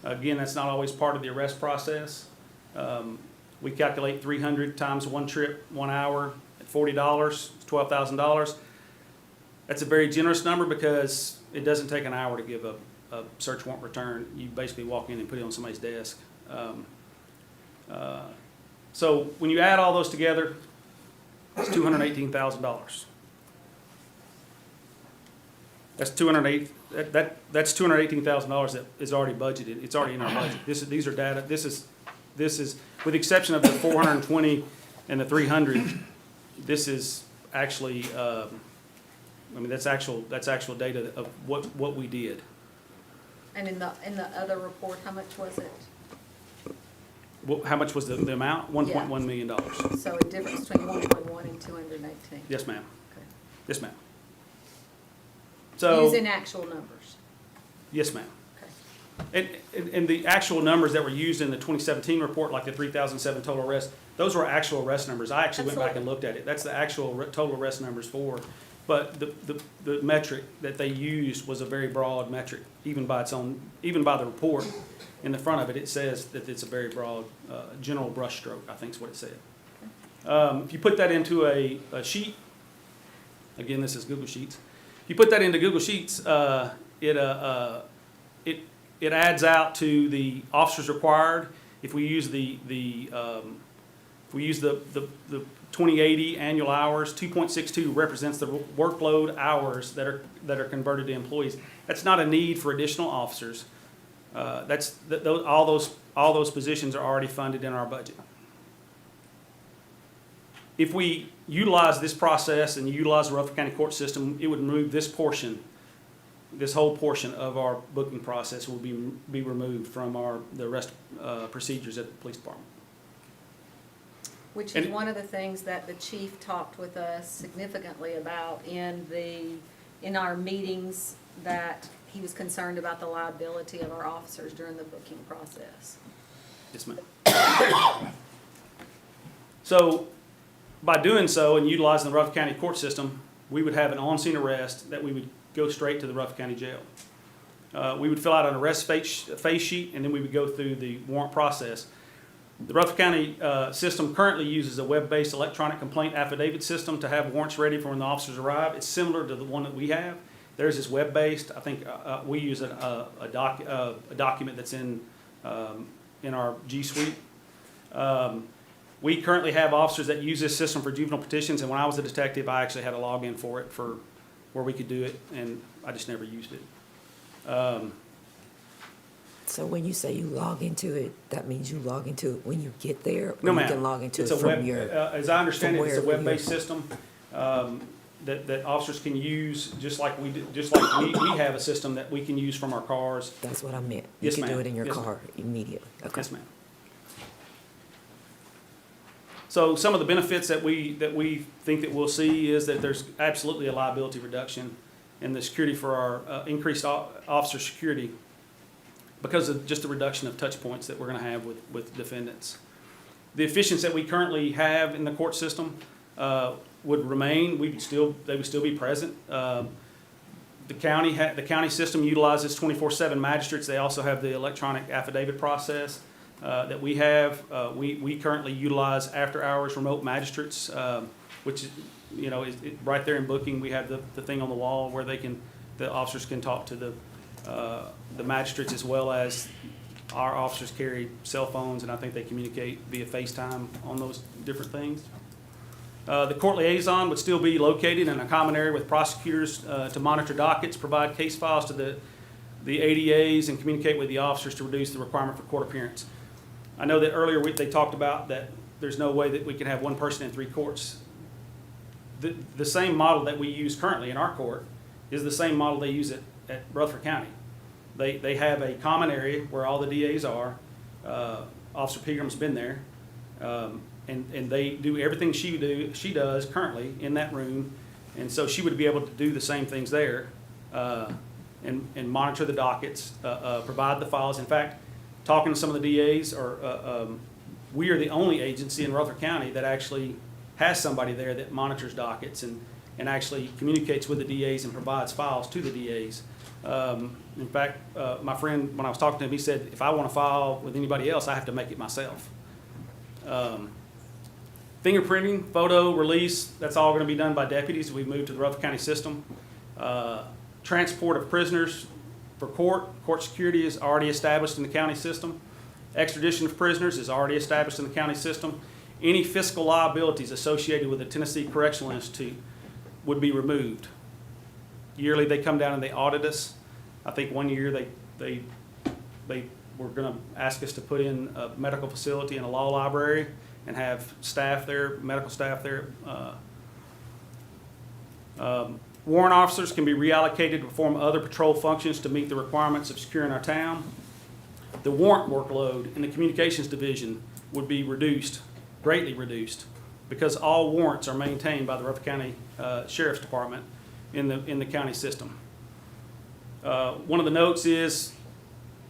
Again, that's not always part of the arrest process. We calculate 300 times one trip, 1 hour at $40, it's $12,000. That's a very generous number because it doesn't take an hour to give a search warrant return. You basically walk in and put it on somebody's desk. So when you add all those together, it's $218,000. That's that's $218,000 that is already budgeted. It's already in our budget. These are data. This is with the exception of the 420 and the 300. This is actually. I mean, that's actual data of what we did. And in the other report, how much was it? Well, how much was the amount? $1.1 million. So a difference between 1.1 and 218. Yes, ma'am. Okay. Yes, ma'am. So using actual numbers. Yes, ma'am. Okay. And the actual numbers that were used in the 2017 report, like the 3,007 total arrests, those were actual arrest numbers. I actually went back and looked at it. That's the actual total arrest numbers for. But the metric that they used was a very broad metric, even by the report in the front of it. It says that it's a very broad, general brushstroke, I think is what it said. If you put that into a sheet, again, this is Google Sheets. If you put that into Google Sheets, it adds out to the officers required. If we use the If we use the 2080 annual hours, 2.62 represents the workload hours that are converted to employees. That's not a need for additional officers. All those positions are already funded in our budget. If we utilize this process and utilize the Rutherford County court system, it would remove this whole portion of our booking process will be removed from the rest procedures at the police department. Which is one of the things that the chief talked with us significantly about in our meetings, that he was concerned about the liability of our officers during the booking process. Yes, ma'am. So, by doing so and utilizing the Rutherford County court system, we would have an on-scene arrest that we would go straight to the Rutherford County Jail. We would fill out an arrest face sheet, and then we would go through the warrant process. The Rutherford County system currently uses a web-based electronic complaint affidavit system to have warrants ready for when the officers arrive. It's similar to the one that we have. Theirs is web-based. I think we use a document that's in our G Suite. We currently have officers that use this system for juvenile petitions, and when I was a detective, I actually had a login for it for where we could do it, and I just never used it. So when you say you log into it, that means you log into it when you get there? No, or ma'am. You can log into It's it a from web, your... as I understand it, it's a from where- web-based system that officers can use, just like we have a system that we can use from our cars. That's what I meant. Yes, You can do ma'am. it in your Yes, ma'am. car immediately. Okay. Yes, ma'am. So some of the benefits that we think that we'll see is that there's absolutely a liability reduction in the security for our increased officer security because of just the reduction of touch points that we're going to have with defendants. The efficiency that we currently have in the court system would remain. They would still be present. The county system utilizes 24/7 magistrates. They also have the electronic affidavit process that we have. We currently utilize after-hours remote magistrates, which is, right there in booking. We have the thing on the wall where the officers can talk to the magistrates, as well as our officers carry cell phones, and I think they communicate via FaceTime on those different things. The court liaison would still be located in a common area with prosecutors to monitor dockets, provide case files to the ADAs, and communicate with the officers to reduce the requirement for court appearance. I know that earlier they talked about that there's no way that we can have one person in 3 courts. The same model that we use currently in our court is the same model they use at Rutherford County. They have a common area where all the DAs are. Officer Pegram's been there. And they do everything she does currently in that room. And so she would be able to do the same things there and monitor the dockets, provide the files. In fact, talking to some of the DAs, we are the only agency in Rutherford County that actually has somebody there that monitors dockets and actually communicates with the DAs and provides files to the DAs. In fact, my friend, when I was talking to him, he said, if I want to file with anybody else, I have to make it myself. Fingerprinting, photo release, that's all going to be done by deputies. We've moved to the Rutherford County system. Transport of prisoners for court security is already established in the county system. Extradition of prisoners is already established in the county system. Any fiscal liabilities associated with the Tennessee Correctional Institute would be removed. Yearly, they come down and they audit us. I think one year they were going to ask us to put in a medical facility and a law library and have staff there, medical staff there. Warrant officers can be reallocated to perform other patrol functions to meet the requirements of securing our town. The warrant workload in the communications division would be reduced, greatly reduced, because all warrants are maintained by the Rutherford County Sheriff's Department in the county system. One of the notes is,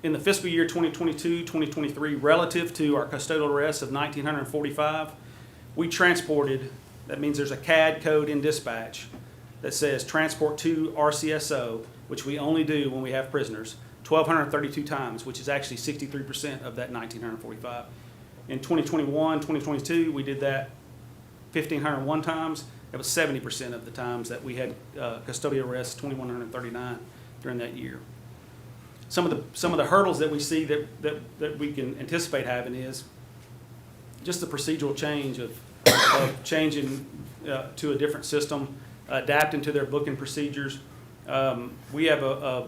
in the fiscal year 2022-2023, relative to our custodial arrests of 1,945, we transported, that means there's a CAD code in dispatch that says transport to RCSO, which we only do when we have prisoners, 1,232 times, which is actually 63% of that 1,945. In 2021, 2022, we did that 1,501 times. It was 70% of the times that we had custodial arrests, 2,139 during that year. Some of the hurdles that we see that we can anticipate having is just the procedural change of changing to a different system, adapting to their booking procedures. We have a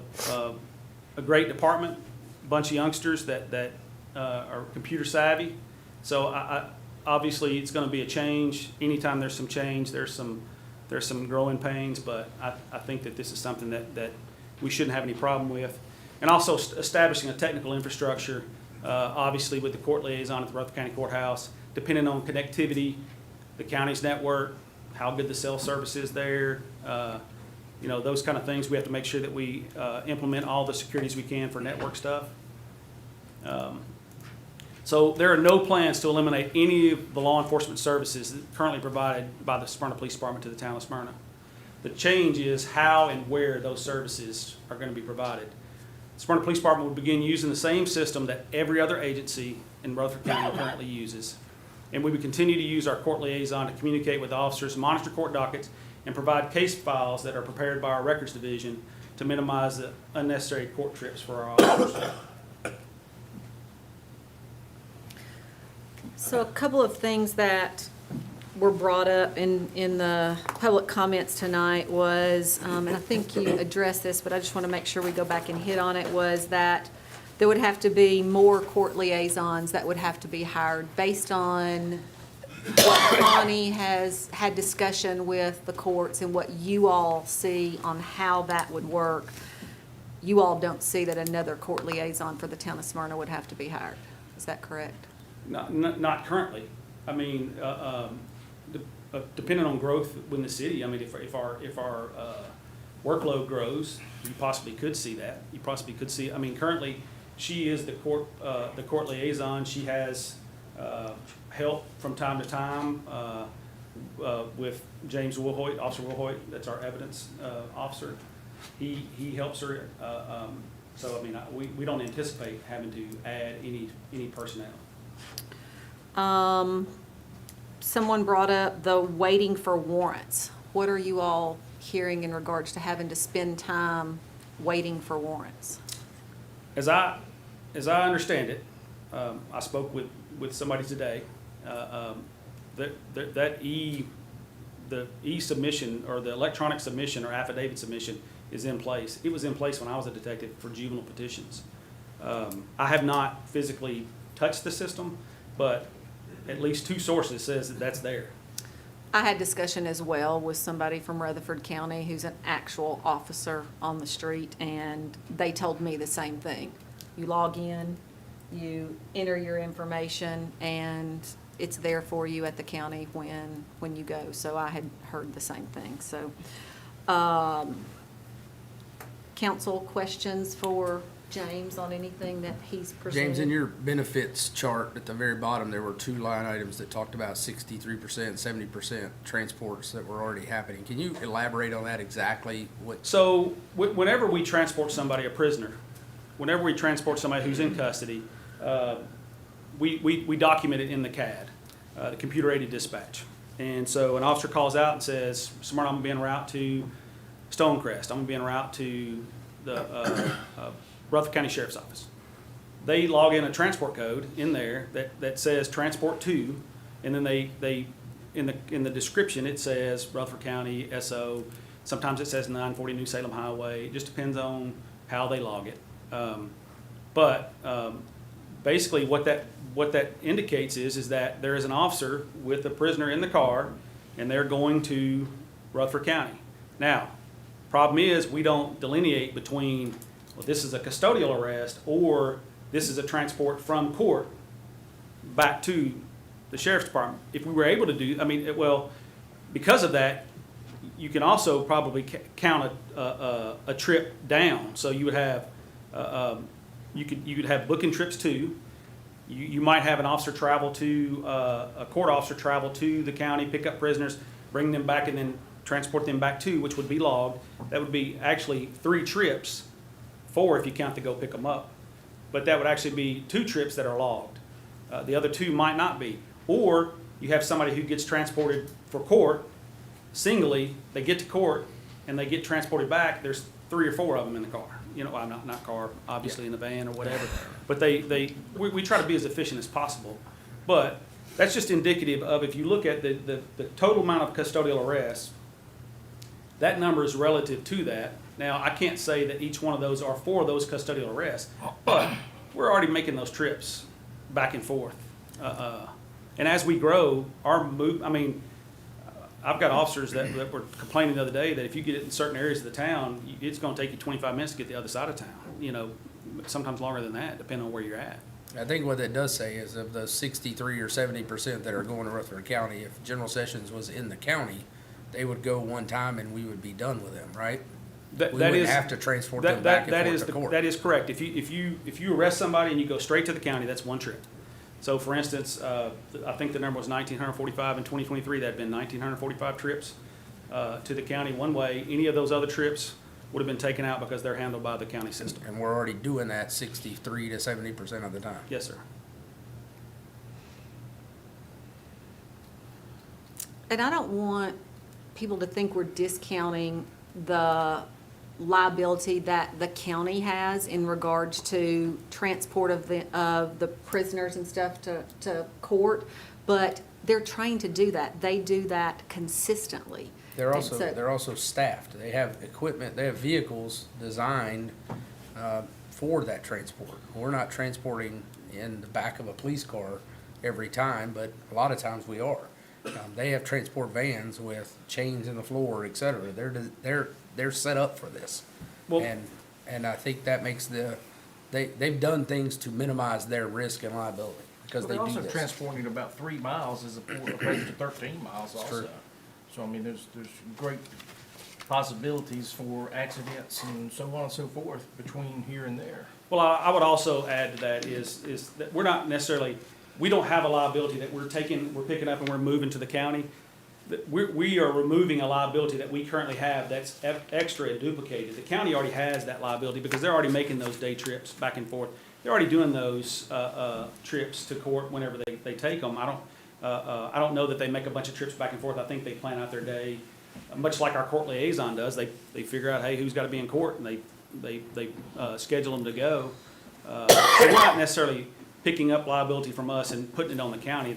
great department, a bunch of youngsters that are computer savvy. So obviously it's going to be a change. Anytime there's some change, there's some growing pains, but I think that this is something that we shouldn't have any problem with. And also establishing a technical infrastructure, obviously with the court liaison at the Rutherford County Courthouse, depending on connectivity, the county's network, how good the cell service is there, those kind of things. We have to make sure that we implement all the securities we can for network stuff. So there are no plans to eliminate any of the law enforcement services currently provided by the Smyrna Police Department to the town of Smyrna. The change is how and where those services are going to be provided. The Smyrna Police Department will begin using the same system that every other agency in Rutherford County currently uses. And we would continue to use our court liaison to communicate with officers, monitor court dockets, and provide case files that are prepared by our records division to minimize the unnecessary court trips for our officers. So a couple of things that were brought up in the public comments tonight was, and I think you addressed this, but I just want to make sure we go back and hit on it, was that there would have to be more court liaisons that would have to be hired based on what Connie has had discussion with the courts and what you all see on how that would work. You all don't see that another court liaison for the town of Smyrna would have to be hired. Is that correct? Not currently. I mean, depending on growth within the city, I mean, if our workload grows, you possibly could see that. You possibly could see, I mean, currently, she is the court liaison. She has help from time to time with James Wilhoit, Officer Wilhoit, that's our evidence officer. He helps her. So, I mean, we don't anticipate having to add any personnel. Someone brought up the waiting for warrants. What are you all hearing in regards to having to spend time waiting for warrants? As I understand it, I spoke with somebody today. The e-submission or the electronic submission or affidavit submission is in place. It was in place when I was a detective for juvenile petitions. I have not physically touched the system, but at least 2 sources says that that's there. I had discussion as well with somebody from Rutherford County who's an actual officer on the street, and they told me the same thing. You log in, you enter your information, and it's there for you at the county when you go. So I had heard the same thing. So, council questions for James on anything that he's presented? James, in your benefits chart at the very bottom, there were 2 line items that talked about 63%, 70% transports that were already happening. Can you elaborate on that exactly? So whenever we transport somebody, a prisoner, whenever we transport somebody who's in custody, we document it in the CAD, the computer-aided dispatch. And so an officer calls out and says, Smyrna, I'm going to be en route to Stonecrest. I'm going to be en route to the Rutherford County Sheriff's Office. They log in a transport code in there that says transport to, and then they in the description it says Rutherford County SO. Sometimes it says 940 New Salem Highway. It just depends on how they log it. But basically what that indicates is that there is an officer with a prisoner in the car, and they're going to Rutherford County. Now, problem is we don't delineate between, well, this is a custodial arrest or this is a transport from court back to the sheriff's department. If we were able to do, because of that, you can also probably count a trip down. So you would have, you could have booking trips too. You might have an officer travel to, a court officer travel to the county, pick up prisoners, bring them back, and then transport them back to, which would be logged. That would be actually 3 trips, 4 if you count to go pick them up. But that would actually be 2 trips that are logged. The other 2 might not be. Or you have somebody who gets transported for court singly, they get to court and they get transported back. There's 3 or 4 of them in the car. You know, not car, obviously in the van or whatever. But we try to be as efficient as possible. But that's just indicative of, if you look at the total amount of custodial arrests, that number is relative to that. Now, I can't say that each one of those are for those custodial arrests, but we're already making those trips back and forth. And as we grow, I've got officers that were complaining the other day that if you get it in certain areas of the town, it's gonna take you 25 minutes to get the other side of town, you know, sometimes longer than that, depending on where you're at. I think what that does say is of the 63 or 70% that are going to Rutherford County, if General Sessions was in the county, they would go one time and we would be done with them, right? We wouldn't have to transport them back and forth to court. That is correct. If you arrest somebody and you go straight to the county, that's one trip. So for instance, I think the number was 1,945 in 2023. That had been 1,945 trips to the county one way. Any of those other trips would have been taken out because they're handled by the county system. And we're already doing that 63 to 70% of the time. Yes, sir. And I don't want people to think we're discounting the liability that the county has in regards to transport of the prisoners and stuff to court, but they're trained to do that. They do that consistently. They're also staffed. They have equipment, they have vehicles designed for that transport. We're not transporting in the back of a police car every time, but a lot of times we are. They have transport vans with chains in the floor, et cetera. They're set up for this. Well, and I think that makes they've done things to minimize their risk and liability because they do this. They're also transporting about 3 miles as opposed to 13 miles also. True. So, I mean, there's great possibilities for accidents and so on and so forth between here and there. Well, I would also add to that is that we're not necessarily, we don't have a liability that we're picking up and we're moving to the county. We are removing a liability that we currently have that's extra and duplicated. The county already has that liability because they're already making those day trips back and forth. They're already doing those trips to court whenever they take them. I don't know that they make a bunch of trips back and forth. I think they plan out their day, much like our court liaison does. They figure out, hey, who's got to be in court, and they schedule them to go. So we're not necessarily picking up liability from us and putting it on the county.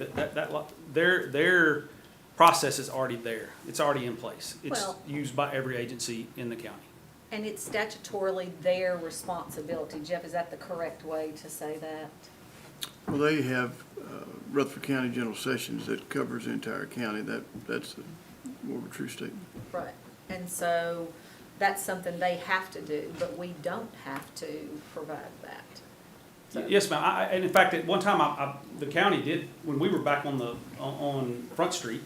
Their process is already there. It's already in place. It's used by every agency in the county. And it's statutorily their responsibility. Jeff, is that the correct way to say that? Well, they have Rutherford County General Sessions that covers the entire county. That's more of a true statement. Right. And so that's something they have to do, but we don't have to provide that. So. Yes, ma'am. And in fact, at one time, the county did, when we were back on Front Street,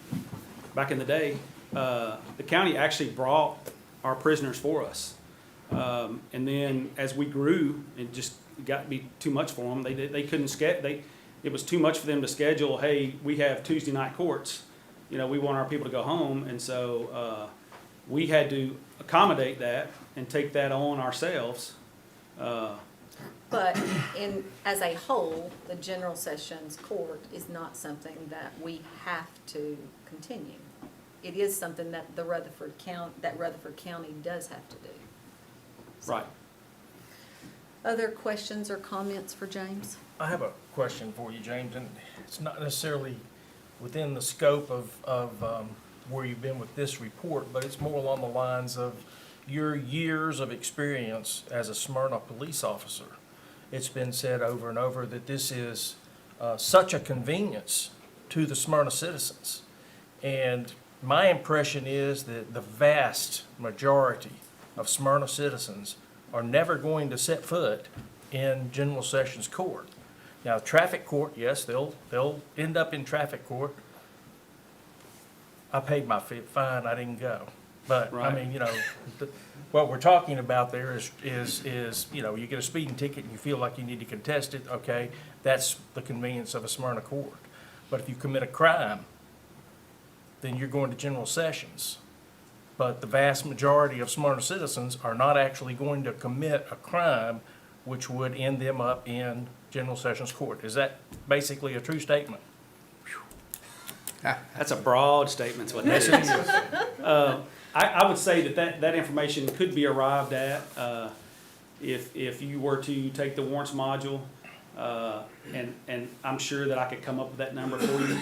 back in the day, the county actually brought our prisoners for us. And then as we grew, it just got to be too much for them. They couldn't schedule. It was too much for them to schedule. Hey, we have Tuesday night courts. You know, we want our people to go home, and so we had to accommodate that and take that on ourselves. But as a whole, the General Sessions Court is not something that we have to continue. It is something that Rutherford County does have to do. So. Right. Other questions or comments for James? I have a question for you, James, and it's not necessarily within the scope of where you've been with this report, but it's more along the lines of your years of experience as a Smyrna police officer. It's been said over and over that this is such a convenience to the Smyrna citizens. And my impression is that the vast majority of Smyrna citizens are never going to set foot in General Sessions Court. Now, traffic court, yes, they'll end up in traffic court. I paid my fine, I didn't go. But, right. I mean, you know, what we're talking about there is, you know, you get a speeding ticket and you feel like you need to contest it, okay, that's the convenience of a Smyrna court. But if you commit a crime, then you're going to General Sessions. But the vast majority of Smyrna citizens are not actually going to commit a crime which would end them up in General Sessions Court. Is that basically a true statement? That's a broad statement, what that is. I would say that information could be arrived at if you were to take the warrants module. And I'm sure that I could come up with that number for you.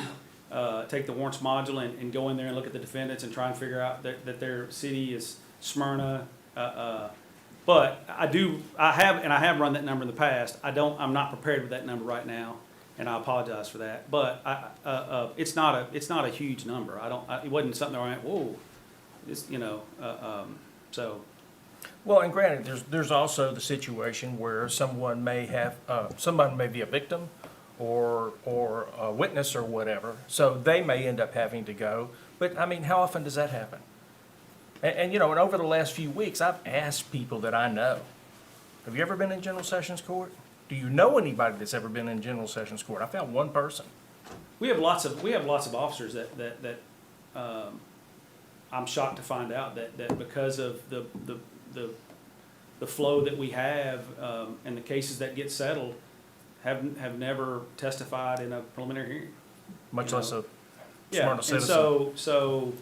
Take the warrants module and go in there and look at the defendants and try and figure out that their city is Smyrna. But I have run that number in the past. I'm not prepared with that number right now, and I apologize for that. But it's not a huge number. It wasn't something that I went, whoa, this, so. Well, and granted, there's also the situation where someone may have, someone may be a victim or a witness or whatever, so they may end up having to go. But, I mean, how often does that happen? And over the last few weeks, I've asked people that I know, have you ever been in General Sessions Court? Do you know anybody that's ever been in General Sessions Court? I found one person. We have lots of officers that I'm shocked to find out that because of the flow that we have and the cases that get settled have never testified in a preliminary hearing. Much less a Yeah, Smyrna and citizen. so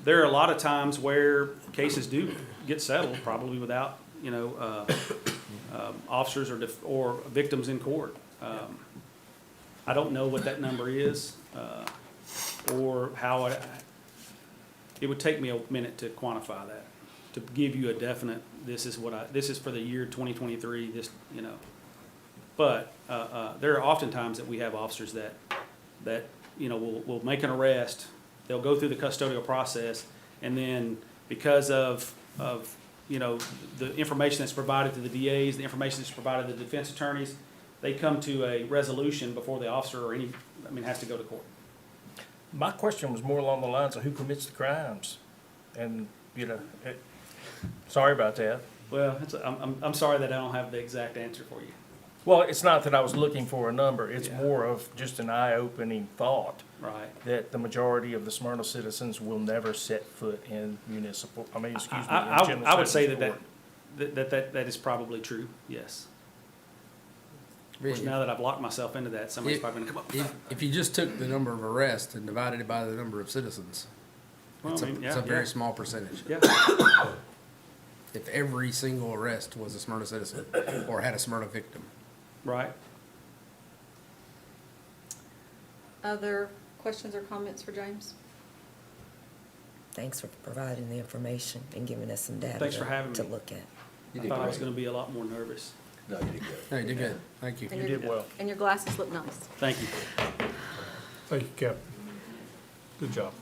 there are a lot of times where cases do get settled, probably without, officers or victims in court. I don't know what that number is, or how it would take me a minute to quantify that, to give you a definite, this is for the year 2023, But there are often times that we have officers that will make an arrest. They'll go through the custodial process, and then because of the information that's provided to the DAs, the information that's provided to the defense attorneys, they come to a resolution before the officer has to go to court. My question was more along the lines of who commits the crimes. And, sorry about that. Well, I'm sorry that I don't have the exact answer for you. Well, it's not that I was looking for a number. It's more of just an eye-opening thought. Right. That the majority of the Smyrna citizens will never set foot in municipal, in General I would say Sessions Court. that is probably true, yes. Of course, now that I've locked myself into that, somebody's probably gonna come up with that. If you just took the number of arrests and divided it by the number of citizens, it's a very small percentage. Yeah. If every single arrest was a Smyrna citizen or had a Smyrna victim. Right. Other questions or comments for James? Thanks for providing the information and giving us some data Thanks for having to me. look at. I thought I was gonna be a lot more nervous. No, you did good. No, you did good. Thank you. And You your- did well. And your glasses look nice. Thank you. Thank you, Captain. Good job.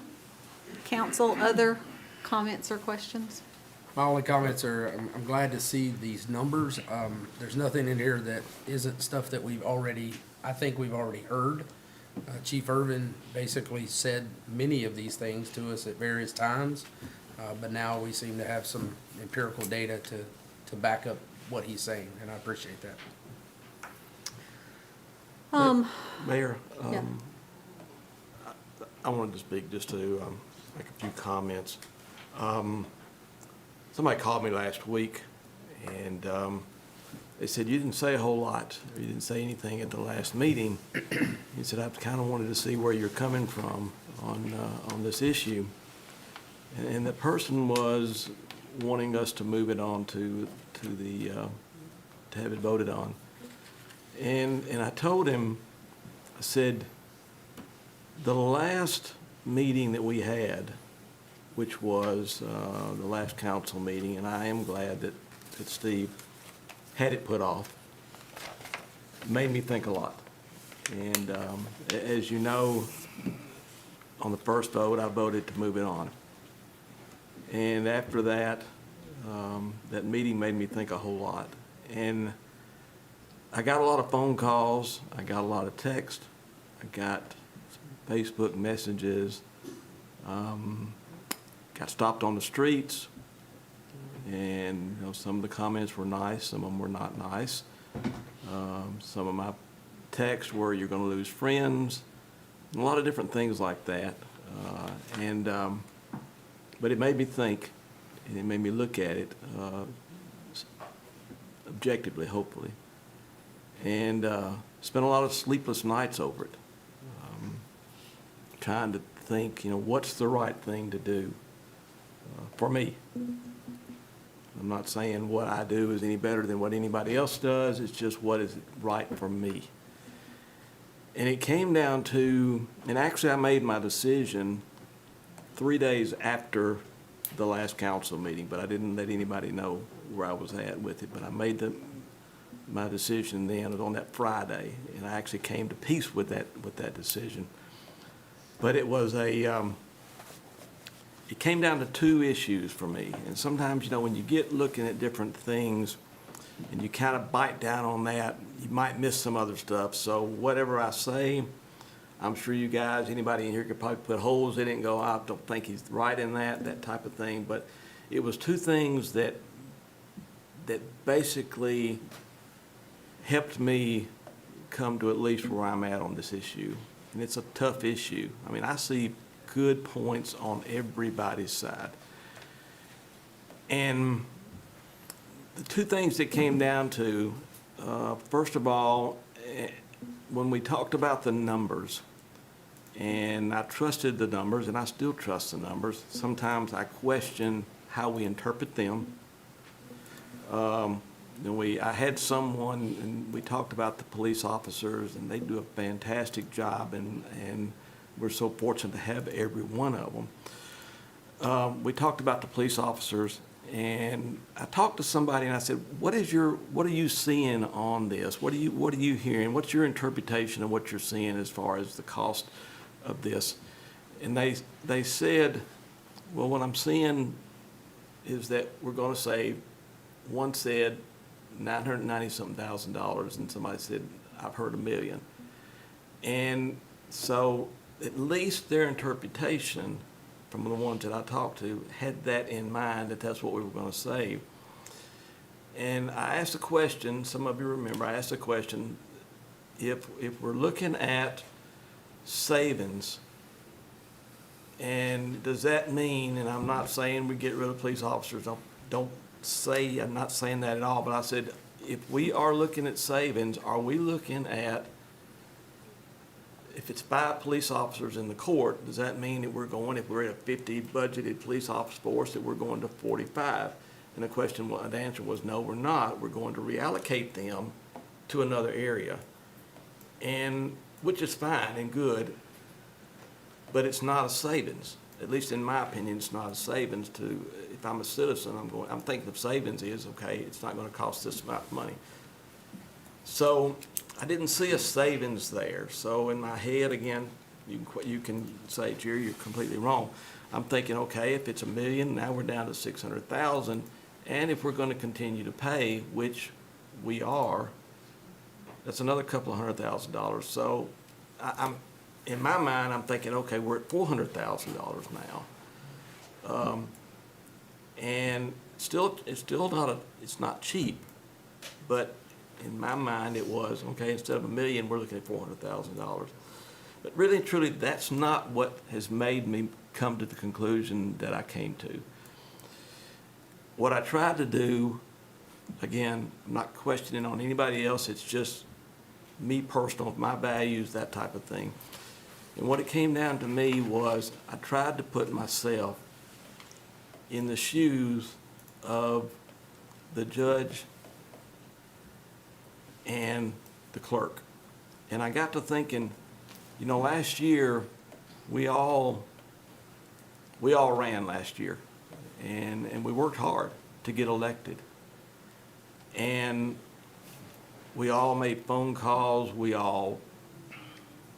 Council, other comments or questions? My only comments are, I'm glad to see these numbers. There's nothing in here that isn't stuff that I think we've already heard. Chief Irvin basically said many of these things to us at various times, but now we seem to have some empirical data to back up what he's saying, and I appreciate that. Mayor, Yeah. I wanted to speak just to make a few comments. Somebody called me last week, and they said, you didn't say a whole lot, or you didn't say anything at the last meeting. He said, I kind of wanted to see where you're coming from on this issue. And the person was wanting us to move it on to have it voted on. And I told him, I said, the last meeting that we had, which was the last council meeting, and I am glad that Steve had it put off, made me think a lot. And as you know, on the first vote, I voted to move it on. And after that, that meeting made me think a whole lot. And I got a lot of phone calls, I got a lot of text, I got Facebook messages, got stopped on the streets, and some of the comments were nice, some of them were not nice. Some of my texts were, you're going to lose friends, a lot of different things like that. But it made me think, and it made me look at it objectively, hopefully, and spent a lot of sleepless nights over it, trying to think, what's the right thing to do for me. I'm not saying what I do is any better than what anybody else does. It's just what is right for me. And it came down to, and actually I made my decision 3 days after the last council meeting, but I didn't let anybody know where I was at with it. But I made my decision then on that Friday, and I actually came to peace with that decision. But it was it came down to two issues for me. And sometimes, you know, when you get looking at different things and you kind of bite down on that, you might miss some other stuff. So whatever I say, I'm sure you guys, anybody in here could probably put holes in it and go, I don't think he's right in that type of thing. But it was two things that basically helped me come to at least where I'm at on this issue. And it's a tough issue. I mean, I see good points on everybody's side. And the two things that came down to, first of all, when we talked about the numbers, and I trusted the numbers, and I still trust the numbers. Sometimes I question how we interpret them. I had someone, and we talked about the police officers, and they do a fantastic job, and we're so fortunate to have every one of them. We talked about the police officers, and I talked to somebody, and I said, what are you seeing on this? What are you hearing? What's your interpretation of what you're seeing as far as the cost of this? And they said, well, what I'm seeing is that we're going to save, one said $990-something thousand, and somebody said, I've heard $1 million. And so at least their interpretation from the ones that I talked to had that in mind, that that's what we were going to save. And I asked a question, some of you remember, I asked a question, if we're looking at savings, and does that mean, and I'm not saying we get rid of police officers, I'm not saying that at all, but I said, if we are looking at savings, are we looking at, if it's 5 police officers in the court, does that mean that if we're at a 50 budgeted police officer force, that we're going to 45? And the answer was no, we're not. We're going to reallocate them to another area, and which is fine and good, but it's not a savings. At least in my opinion, it's not a savings to, if I'm a citizen, I'm thinking of savings is, okay, it's not going to cost this amount of money. So I didn't see a savings there. So in my head, again, you can say, Jerry, you're completely wrong. I'm thinking, okay, if it's $1 million, now we're down to $600,000, and if we're going to continue to pay, which we are, that's another couple of $100,000. So I'm in my mind, I'm thinking, okay, we're at $400,000 now, and it's not cheap, but in my mind it was, okay, instead of $1 million, we're looking at $400,000. But really and truly, that's not what has made me come to the conclusion that I came to. What I tried to do, again, I'm not questioning on anybody else, it's just me personal, my values, that type of thing. And what it came down to me was I tried to put myself in the shoes of the judge and the clerk. And I got to thinking, you know, last year, we all ran last year, and we worked hard to get elected. And we all made phone calls, we all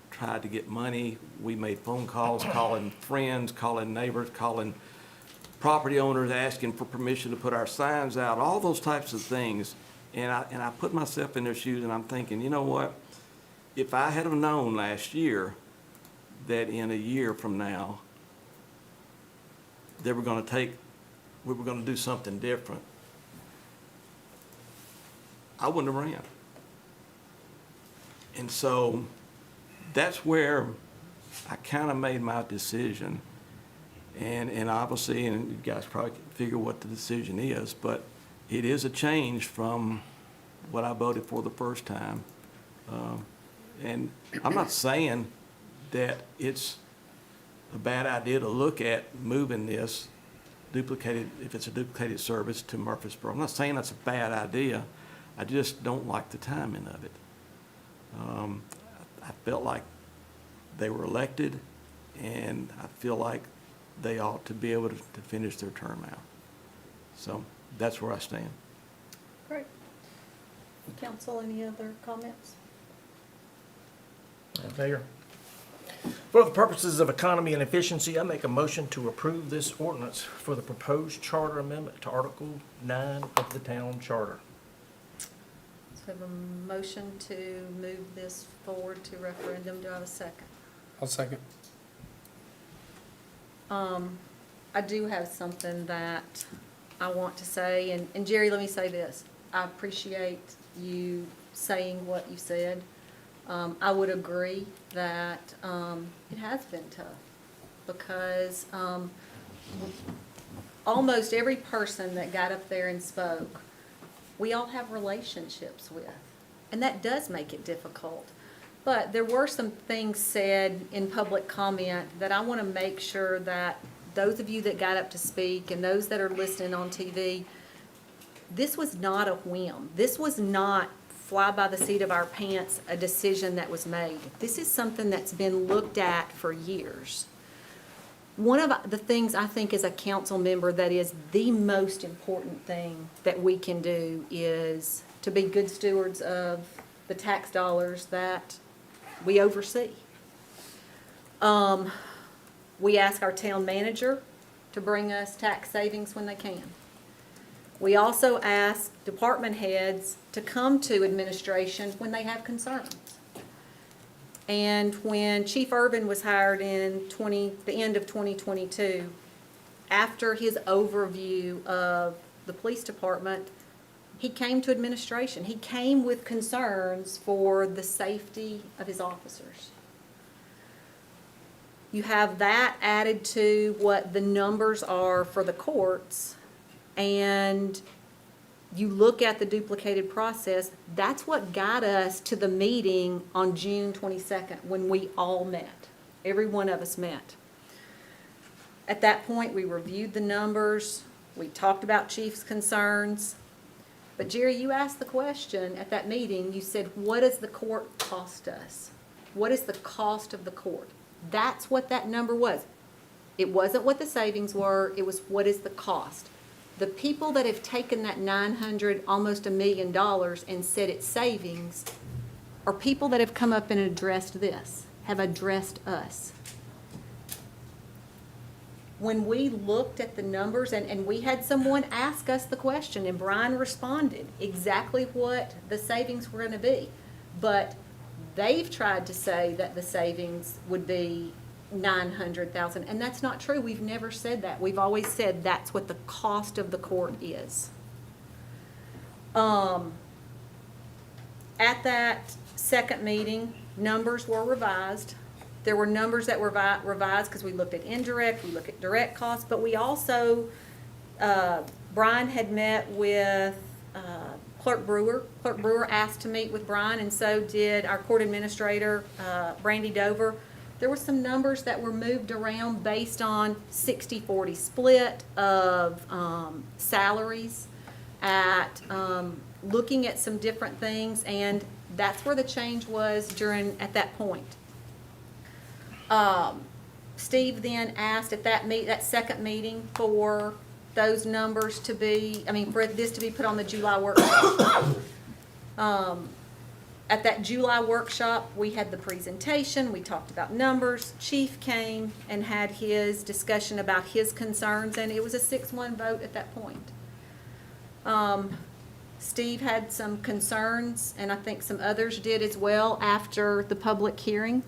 tried to get money, we made phone calls, calling friends, calling neighbors, calling property owners, asking for permission to put our signs out, all those types of things. And I put myself in their shoes, and I'm thinking, you know what? If I had have known last year that in a year from now, we were going to do something different, I wouldn't have ran. And so that's where I kind of made my decision. And obviously, and you guys probably can figure what the decision is, but it is a change from what I voted for the first time. And I'm not saying that it's a bad idea to look at moving this if it's a duplicated service to Murfreesboro. I'm not saying that's a bad idea, I just don't like the timing of it. I felt like they were elected, and I feel like they ought to be able to finish their term out. So that's where I stand. Great. Council, any other comments? Madam Mayor, for the purposes of economy and efficiency, I make a motion to approve this ordinance for the proposed charter amendment to Article 9 of the town charter. So we have a motion to move this forward to referendum. Do I have a second? I'll second. I do have something that I want to say, and Jerry, let me say this. I appreciate you saying what you said. I would agree that it has been tough because almost every person that got up there and spoke, we all have relationships with, and that does make it difficult. But there were some things said in public comment that I want to make sure that those of you that got up to speak and those that are listening on TV, this was not a whim. This was not fly by the seat of our pants, a decision that was made. This is something that's been looked at for years. One of the things I think as a council member that is the most important thing that we can do is to be good stewards of the tax dollars that we oversee. We ask our town manager to bring us tax savings when they can. We also ask department heads to come to administration when they have concerns. And when Chief Irvin was hired in the end of 2022, after his overview of the police department, he came to administration. He came with concerns for the safety of his officers. You have that added to what the numbers are for the courts, and you look at the duplicated process. That's what got us to the meeting on June 22nd when we all met. Every one of us met. At that point, we reviewed the numbers. We talked about Chief's concerns. But Jerry, you asked the question at that meeting. You said, what does the court cost us? What is the cost of the court? That's what that number was. It wasn't what the savings were. It was what is the cost. The people that have taken that $900, almost $1 million and said it's savings are people that have come up and addressed this, have addressed us. When we looked at the numbers, and we had someone ask us the question, and Brian responded exactly what the savings were going to be. But they've tried to say that the savings would be $900,000, and that's not true. We've never said that. We've always said that's what the cost of the court is. At that second meeting, numbers were revised. There were numbers that were revised because we looked at indirect, we looked at direct costs, but we also, Brian had met with Clerk Brewer. Clerk Brewer asked to meet with Brian, and so did our court administrator, Brandy Dover. There were some numbers that were moved around based on 60-40 split of salaries, at looking at some different things, and that's where the change was at that point. Steve then asked at that second meeting for those numbers to be, for this to be put on the July workshop. At that July workshop, we had the presentation, we talked about numbers. Chief came and had his discussion about his concerns, and it was a 6-1 vote at that point. Steve had some concerns, and I think some others did as well after the public hearing.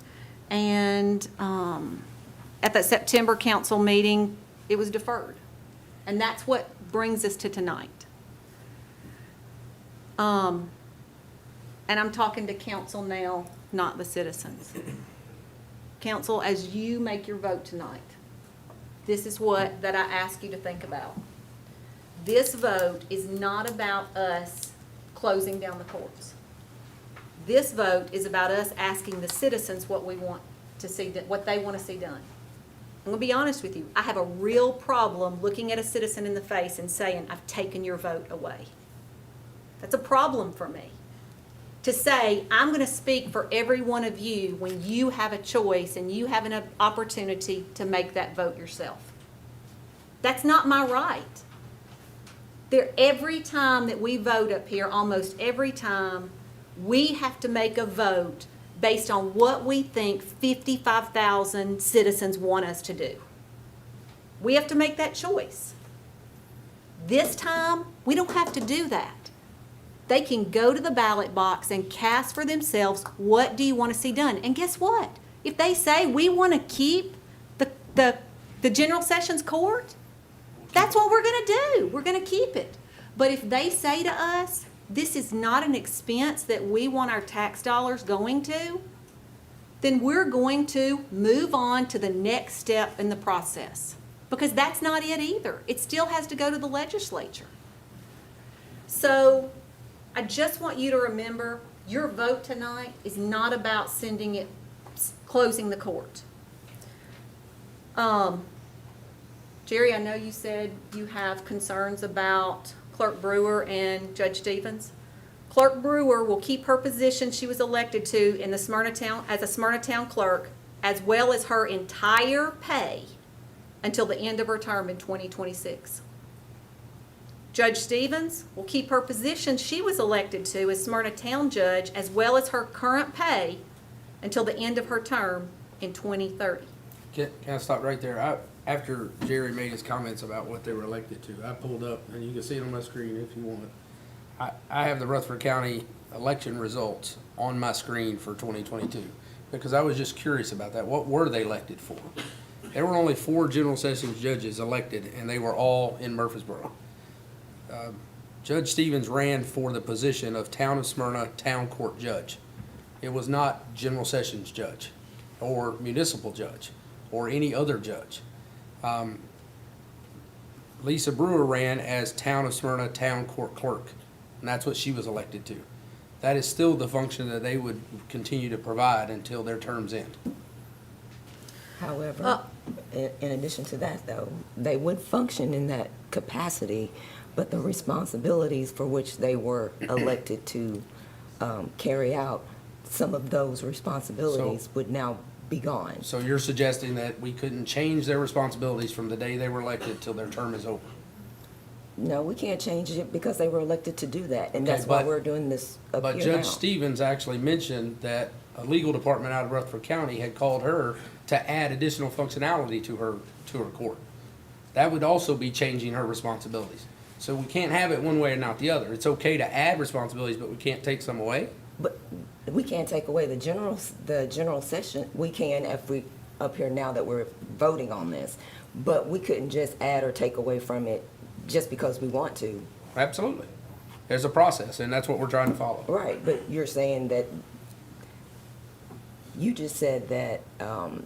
And at that September council meeting, it was deferred. And that's what brings us to tonight. And I'm talking to council now, not the citizens. Council, as you make your vote tonight, this is that I ask you to think about. This vote is not about us closing down the courts. This vote is about us asking the citizens what we want to see, what they want to see done. I'm gonna be honest with you, I have a real problem looking at a citizen in the face and saying, I've taken your vote away. That's a problem for me. To say, I'm gonna speak for every one of you when you have a choice and you have an opportunity to make that vote yourself. That's not my right. Every time that we vote up here, almost every time, we have to make a vote based on what we think 55,000 citizens want us to do. We have to make that choice. This time, we don't have to do that. They can go to the ballot box and cast for themselves, what do you want to see done? And guess what? If they say we want to keep the General Sessions Court, that's what we're going to do. We're going to keep it. But if they say to us, this is not an expense that we want our tax dollars going to, then we're going to move on to the next step in the process. Because that's not it either. It still has to go to the legislature. So I just want you to remember, your vote tonight is not about closing the court. Jerry, I know you said you have concerns about Clerk Brewer and Judge Stevens. Clerk Brewer will keep her position she was elected to in the Smyrna Town, as a Smyrna Town clerk, as well as her entire pay until the end of her term in 2026. Judge Stevens will keep her position she was elected to as Smyrna Town Judge, as well as her current pay until the end of her term in 2030. Can I stop right there? After Jerry made his comments about what they were elected to, I pulled up, and you can see it on my screen if you want. I have the Rutherford County election results on my screen for 2022, because I was just curious about that. What were they elected for? There were only 4 General Sessions judges elected, and they were all in Murfreesboro. Judge Stevens ran for the position of Town of Smyrna Town Court Judge. It was not General Sessions Judge or Municipal Judge or any other judge. Lisa Brewer ran as Town of Smyrna Town Court Clerk, and that's what she was elected to. That is still the function that they would continue to provide until their terms end. However, in addition to that, though, they would function in that capacity, but the responsibilities for which they were elected to carry out, some of those responsibilities would now be gone. So you're suggesting that we couldn't change their responsibilities from the day they were elected till their term is over? No, we can't change it because they were elected to do that, and Okay, that's why we're doing this up But here Judge now. Stevens actually mentioned that a legal department out of Rutherford County had called her to add additional functionality to her court. That would also be changing her responsibilities. So we can't have it one way and not the other. It's okay to add responsibilities, but we can't take some away? But we can't take away the general session. We can if we, up here now that we're voting on this, but we couldn't just add or take away from it just because we want to. Absolutely. There's a process, and that's what we're trying to follow. Right, but you're saying that, you just said that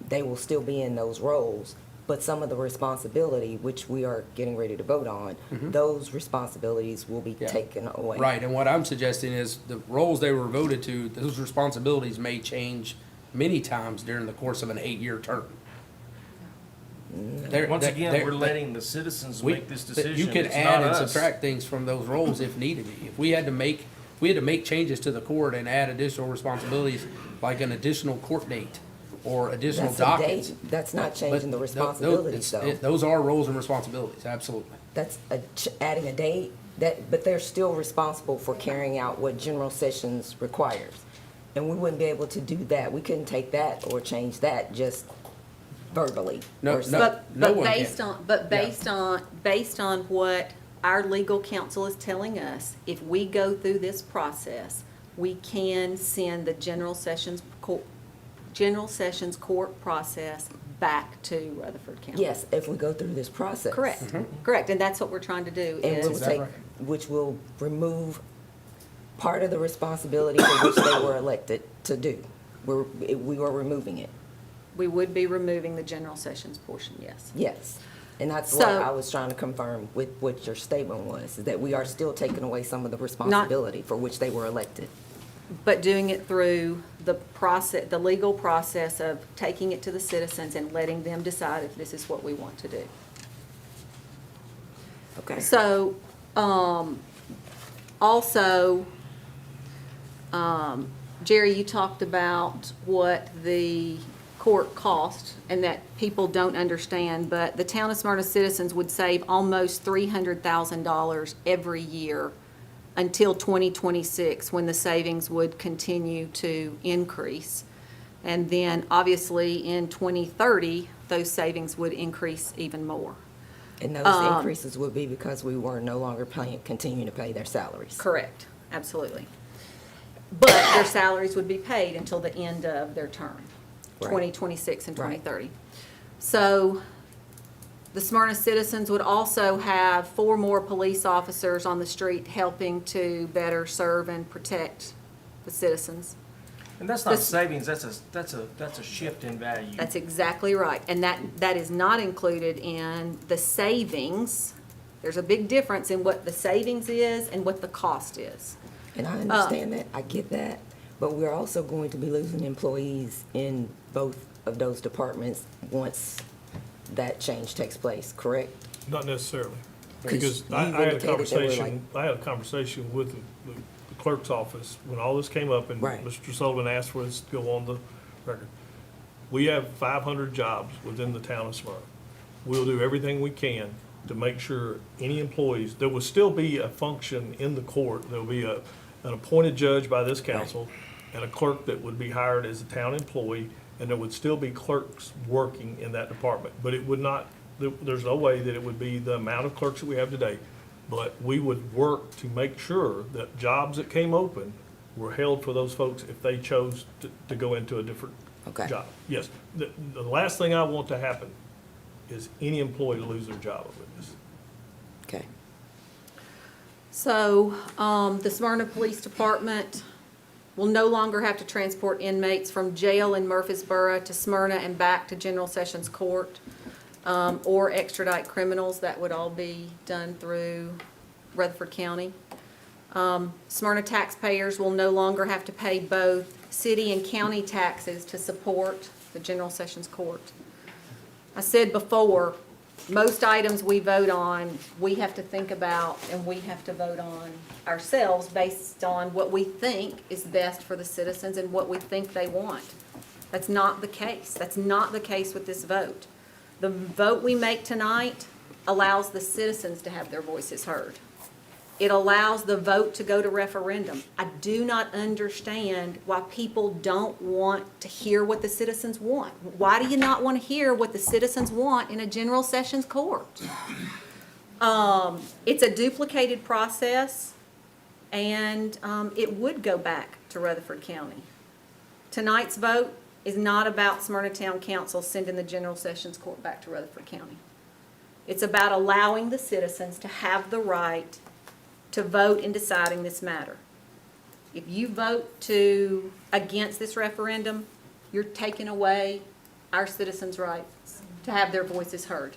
they will still be in those roles, but some of the responsibility, which we are getting ready to vote on, those responsibilities will be taken away. Right, and what I'm suggesting is the roles they were voted to, those responsibilities may change many times during the course of an 8-year term. Once again, we're letting the citizens make this decision. You can It's add not and us. subtract things from those roles if needed be. If we had to make changes to the court and add additional responsibilities, like an additional court date or additional That's a dockets. date. That's not changing the But responsibilities, though. Those are roles and responsibilities, absolutely. That's adding a date, but they're still responsible for carrying out what General Sessions requires. And we wouldn't be able to do that. We couldn't take that or change that just verbally. Based on what our legal counsel is telling us, if we go through this process, we can send the General Sessions Court process back to Rutherford County. Yes, if we go through this process. Correct, correct, and that's what we're trying to do. Which will remove part of the responsibility for which they were elected to do. We are removing it. We would be removing the General Sessions portion, yes. Yes, and that's what I was trying to confirm with what your statement was, is that we are still taking away some of the responsibility for which they were elected. but doing it through the process, the legal process of taking it to the citizens and letting them decide if this is what we want to do. Okay. So, also, Jerry, you talked about what the court cost and that people don't understand, but the town of Smyrna citizens would save almost $300,000 every year until 2026, when the savings would continue to increase. And then, obviously, in 2030, those savings would increase even more. And those increases would be because we were no longer continuing to pay their salaries. Correct, absolutely. But their salaries would be paid until the end of their term, Right. 2026 and Right. 2030. So the Smyrna citizens would also have 4 more police officers on the street helping to better serve and protect the citizens. And that's not This- savings, that's a shift in value. That's exactly right. And that is not included in the savings. There's a big difference in what the savings is and what the cost is. And I understand that, I get that, but we're also going to be losing employees in both of those departments once that change takes place, correct? Not necessarily, 'Cause because you I had a indicated they were conversation with the clerk's office when all this came up, and Right. Mr. Sullivan asked for us to go on the record. We have 500 jobs within the town of Smyrna. We'll do everything we can to make sure any employees, there will still be a function in the court. There'll be an appointed judge by this council and a clerk that would be hired as a town employee, and there would still be clerks working in that department. But it would not, there's no way that it would be the amount of clerks that we have today. But we would work to make sure that jobs that came open were held for those folks if they chose to go into a different Okay. job. Yes, the last thing I want to happen is any employee to lose their job with this. Okay. So, the Smyrna Police Department will no longer have to transport inmates from jail in Murfreesboro to Smyrna and back to General Sessions Court, or extradite criminals. That would all be done through Rutherford County. Smyrna taxpayers will no longer have to pay both city and county taxes to support the General Sessions Court. I said before, most items we vote on, we have to think about and we have to vote on ourselves based on what we think is best for the citizens and what we think they want. That's not the case. That's not the case with this vote. The vote we make tonight allows the citizens to have their voices heard. It allows the vote to go to referendum. I do not understand why people don't want to hear what the citizens want. Why do you not want to hear what the citizens want in a General Sessions Court? It's a duplicated process, and it would go back to Rutherford County. Tonight's vote is not about Smyrna Town Council sending the General Sessions Court back to Rutherford County. It's about allowing the citizens to have the right to vote in deciding this matter. If you vote against this referendum, you're taking away our citizens' rights to have their voices heard.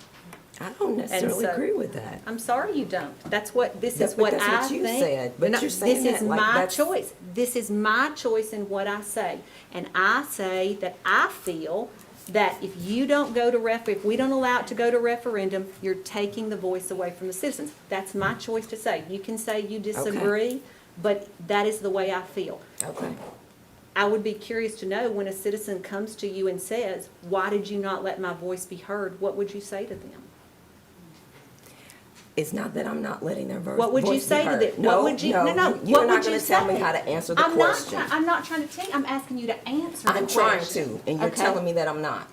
I don't necessarily And so- agree with that. I'm sorry you don't. That's what That's what you said, but No, you're saying this is that like my that's- choice. This is my choice in what I say. And I say that I feel that if you don't go to if we don't allow it to go to referendum, you're taking the voice away from the citizens. That's my choice to say. You can say you disagree, but that is the way I feel. Okay. I would be curious to know when a citizen comes to you and says, why did you not let my voice be heard? What would you say to them? It's not that I'm not letting their voice be heard. What would you say to them? No, What would you, no, you're what not would going you to tell me say? how to answer the I'm question. I'm not trying to tell you, I'm asking you to answer the I'm question. trying to, and you're Okay. telling me that I'm not.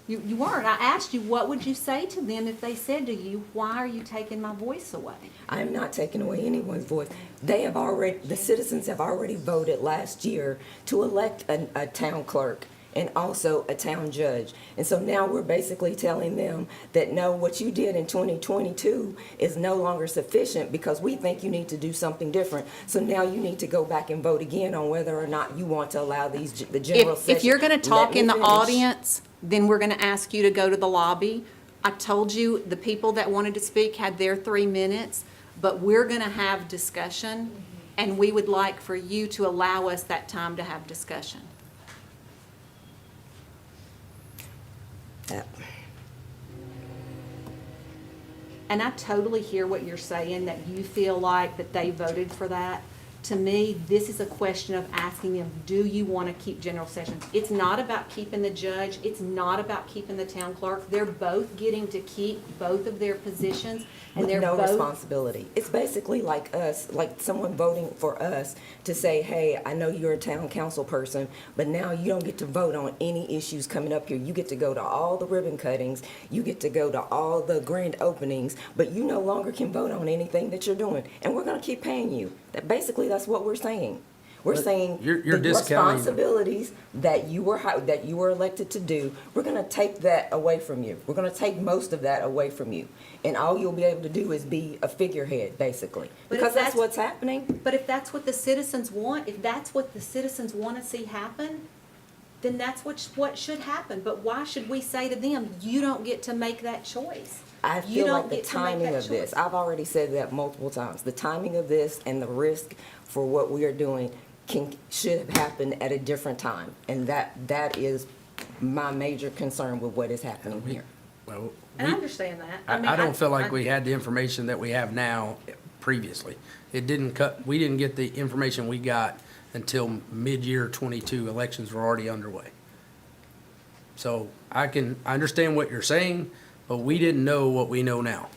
You weren't. I asked you, what would you say to them if they said to you, why are you taking my voice away? I am not taking away anyone's voice. The citizens have already voted last year to elect a town clerk and also a town judge. And so now we're basically telling them that no, what you did in 2022 is no longer sufficient because we think you need to do something different. So now you need to go back and vote again on whether or not you want to allow the general session. If you're going to talk Let me in the finish. audience, then we're going to ask you to go to the lobby. I told you the people that wanted to speak had their 3 minutes, but we're going to have discussion And we would like for you to allow us that time to have discussion. And I totally hear what you're saying, that you feel like that they voted for that. To me, this is a question of asking them, do you want to keep general sessions? It's not about keeping the judge. It's not about keeping the town clerk. They're both getting to keep both of their positions, and With they're no both. responsibility. It's basically like us, like someone voting for us to say, hey, I know you're a town council person, but now you don't get to vote on any issues coming up here. You get to go to all the ribbon cuttings, you get to go to all the grand openings, but you no longer can vote on anything that you're doing. And we're gonna keep paying you. Basically, that's what we're saying. We're saying you're the discounting- responsibilities that you were elected to do, we're gonna take that away from you. We're gonna take most of that away from you. And all you'll be able to do is be a figurehead, basically. But Because if that's what's happening. But if that's what the citizens want, if that's what the citizens want to see happen, then that's what should happen. But why should we say to them, you don't get to make that choice? I You feel don't like the get to make timing that of this, choice. I've already said that multiple times, the timing of this and the risk for what we are doing should have happened at a different time. And that is my major concern with what is happening here. Well, And I understand that. I don't feel like we had the information that we have now previously. We didn't get the information we got until mid-year '22, elections were already underway. So I understand what you're saying, but we didn't know what we know now.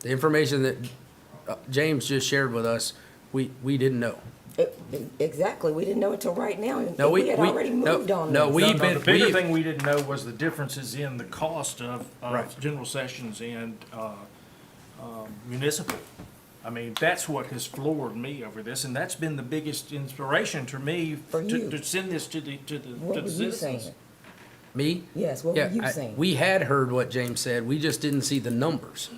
The information that James just shared with us, we didn't know. Exactly, we didn't know until right now. And No, we had already moved on this. The bigger thing we didn't know was the differences in the cost of Right. general sessions and municipal. I mean, that's what has floored me over this, and that's been the biggest inspiration to me you. to send this to the What were you citizens. saying? Me? Yes, what were you saying? We had heard what James said, we just didn't see the numbers.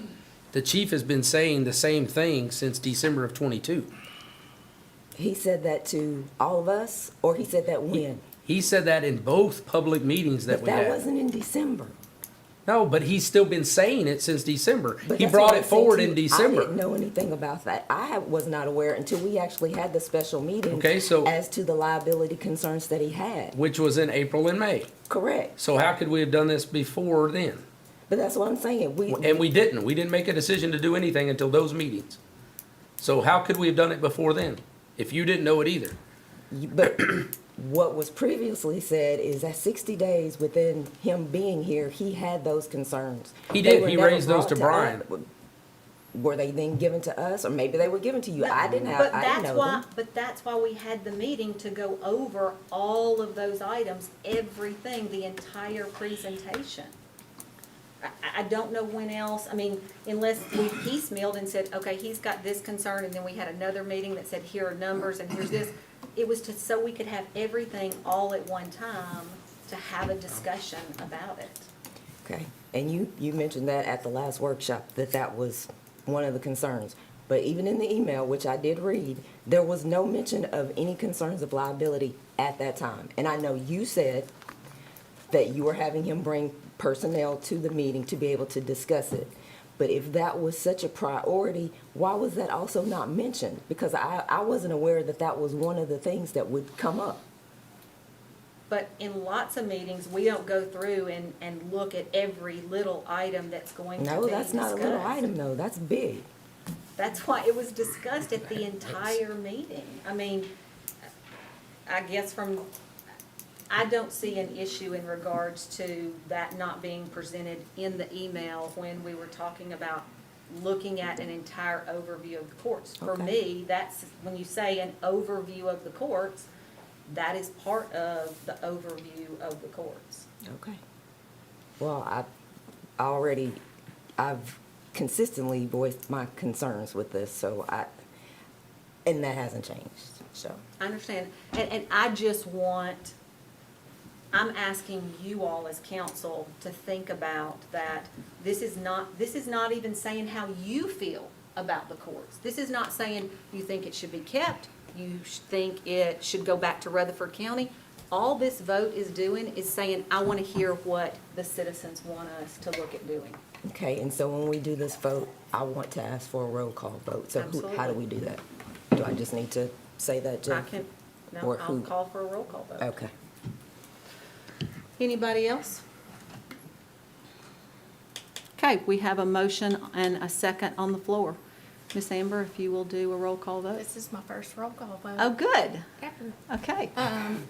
The chief has been saying the same thing since December of '22. He said that to all of us, or he said that when? He said that in both public meetings that But we had. that wasn't in December. No, but he's still been saying it since December. But He that's brought what it I'm saying forward to in you. December. I didn't know anything about that. I was not aware until we actually had the special meeting. Okay, so- as to the liability concerns that he had. Which was in April and May. Correct. So how could we have done this before then? But that's what I'm saying. And we didn't. We didn't make a decision to do anything until those meetings. So how could we have done it before then, if you didn't know it either? But what was previously said is that 60 days within him being here, he had those concerns. He They did. were He never raised those brought to Brian. us. Were they then given to us, or maybe they were given to you? I didn't know them. But that's why we had the meeting to go over all of those items, everything, the entire presentation. I don't know when else, I mean, unless we piecemealed and said, okay, he's got this concern, and then we had another meeting that said, here are numbers, and here's this. It was so we could have everything all at one time to have a discussion about it. Okay, and you mentioned that at the last workshop, that was one of the concerns. But even in the email, which I did read, there was no mention of any concerns of liability at that time. And I know you said that you were having him bring personnel to the meeting to be able to discuss it. But if that was such a priority, why was that also not mentioned? Because I wasn't aware that that was one of the things that would come up. But in lots of meetings, we don't go through and look at every little item that's going to be No, that's not a little discussed. item, though, that's big. That's why it was discussed at the entire meeting. I mean, I guess I don't see an issue in regards to that not being presented in the email when we were talking about looking at an entire overview of the courts. For Okay. me, that's, when you say an overview of the courts, that is part of the overview of the courts. Okay. Well, I've consistently voiced my concerns with this, and that hasn't changed, so. I understand, and I just want, I'm asking you all as council to think about that. This is not even saying how you feel about the courts. This is not saying you think it should be kept, you think it should go back to Rutherford County. All this vote is doing is saying, I want to hear what the citizens want us to look at doing. Okay, and so when we do this vote, I want to ask for a roll call vote. So how do we do that? Do I just need to say that, I Jeff? can, Or no, I'll who? call for a roll call vote. Okay. Anybody else? Okay, we have a motion and a second on the floor. Ms. Amber, if you will do a roll call vote. This is my first roll call vote. Oh, good. Ever. Okay.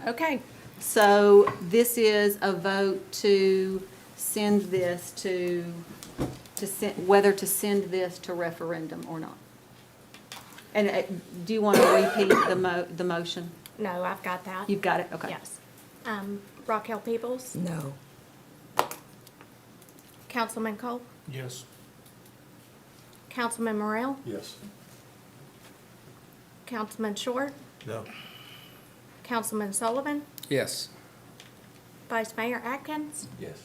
Okay. So this is a vote to send this to send, whether to send this to referendum or not. And do you want to repeat the motion? No, I've got that. You've got it? Okay. Yes. Raquel Peoples, No. Councilman Cole, Yes. Councilman Morrell, Yes. Councilman Short, No. Councilman Sullivan, Yes. Vice Mayor Atkins, Yes.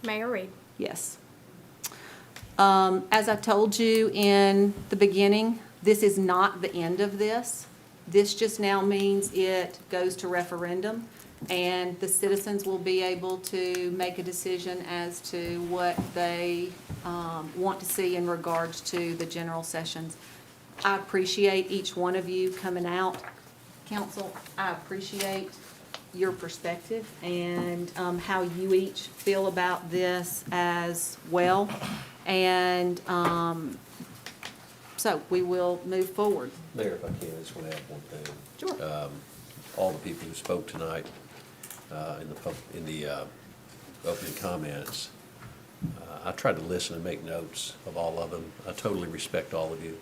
Mayor Reed. Yes. As I told you in the beginning, this is not the end of this. This just now means it goes to referendum, and the citizens will be able to make a decision as to what they want to see in regards to the general sessions. I appreciate each one of you coming out. Council, I appreciate your perspective and how you each feel about this as well. And so we will move forward. Mayor, if I can, I just want to add one thing. Sure. All the people who spoke tonight in the opening comments, I tried to listen and make notes of all of them. I totally respect all of you.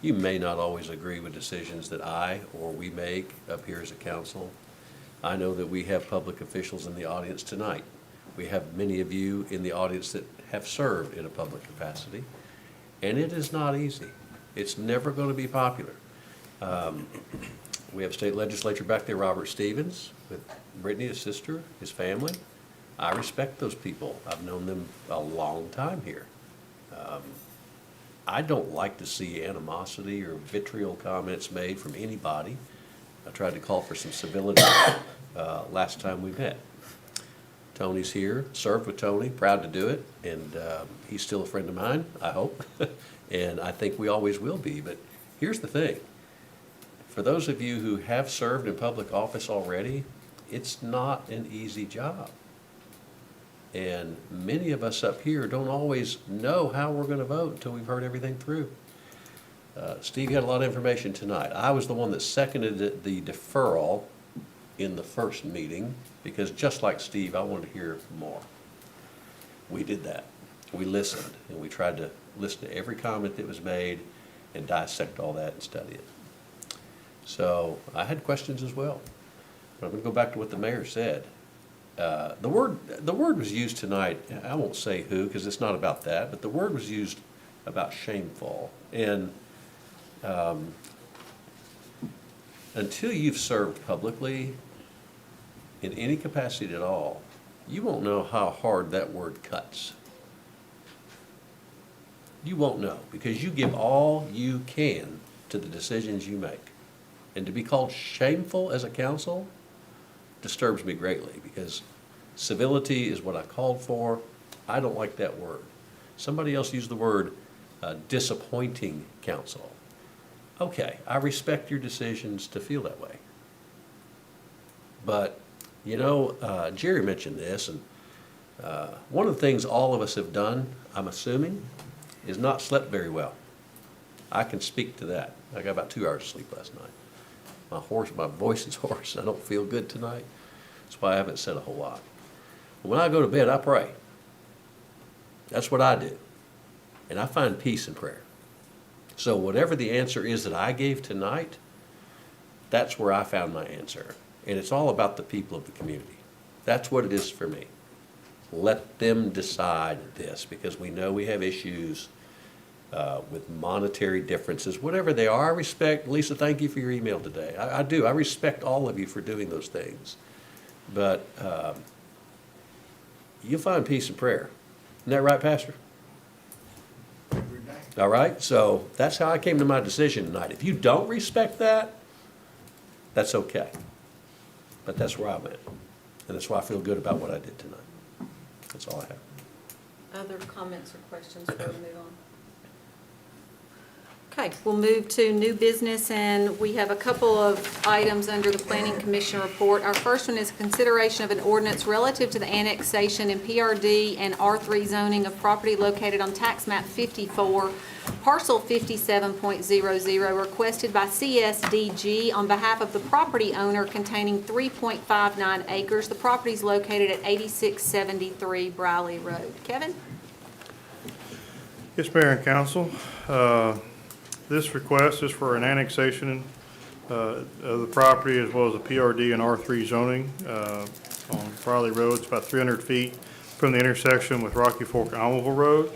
You may not always agree with decisions that I or we make up here as a council. I know that we have public officials in the audience tonight. We have many of you in the audience that have served in a public capacity, and it is not easy. It's never going to be popular. We have state legislature back there, Robert Stevens, with Brittany, his sister, his family. I respect those people. I've known them a long time here. I don't like to see animosity or vitriol comments made from anybody. I tried to call for some civility last time we met. Tony's here, served with Tony, proud to do it, and he's still a friend of mine, I hope, and I think we always will be. But here's the thing. For those of you who have served in public office already, it's not an easy job. And many of us up here don't always know how we're going to vote until we've heard everything through. Steve, you had a lot of information tonight. I was the one that seconded the deferral in the first meeting because just like Steve, I wanted to hear more. We did that. We listened, and we tried to listen to every comment that was made and dissect all that and study it. So I had questions as well. But I'm going to go back to what the mayor said. The word was used tonight, I won't say who because it's not about that, but the word was used about shameful. And until you've served publicly in any capacity at all, you won't know how hard that word cuts. You won't know because you give all you can to the decisions you make. And to be called shameful as a council disturbs me greatly because civility is what I called for. I don't like that word. Somebody else used the word disappointing council. Okay, I respect your decisions to feel that way. But, you know, Jerry mentioned this, and one of the things all of us have done, I'm assuming, is not slept very well. I can speak to that. I got about 2 hours of sleep last night. My voice is hoarse. I don't feel good tonight. That's why I haven't said a whole lot. But when I go to bed, I pray. That's what I do. And I find peace in prayer. So whatever the answer is that I gave tonight, that's where I found my answer. And it's all about the people of the community. That's what it is for me. Let them decide this because we know we have issues with monetary differences, whatever they are. I respect, Lisa, thank you for your email today. I do. I respect all of you for doing those things. But you'll find peace in prayer. Isn't that right, Pastor? All right? So that's how I came to my decision tonight. If you don't respect that, that's okay. But that's where I'm at. And that's why I feel good about what I did tonight. That's all I have. Other comments or questions before we move on? Okay, we'll move to new business, and we have a couple of items under the Planning Commission report. Our first one is consideration of an ordinance relative to the annexation in PRD and R3 zoning of property located on tax map 54, parcel 57.00, requested by CSDG on behalf of the property owner containing 3.59 acres. The property is located at 8673 Briley Road. Kevin? Yes, Mayor and Council. This request is for an annexation of the property as well as the PRD and R3 zoning on Briley Road. It's about 300 feet from the intersection with Rocky Fork Almaville Road.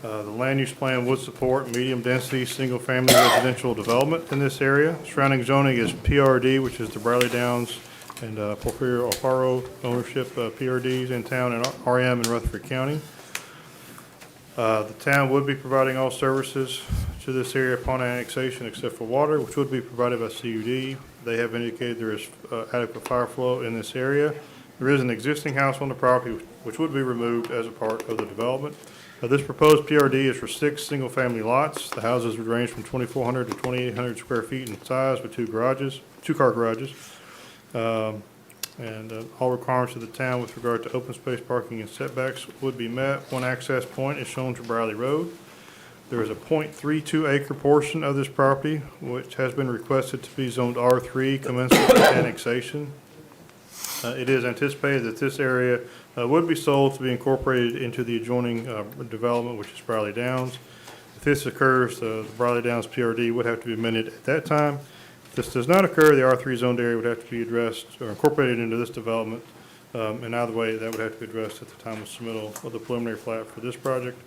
The land use plan would support medium-density, single-family residential development in this area. Surrounding zoning is PRD, which is the Briley Downs and Porfirio Alfaro ownership PRDs in town, and RM in Rutherford County. The town would be providing all services to this area upon annexation except for water, which would be provided by CUD. They have indicated there is adequate fire flow in this area. There is an existing house on the property which would be removed as a part of the development. This proposed PRD is for 6 single-family lots. The houses would range from 2,400 to 2,800 square feet in size with 2-car garages. All requirements of the town with regard to open space, parking, and setbacks would be met. One access point is shown to Briley Road. There is a .32 acre portion of this property which has been requested to be zoned R3 commensurate with annexation. It is anticipated that this area would be sold to be incorporated into the adjoining development, which is Briley Downs. If this occurs, the Briley Downs PRD would have to be amended at that time. If this does not occur, the R3 zoned area would have to be addressed or incorporated into this development. And either way, that would have to be addressed at the time of submittal of the preliminary plat for this project.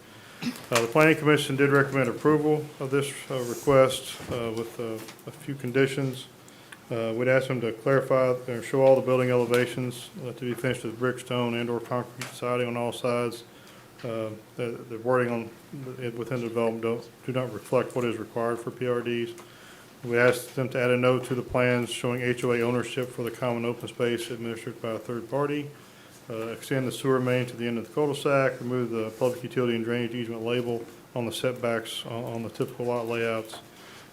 The Planning Commission did recommend approval of this request with a few conditions. We'd ask them to clarify or show all the building elevations to be finished with brick, stone, and/or concrete siding on all sides. The wording on within the development do not reflect what is required for PRDs. We asked them to add a note to the plans showing HOA ownership for the common open space administered by a third party. Extend the sewer main to the end of the cul-de-sac, remove the public utility and drainage easement label on the setbacks on the typical lot layouts.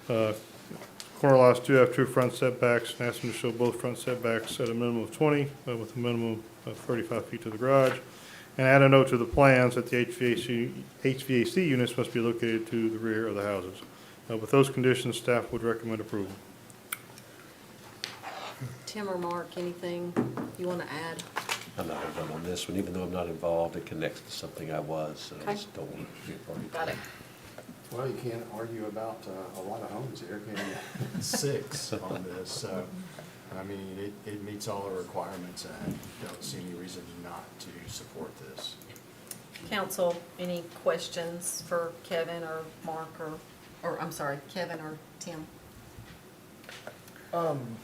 Corner lots do have true front setbacks, and ask them to show both front setbacks at a minimum of 20 with a minimum of 35 feet to the garage. And add a note to the plans that the HVAC units must be located to the rear of the houses. With those conditions, staff would recommend approval. Tim or Mark, anything you want to add? I'm not involved on this one, even though I'm not involved, it connects to something I was, so I Okay. just don't want to be a party. Got it. Well, you can't argue about a lot of homes here, can you? 6 on this, so, I mean, it meets all the requirements, and I don't see any reason not to support this. Council, any questions for Kevin or Mark or I'm sorry, Kevin or Tim? I'm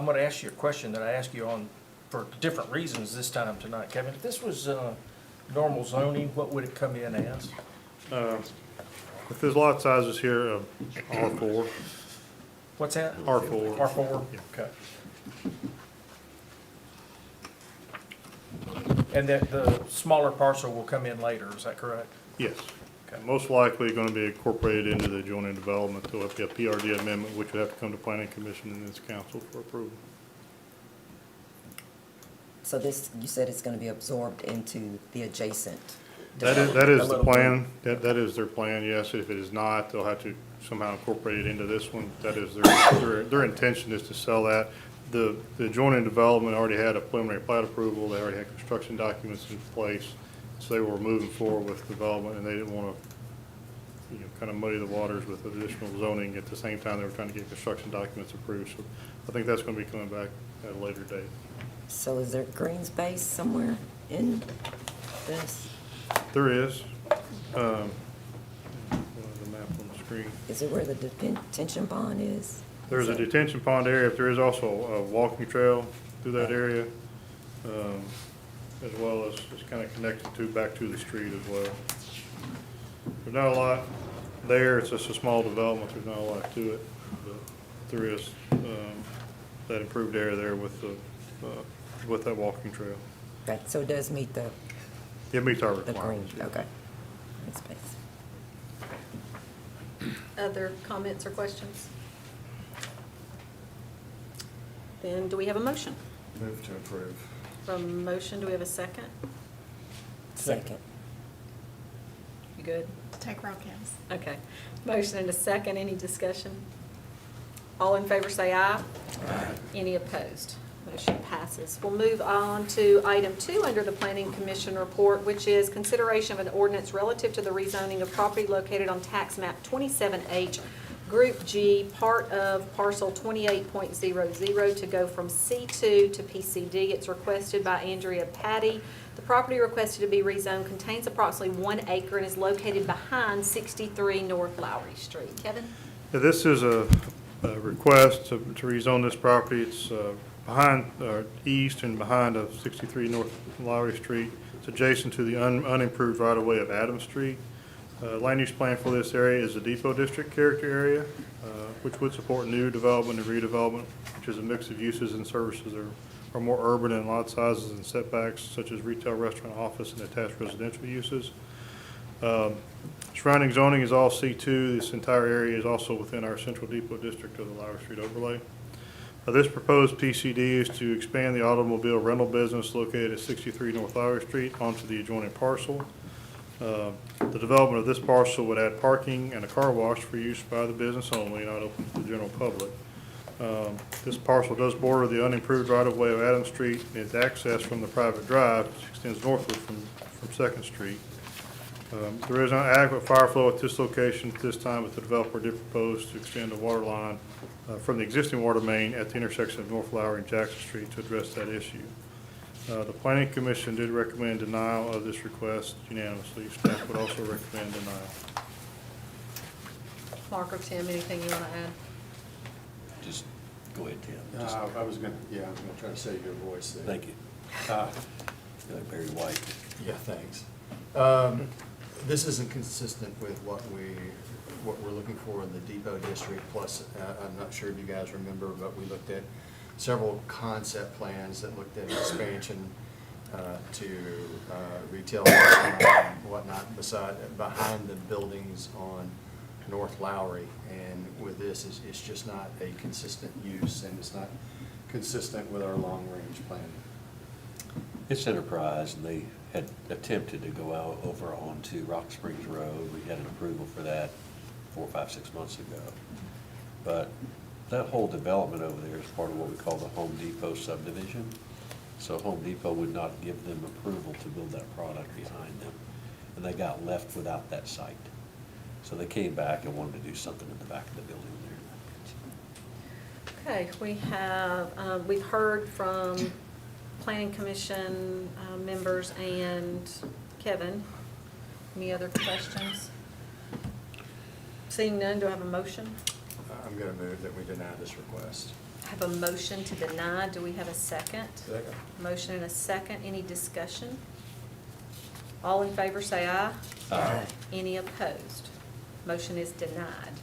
going to ask you a question that I asked you on for different reasons this time tonight. Kevin, if this was normal zoning, what would it come in as? If this lot size is here, R4. What's that? R4. R4? Yeah. Okay. And that the smaller parcel will come in later, is that correct? Yes. Most likely going to be incorporated into the adjoining development. There'll have to be a PRD amendment, which would have to come to Planning Commission and this council for approval. So this, you said it's going to be absorbed into the adjacent. That is the plan. That is their plan, yes. If it is not, they'll have to somehow incorporate it into this one. That is their intention is to sell that. The adjoining development already had a preliminary plat approval. They already had construction documents in place. So they were moving forward with development, and they didn't want to, kind of muddy the waters with additional zoning. At the same time, they were trying to get construction documents approved. So I think that's going to be coming back at a later date. So is there green space somewhere in this? There is. The map on the screen. Is it where the detention pond is? There's a detention pond area. There is also a walking trail through that area, as well as it's kind of connected back to the street as well. There's not a lot there. It's just a small development. There's not a lot to it. But there is that improved area there with that walking trail. Right, so it does meet the It meets our The green, requirements. yeah. okay. Green space. Other comments or questions? Then do we have a motion? Move to approve. From motion, do we have a second? Second. You good? Take roll, Candace. Okay. Motion and a second. Any discussion? All in favor say aye. Any opposed? Motion passes. We'll move on to item 2 under the Planning Commission report, which is consideration of an ordinance relative to the rezoning of property located on tax map 27H, Group G, part of parcel 28.00 to go from C2 to PCD. It's requested by Andrea Patty. The property requested to be rezoned contains approximately 1 acre and is located behind 63 North Lowry Street. Kevin? Yeah, this is a request to rezone this property. It's behind, east and behind of 63 North Lowry Street. It's adjacent to the unimproved right-of-way of Adams Street. Land use plan for this area is a depot district character area, which would support new development and redevelopment, which is a mix of uses and services that are more urban in lot sizes and setbacks, such as retail, restaurant, office, and attached residential uses. Surrounding zoning is all C2. This entire area is also within our central depot district of the Lowry Street overlay. This proposed PCD is to expand the automobile rental business located at 63 North Lowry Street onto the adjoining parcel. The development of this parcel would add parking and a car wash for use by the business only, not open to the general public. This parcel does border the unimproved right-of-way of Adams Street and is accessed from the private drive, which extends northward from 2nd Street. There is not adequate fire flow at this location at this time, but the developer did propose to extend a water line from the existing water main at the intersection of North Lowry and Jackson Street to address that issue. The Planning Commission did recommend denial of this request unanimously. Staff would also recommend denial. Mark or Tim, anything you want to add? Just go ahead, Tim. I was gonna try to say your voice there. Thank you. Like Barry White. Yeah, thanks. This isn't consistent with what we're looking for in the depot district, plus, I'm not sure if you guys remember, but we looked at several concept plans that looked at expansion to retail and whatnot behind the buildings on North Lowry. And with this, it's just not a consistent use, and it's not consistent with our long-range plan. It's Enterprise, and they had attempted to go out over onto Rock Springs Road. We had an approval for that 4, 5, 6 months ago. But that whole development over there is part of what we call the Home Depot subdivision. So Home Depot would not give them approval to build that product behind them. And they got left without that site. So they came back and wanted to do something in the back of the building there. Okay, we've heard from Planning Commission members and Kevin. Any other questions? Seeing none, do I have a motion? I'm going to move that we deny this request. I have a motion to deny. Do we have a second? Second. Motion and a second. Any discussion? All in favor say aye. Aye. Any opposed? Motion is denied.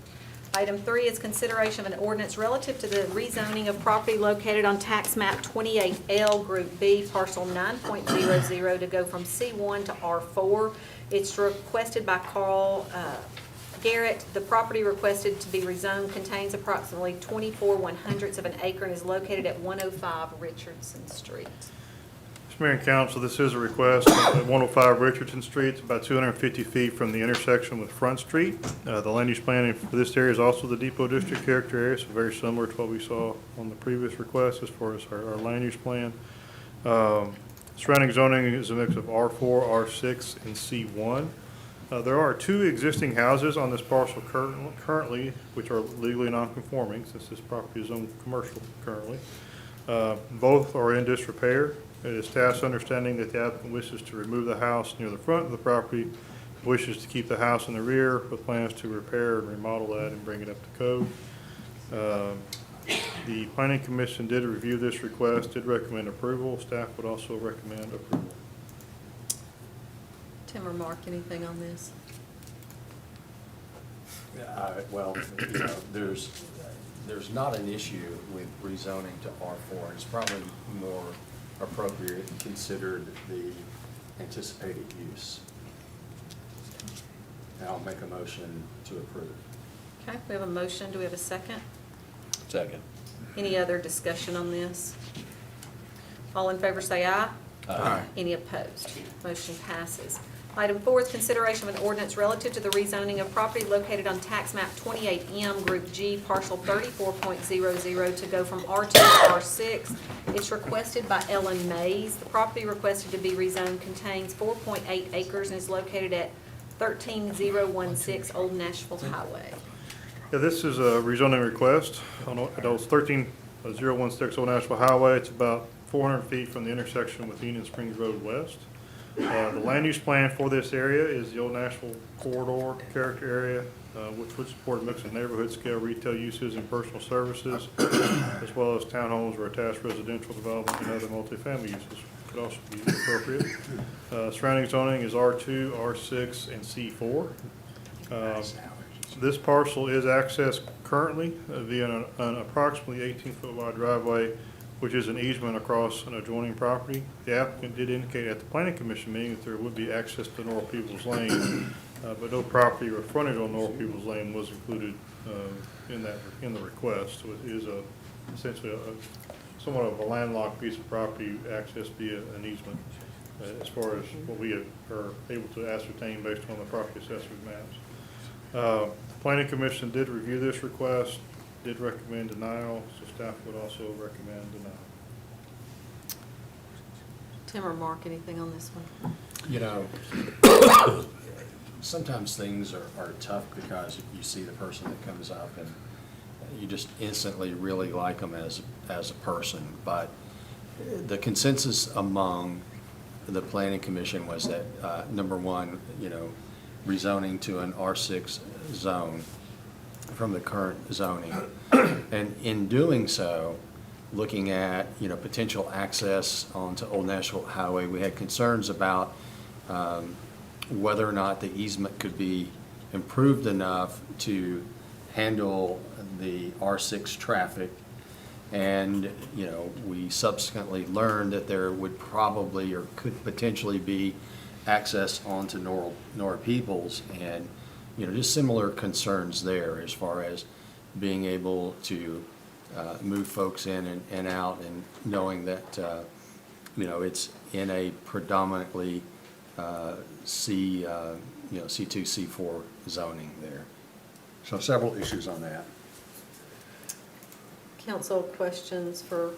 Item 3 is consideration of an ordinance relative to the rezoning of property located on tax map 28L Group B, parcel 9.00 to go from C1 to R4. It's requested by Carl Garrett. The property requested to be rezoned contains approximately 24/100ths of an acre and is located at 105 Richardson Street. Mr. Mayor and Council, this is a request at 105 Richardson Street. It's about 250 feet from the intersection with Front Street. The land use planning for this area is also the depot district character area, so very similar to what we saw on the previous request as far as our land use plan. Surrounding zoning is a mix of R4, R6, and C1. There are 2 existing houses on this parcel currently, which are legally non-conforming since this property is owned commercial currently. Both are in disrepair. It is staff's understanding that the applicant wishes to remove the house near the front of the property, wishes to keep the house in the rear with plans to repair and remodel that and bring it up to code. The Planning Commission did review this request, did recommend approval. Staff would also recommend approval. Tim or Mark, anything on this? Well, there's not an issue with rezoning to R4. It's probably more appropriate considered the anticipated use. And I'll make a motion to approve. Okay, we have a motion. Do we have a second? Second. Any other discussion on this? All in favor say aye. Aye. Any opposed? Motion passes. Item 4 is consideration of an ordinance relative to the rezoning of property located on tax map 28M, Group G, parcel 34.00 to go from R2 to R6. It's requested by Ellen Mays. The property requested to be rezoned contains 4.8 acres and is located at 13016 Old Nashville Highway. Yeah, this is a rezoning request on those 13016 Old Nashville Highway. It's about 400 feet from the intersection with Union Springs Road West. The land use plan for this area is the Old Nashville corridor character area, which would support a mix of neighborhood scale retail uses and personal services, as well as townhomes or attached residential development and other multifamily uses could also be appropriate. Surrounding zoning is R2, R6, and C4. This parcel is accessed currently via an approximately 18-foot wide driveway, which is an easement across an adjoining property. The applicant did indicate at the planning commission meeting that there would be access to North Peoples Lane, but no property or frontage on North Peoples Lane was included in the request. So it is essentially somewhat of a landlocked piece of property accessed via an easement, as far as what we are able to ascertain based on the property assessor's maps. Planning commission did review this request, did recommend denial, so staff would also recommend denial. Tim or Mark, anything on this one? You know, sometimes things are tough because you see the person that comes up and you just instantly really like them as a person. But the consensus among the planning commission was that, number one, you know, rezoning to an R6 zone from the current zoning. And in doing so, looking at, you know, potential access onto Old Nashville Highway, we had concerns about whether or not the easement could be improved enough to handle the R6 traffic. And, you know, we subsequently learned that there would probably or could potentially be access onto Nora Peoples, and, you know, just similar concerns there as far as being able to move folks in and out, and knowing that, you know, it's in a predominantly C, you know, C2, C4 zoning there. So several issues on that. Council questions for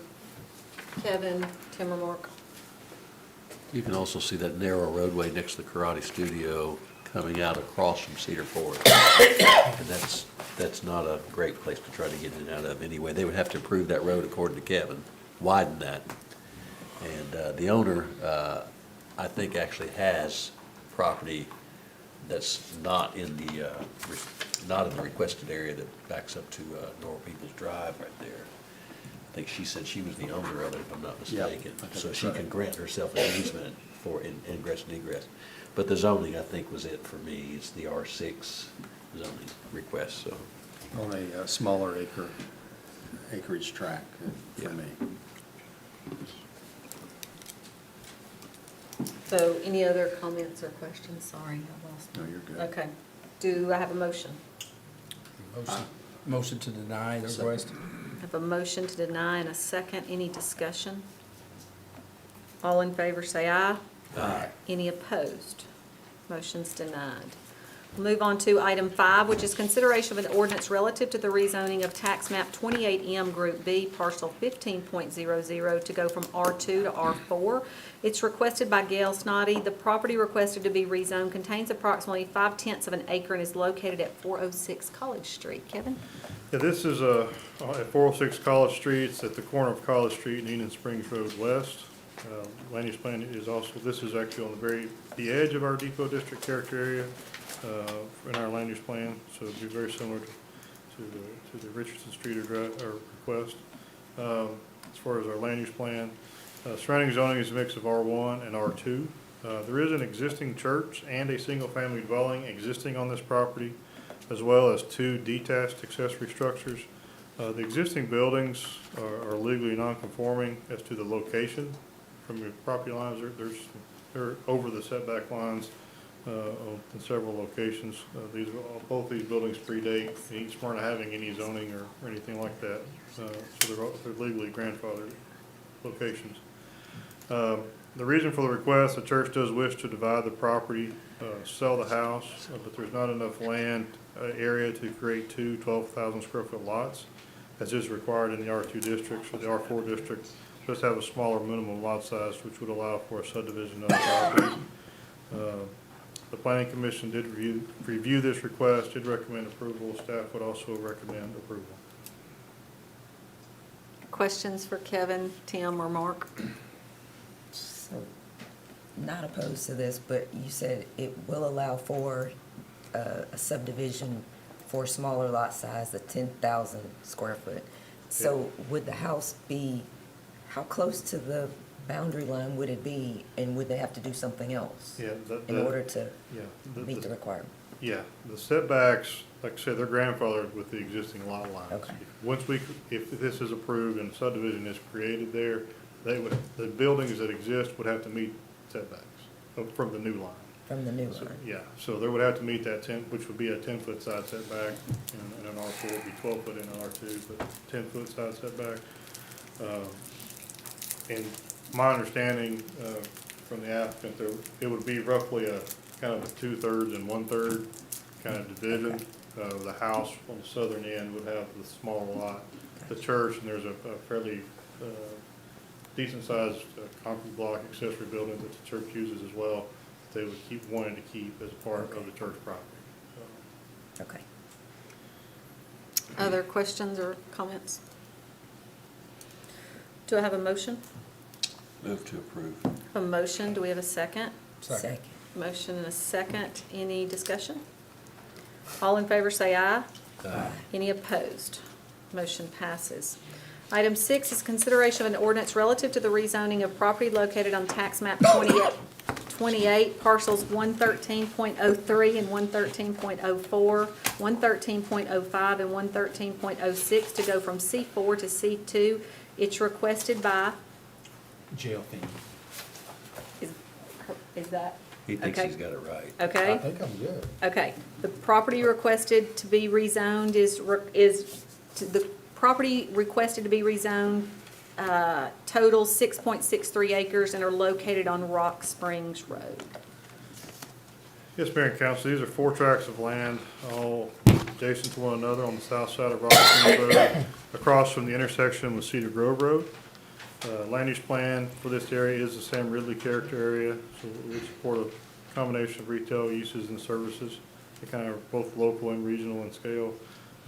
Kevin, Tim, or Mark? You can also see that narrow roadway next to the karate studio coming out across from Cedar Forest. And that's not a great place to try to get in and out of anyway. They would have to improve that road, according to Kevin, widen that. And the owner, I think, actually has property that's not in the requested area that backs up to North Peoples Drive right there. I think she said she was the owner of it, if I'm not mistaken. Yeah, so she can grant herself an easement for ingress and egress. But the zoning, I think, was it for me. It's the R6 zoning request, so. On a smaller acreage tract for me. So any other comments or questions? Sorry, I lost. No, you're good. Okay. Do I have a motion? Motion to deny the request. I have a motion to deny and a second. Any discussion? All in favor say aye. Aye. Any opposed? Motion's denied. We'll move on to item 5, which is consideration of an ordinance relative to the rezoning of tax map 28M Group B, parcel 15.00 to go from R2 to R4. It's requested by Gail Snoddy. The property requested to be rezoned contains approximately 5/10 of an acre and is located at 406 College Street. Kevin? Yeah, this is at 406 College Street. It's at the corner of College Street and Union Springs Road West. Land use plan is also, this is actually on the edge of our depot district character area in our land use plan, so it'd be very similar to the Richardson Street request. As far as our land use plan, surrounding zoning is a mix of R1 and R2. There is an existing church and a single-family dwelling existing on this property, as well as 2 detached accessory structures. The existing buildings are legally non-conforming as to the location from your property lines. There's they're over the setback lines in several locations. Both these buildings predate East Smyrna having any zoning or anything like that. So they're legally grandfathered locations. The reason for the request, the church does wish to divide the property, sell the house, but there's not enough land area to create two 12,000 square foot lots, as is required in the R2 district. So the R4 district just have a smaller minimum lot size, which would allow for a subdivision of the property. The Planning Commission did review this request, did recommend approval. Staff would also recommend approval. Questions for Kevin, Tim, or Mark? So, not opposed to this, but you said it will allow for a subdivision for a smaller lot size, the 10,000 square foot. So would the house be, how close to the boundary line would it be, and would they have to do something else in order to meet the requirement? Yeah, the setbacks, like I said, they're grandfathered with the existing lot lines. Okay. If this is approved and subdivision is created there, the buildings that exist would have to meet setbacks from the new line. From the new So, line? yeah, so they would have to meet that 10, which would be a 10-foot side setback, and an R4 would be 12 foot in an R2, but 10-foot side setback. And my understanding from the applicant, it would be roughly a kind of a 2/3 and 1/3 kind of division. The house on the southern end would have the smaller lot. The church, and there's a fairly decent sized concrete block accessory building that the church uses as well. They would keep wanting to keep as part of the church property. So. Okay. Other questions or comments? Do I have a motion? Move to approve. A motion, do we have a second? Second. Motion and a second. Any discussion? All in favor say aye. Aye. Any opposed? Motion passes. Item 6 is consideration of an ordinance relative to the rezoning of property located on tax map 28, parcels 113.03 and 113.04, 113.05 and 113.06 to go from C4 to C2. It's requested by, Jail fee. is that? He thinks okay? he's got it right. Okay. I think I'm good. Okay, the property requested to be rezoned the property requested to be rezoned, total 6.63 acres and are located on Rock Springs Road. Yes, Mayor and Council, these are 4 tracts of land, all adjacent to one another on the south side of Rock Springs Road, across from the intersection with Cedar Grove Road. Land use plan for this area is the Sam Ridley character area, so we support a combination of retail uses and services. They're kind of both local and regional in scale.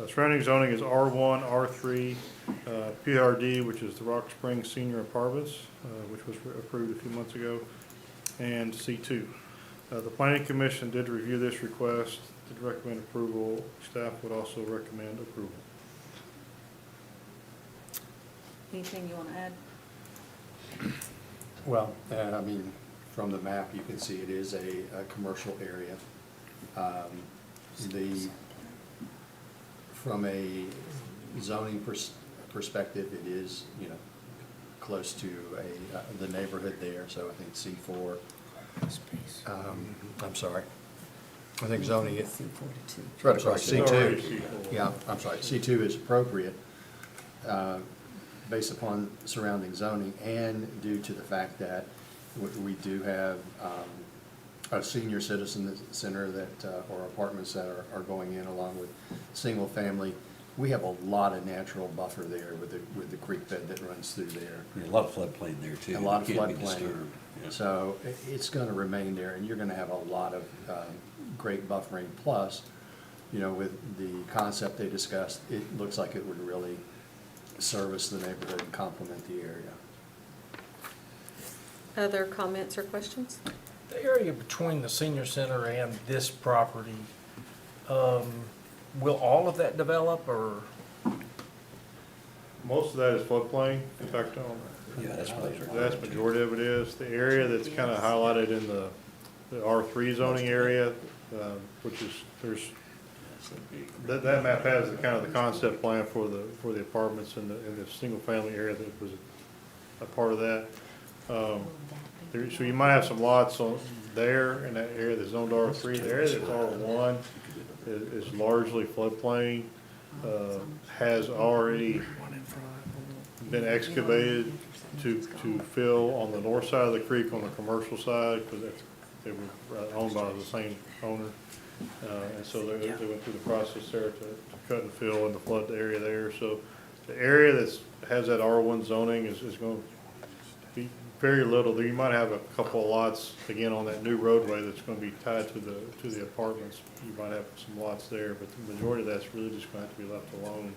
Surrounding zoning is R1, R3, PRD, which is the Rock Springs Senior Apartments, which was approved a few months ago, and C2. The Planning Commission did review this request, did recommend approval. Staff would also recommend approval. Anything you want to add? Well, I mean, from the map, you can see it is a commercial area. From a zoning perspective, it is, close to the neighborhood there, so I think C4. I'm sorry. I think zoning is. I'm sorry, C2. Yeah, I'm sorry, C2 is appropriate based upon surrounding zoning and due to the fact that we do have a senior citizen center that, or apartments that are going in along with single family. We have a lot of natural buffer there with the creek bed that runs through there. Yeah, a lot of floodplain there too. A lot of Can't be floodplain. disturbed. Yeah. So it's going to remain there, and you're going to have a lot of great buffering. Plus, with the concept they discussed, it looks like it would really service the neighborhood and complement the area. Other comments or questions? The area between the senior center and this property, will all of that develop, or? Most of that is floodplain. In fact, Yeah, that's what the vast majority of it is. The area that's kind of highlighted in the R3 zoning area, which is, that map has the kind of the concept plan for the apartments in the single family area that was a part of that. So you might have some lots on there in that area that's zoned R3. The area that's R1 is largely floodplain, has already been excavated to fill on the north side of the creek on the commercial side, because they were owned by the same owner. And so they went through the process there to cut and fill in the flood area there. So the area that has that R1 zoning is going to be very little. You might have a couple of lots, again, on that new roadway that's going to be tied to the apartments. You might have some lots there, but the majority of that's really just going to have to be left alone,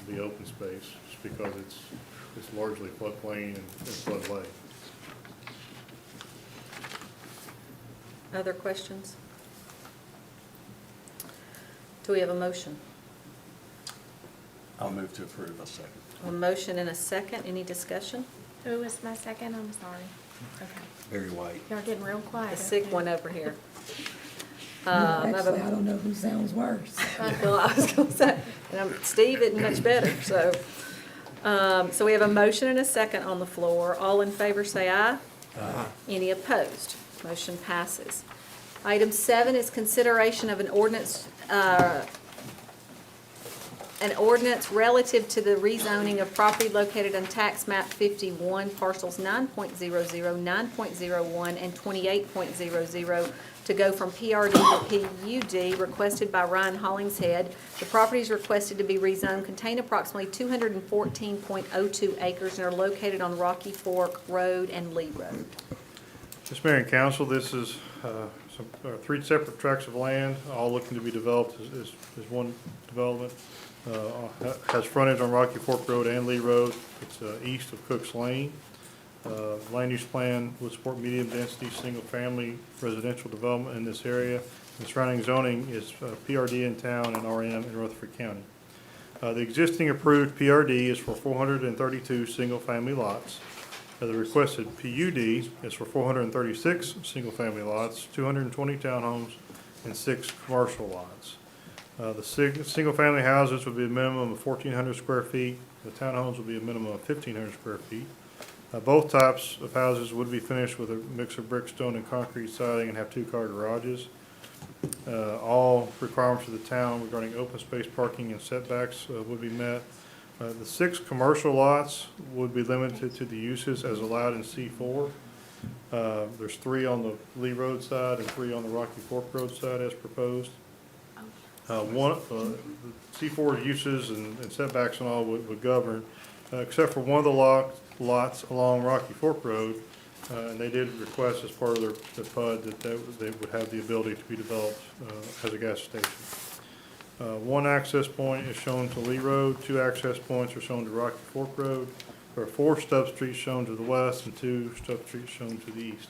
the open space, just because it's largely floodplain and floodway. Other questions? Do we have a motion? I'll move to approve. A second. A motion and a second. Any discussion? Who was my second? I'm sorry. Okay. Very white. Y'all getting real quiet. The sick one over here. Actually, I don't know who sounds worse. I was going to say, and Steve isn't much better, so. So we have a motion and a second on the floor. All in favor say aye. Aye. Any opposed? Motion passes. Item 7 is consideration of an ordinance relative to the rezoning of property located on tax map 51, parcels 9.00, 9.01, and 28.00 to go from PRD to PUD, requested by Ryan Hollingshead. The properties requested to be rezoned contain approximately 214.02 acres and are located on Rocky Fork Road and Lee Road. Mr. Mayor and Council, this is 3 separate tracts of land, all looking to be developed as one development. Has frontage on Rocky Fork Road and Lee Road. It's east of Cook's Lane. Land use plan would support medium density, single family residential development in this area. The surrounding zoning is PRD in town and RM in Rutherford County. The existing approved PRD is for 432 single family lots. The requested PUD is for 436 single family lots, 220 townhomes, and 6 commercial lots. The single family houses would be a minimum of 1,400 square feet. The townhomes would be a minimum of 1,500 square feet. Both types of houses would be finished with a mix of brick, stone, and concrete siding and have 2-car garages. All requirements of the town regarding open space, parking, and setbacks would be met. The 6 commercial lots would be limited to the uses as allowed in C4. There's 3 on the Lee Road side and 3 on the Rocky Fork Road side as proposed. C4 uses and setbacks and all would govern, except for one of the lots along Rocky Fork Road, and they did request as part of their PUD that they would have the ability to be developed as a gas station. 1 access point is shown to Lee Road, 2 access points are shown to Rocky Fork Road. There are 4 stub streets shown to the west and 2 stub streets shown to the east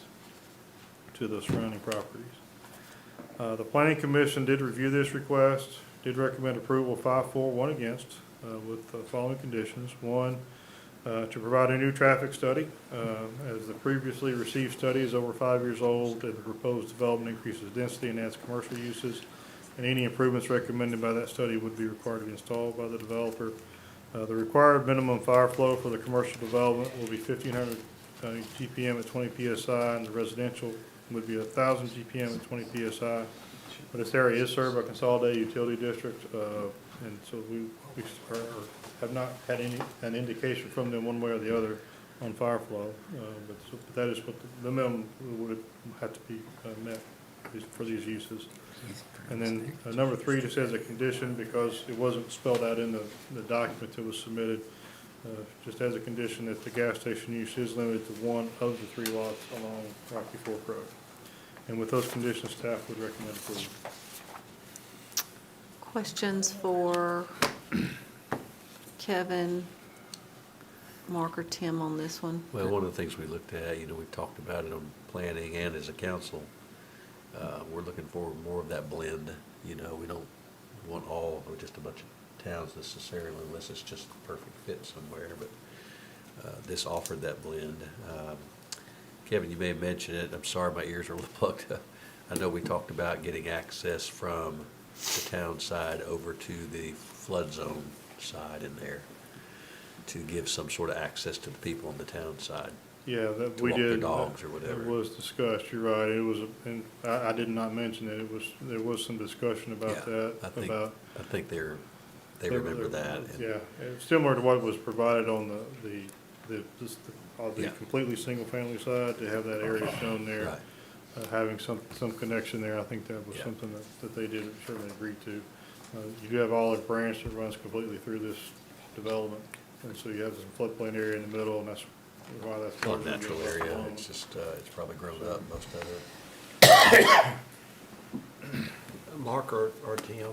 to the surrounding properties. The Planning Commission did review this request, did recommend approval 5 for, 1 against, with the following conditions. 1, to provide a new traffic study, as the previously received study is over 5 years old and the proposed development increases density and adds commercial uses, and any improvements recommended by that study would be required to be installed by the developer. The required minimum fire flow for the commercial development will be 1,500 GPM at 20 PSI, and the residential would be 1,000 GPM at 20 PSI. But this area is served by Consolidated Utility District, and so we have not had an indication from them one way or the other on fire flow. But that is what the minimum would have to be met for these uses. And then number 3 just as a condition, because it wasn't spelled out in the document that was submitted, just as a condition that the gas station use is limited to 1 of the 3 lots along Rocky Fork Road. And with those conditions, staff would recommend approval. Questions for Kevin, Mark, or Tim on this one? Well, one of the things we looked at, we've talked about it on planning and as a council, we're looking for more of that blend. We don't want all or just a bunch of towns necessarily unless it's just the perfect fit somewhere, but this offered that blend. Kevin, you may have mentioned it. I'm sorry, my ears are a little plugged up. I know we talked about getting access from the town side over to the flood zone side in there to give some sort of access to the people on the town side. Yeah, that to we walk their did. dogs or whatever. It was discussed, you're right. It was, and I did not mention it. There was some discussion about that, I about. think they remember that. and- Yeah, it's similar to what was provided on the Yeah. completely single-family side, to have that area shown there. Right. Having some connection there, I think that was Yeah. something that they did certainly agree to. You do have Olive Branch that runs completely through this development, and so you have some floodplain area in the middle, and that's why that's. It's not a natural area, it's just, it's probably grown up, most of it. Mark or Tim,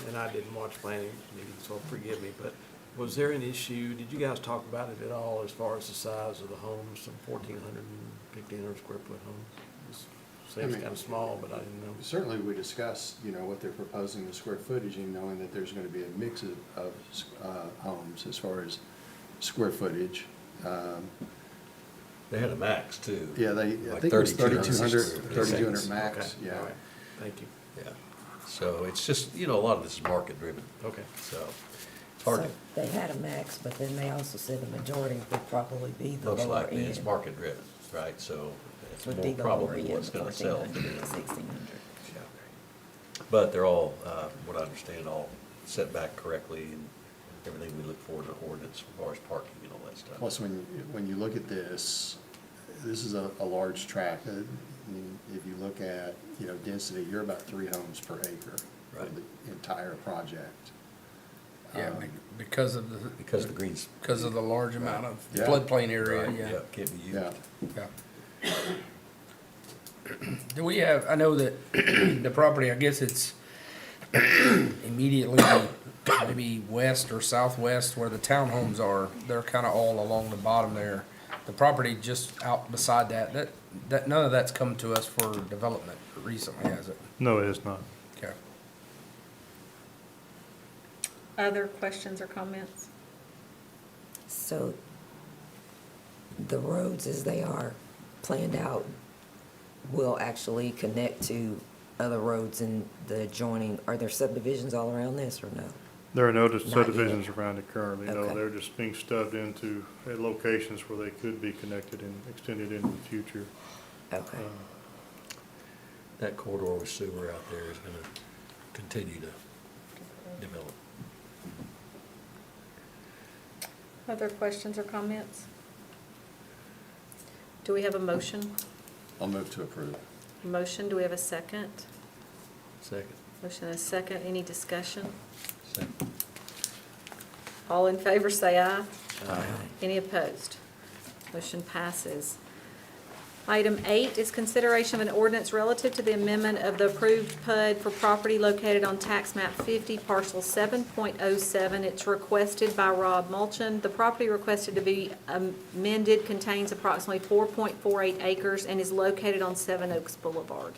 and I didn't watch planning meeting, so forgive me, but was there an issue, did you guys talk about it at all as far as the size of the homes, some 1,400 and 1,500 square foot homes? Seems kind of small, but I didn't know. Certainly, we discussed, what they're proposing, the square footage, and knowing that there's going to be a mix of homes as far as square footage. They had a max too. Yeah, I like think it was 3,200 max, Okay, yeah. all right. Thank you. Yeah, so it's just, a lot of this is market driven. Okay. So it's hard So to, they had a max, but then they also said the majority would probably be the most lower likely it's end. market driven, right? So it's Would more be the lower probably end, what's gonna sell. 1,400 to 1,600. But they're all, what I understand, all set back correctly and everything we look for in the ordinance as far as parking and all that stuff. Plus, when you look at this is a large tract. I mean, if you look at, density, you're about 3 homes per acre for Right. the entire project. Yeah, because of the. Because of the greens. Because of the large amount of Yeah. floodplain area, Right, yeah. can't be used. Yeah. Yeah. Do we have, I know that the property, I guess it's immediately maybe west or southwest where the townhomes are, they're kind of all along the bottom there. The property just out beside that, none of that's come to us for development recently, has it? No, it is not. Okay. Other questions or comments? So the roads as they are planned out will actually connect to other roads in the adjoining, are there subdivisions all around this or no? There are no Not subdivisions yet. around it currently, no. Okay. They're just being stubbed into at locations where they could be connected and extended into the future. Okay. That corridor with sewer out there is gonna continue to develop. Other questions or comments? Do we have a motion? I'll move to approve. Motion, do we have a second? Second. Motion and a second, any discussion? Second. All in favor, say aye. Aye. Any opposed? Motion passes. Item 8 is consideration of an ordinance relative to the amendment of the approved PUD for property located on tax map 50, parcel 7.07. It's requested by Rob Mulchin. The property requested to be amended contains approximately 4.48 acres and is located on Seven Oaks Boulevard.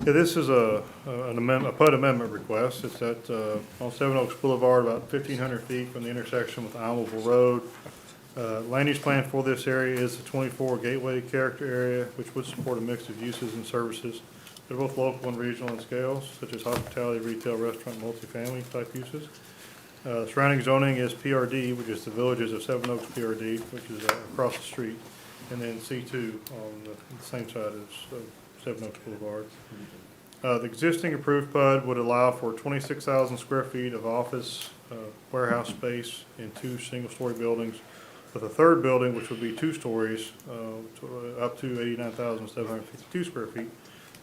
Yeah, this is a PUD amendment request. It's at, on Seven Oaks Boulevard, about 1,500 feet from the intersection with Almaville Road. Land use plan for this area is the 24 Gateway Character Area, which would support a mix of uses and services. They're both local and regional in scale, such as hospitality, retail, restaurant, multifamily type uses. Surrounding zoning is PRD, which is the villages of Seven Oaks PRD, which is across the street, and then C2 on the same side as Seven Oaks Boulevard. The existing approved PUD would allow for 26,000 square feet of office warehouse space in 2 single-story buildings, with a third building, which would be 2 stories, up to 89,752 square feet,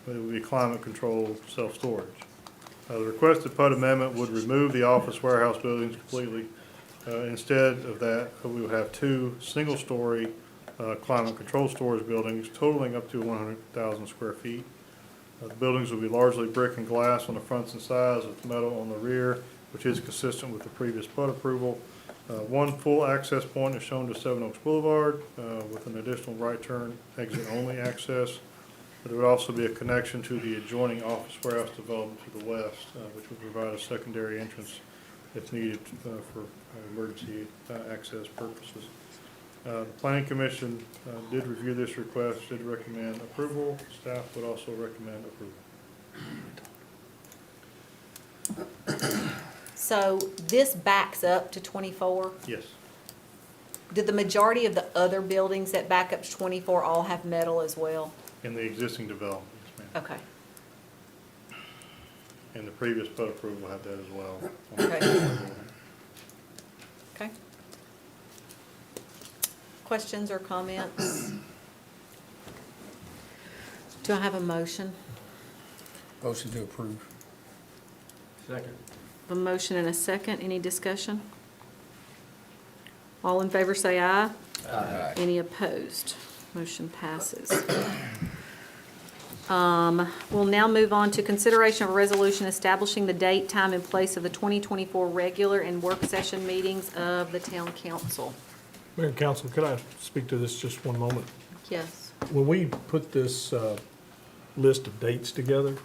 but it would be climate-controlled self-storage. The requested PUD amendment would remove the office warehouse buildings completely. Instead of that, we would have 2 single-story climate-controlled storage buildings totaling up to 100,000 square feet. The buildings will be largely brick and glass on the fronts and sides with metal on the rear, which is consistent with the previous PUD approval. 1 full access point is shown to Seven Oaks Boulevard with an additional right turn exit only access. There would also be a connection to the adjoining office warehouse development to the west, which would provide a secondary entrance if needed for emergency access purposes. The Planning Commission did review this request, did recommend approval. Staff would also recommend approval. So this backs up to 24? Yes. did the majority of the other buildings that back up to 24 all have metal as well? In the existing developments, ma'am. Okay, And the previous PUD approval had that as well. okay. Okay. Questions or comments? Do I have a motion? Motion to approve. Second. A motion and a second. Any discussion? All in favor say aye. Aye. Any opposed? Motion passes. We'll now move on to consideration of a resolution establishing the date, time, and place of the 2024 regular and work session meetings of the town council. Mayor and council, could I speak to this just one moment? Yes. When we put this list of dates together,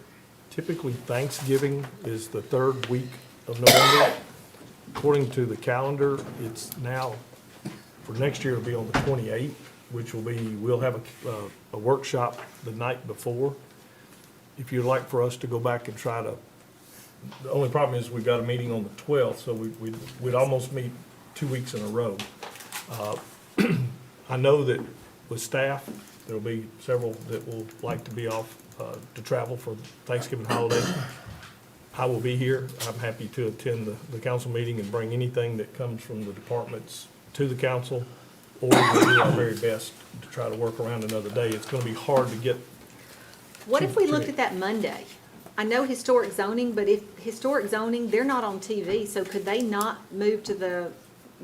typically Thanksgiving is the third week of November. According to the calendar, it's now, for next year, it'll be on the 28th, which will be, we'll have a workshop the night before. If you'd like for us to go back and try to, the only problem is we've got a meeting on the 12th, so we'd almost meet 2 weeks in a row. I know that with staff, there'll be several that will like to be off to travel for Thanksgiving holiday. I will be here. I'm happy to attend the council meeting and bring anything that comes from the departments to the council, or we'll do our very best to try to work around another day. It's gonna be hard to get. What if we looked at that Monday? I know historic zoning, but if historic zoning, they're not on TV, so could they not move to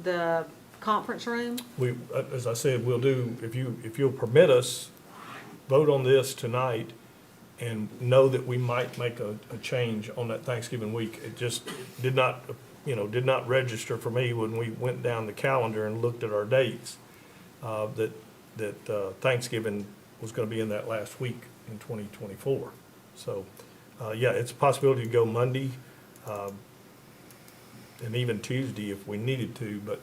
the conference room? We, as I said, we'll do, if you'll permit us, vote on this tonight and know that we might make a change on that Thanksgiving week. It just did not register for me when we went down the calendar and looked at our dates, that Thanksgiving was gonna be in that last week in 2024. So, yeah, it's a possibility to go Monday, and even Tuesday if we needed to, but,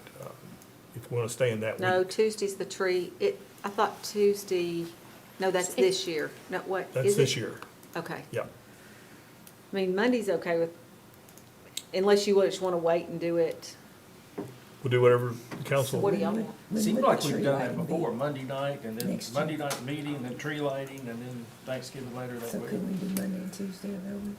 if we wanna stay in that week. No, Tuesday's the tree. I thought Tuesday, no, that's this year. No, what, is it? That's this year, Okay. yeah. I mean, Monday's okay with, unless you just want to wait and do it. We'll do whatever the council. What do y'all want? Seems like we've done that before, Monday night, and then Monday night meeting, then tree lighting, and then Thanksgiving later that So week. could we do Monday and Tuesday of that week?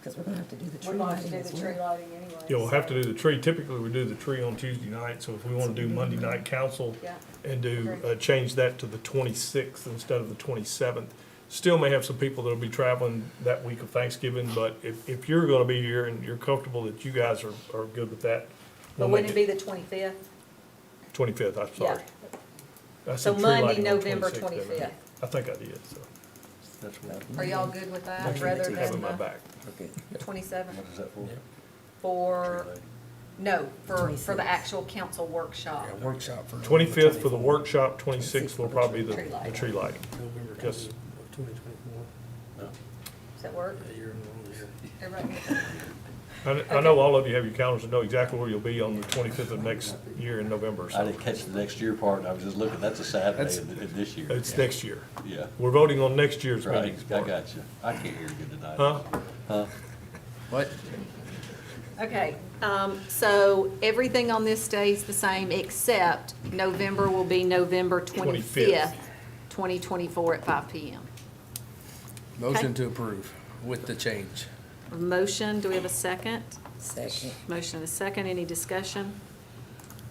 Because we're gonna have to do the tree We're going to lighting do as the tree well. lighting anyway. Yeah, we'll have to do the tree. Typically, we do the tree on Tuesday night, so if we want to do Monday night council Yeah. and do, change that to the 26th instead of the 27th. Still may have some people that'll be traveling that week of Thanksgiving, but if you're going to be here and you're comfortable that you guys are good with that. But we'll wouldn't make it be the 25th? 25th, I'm sorry. I So said tree Monday, lighting on November 26th, didn't I? 25th. I think I did, so. That's what Are y'all good with that, Thank you rather for having than my the back. 27th? What is that for? For, no, for the actual council workshop. Yeah, workshop for. 25th for the workshop, 26th will probably be the tree lighting. November Yes. 2024. Does that work? Yeah, you're in the wrong year. Everybody? I know all of you have your calendars and know exactly where you'll be on the 25th of next year in November, I so. didn't catch the next year part, and I was just looking, that's a Saturday in this year. It's next year. Yeah. We're voting on next year's Right, meetings. I got you. I can't hear good tonight. Huh? What? Okay, so everything on this stays the same, except November will be November 25th, 2024 at 5 PM. Motion to approve with the change. A motion, do we have a second? Second. Motion and a second, any discussion?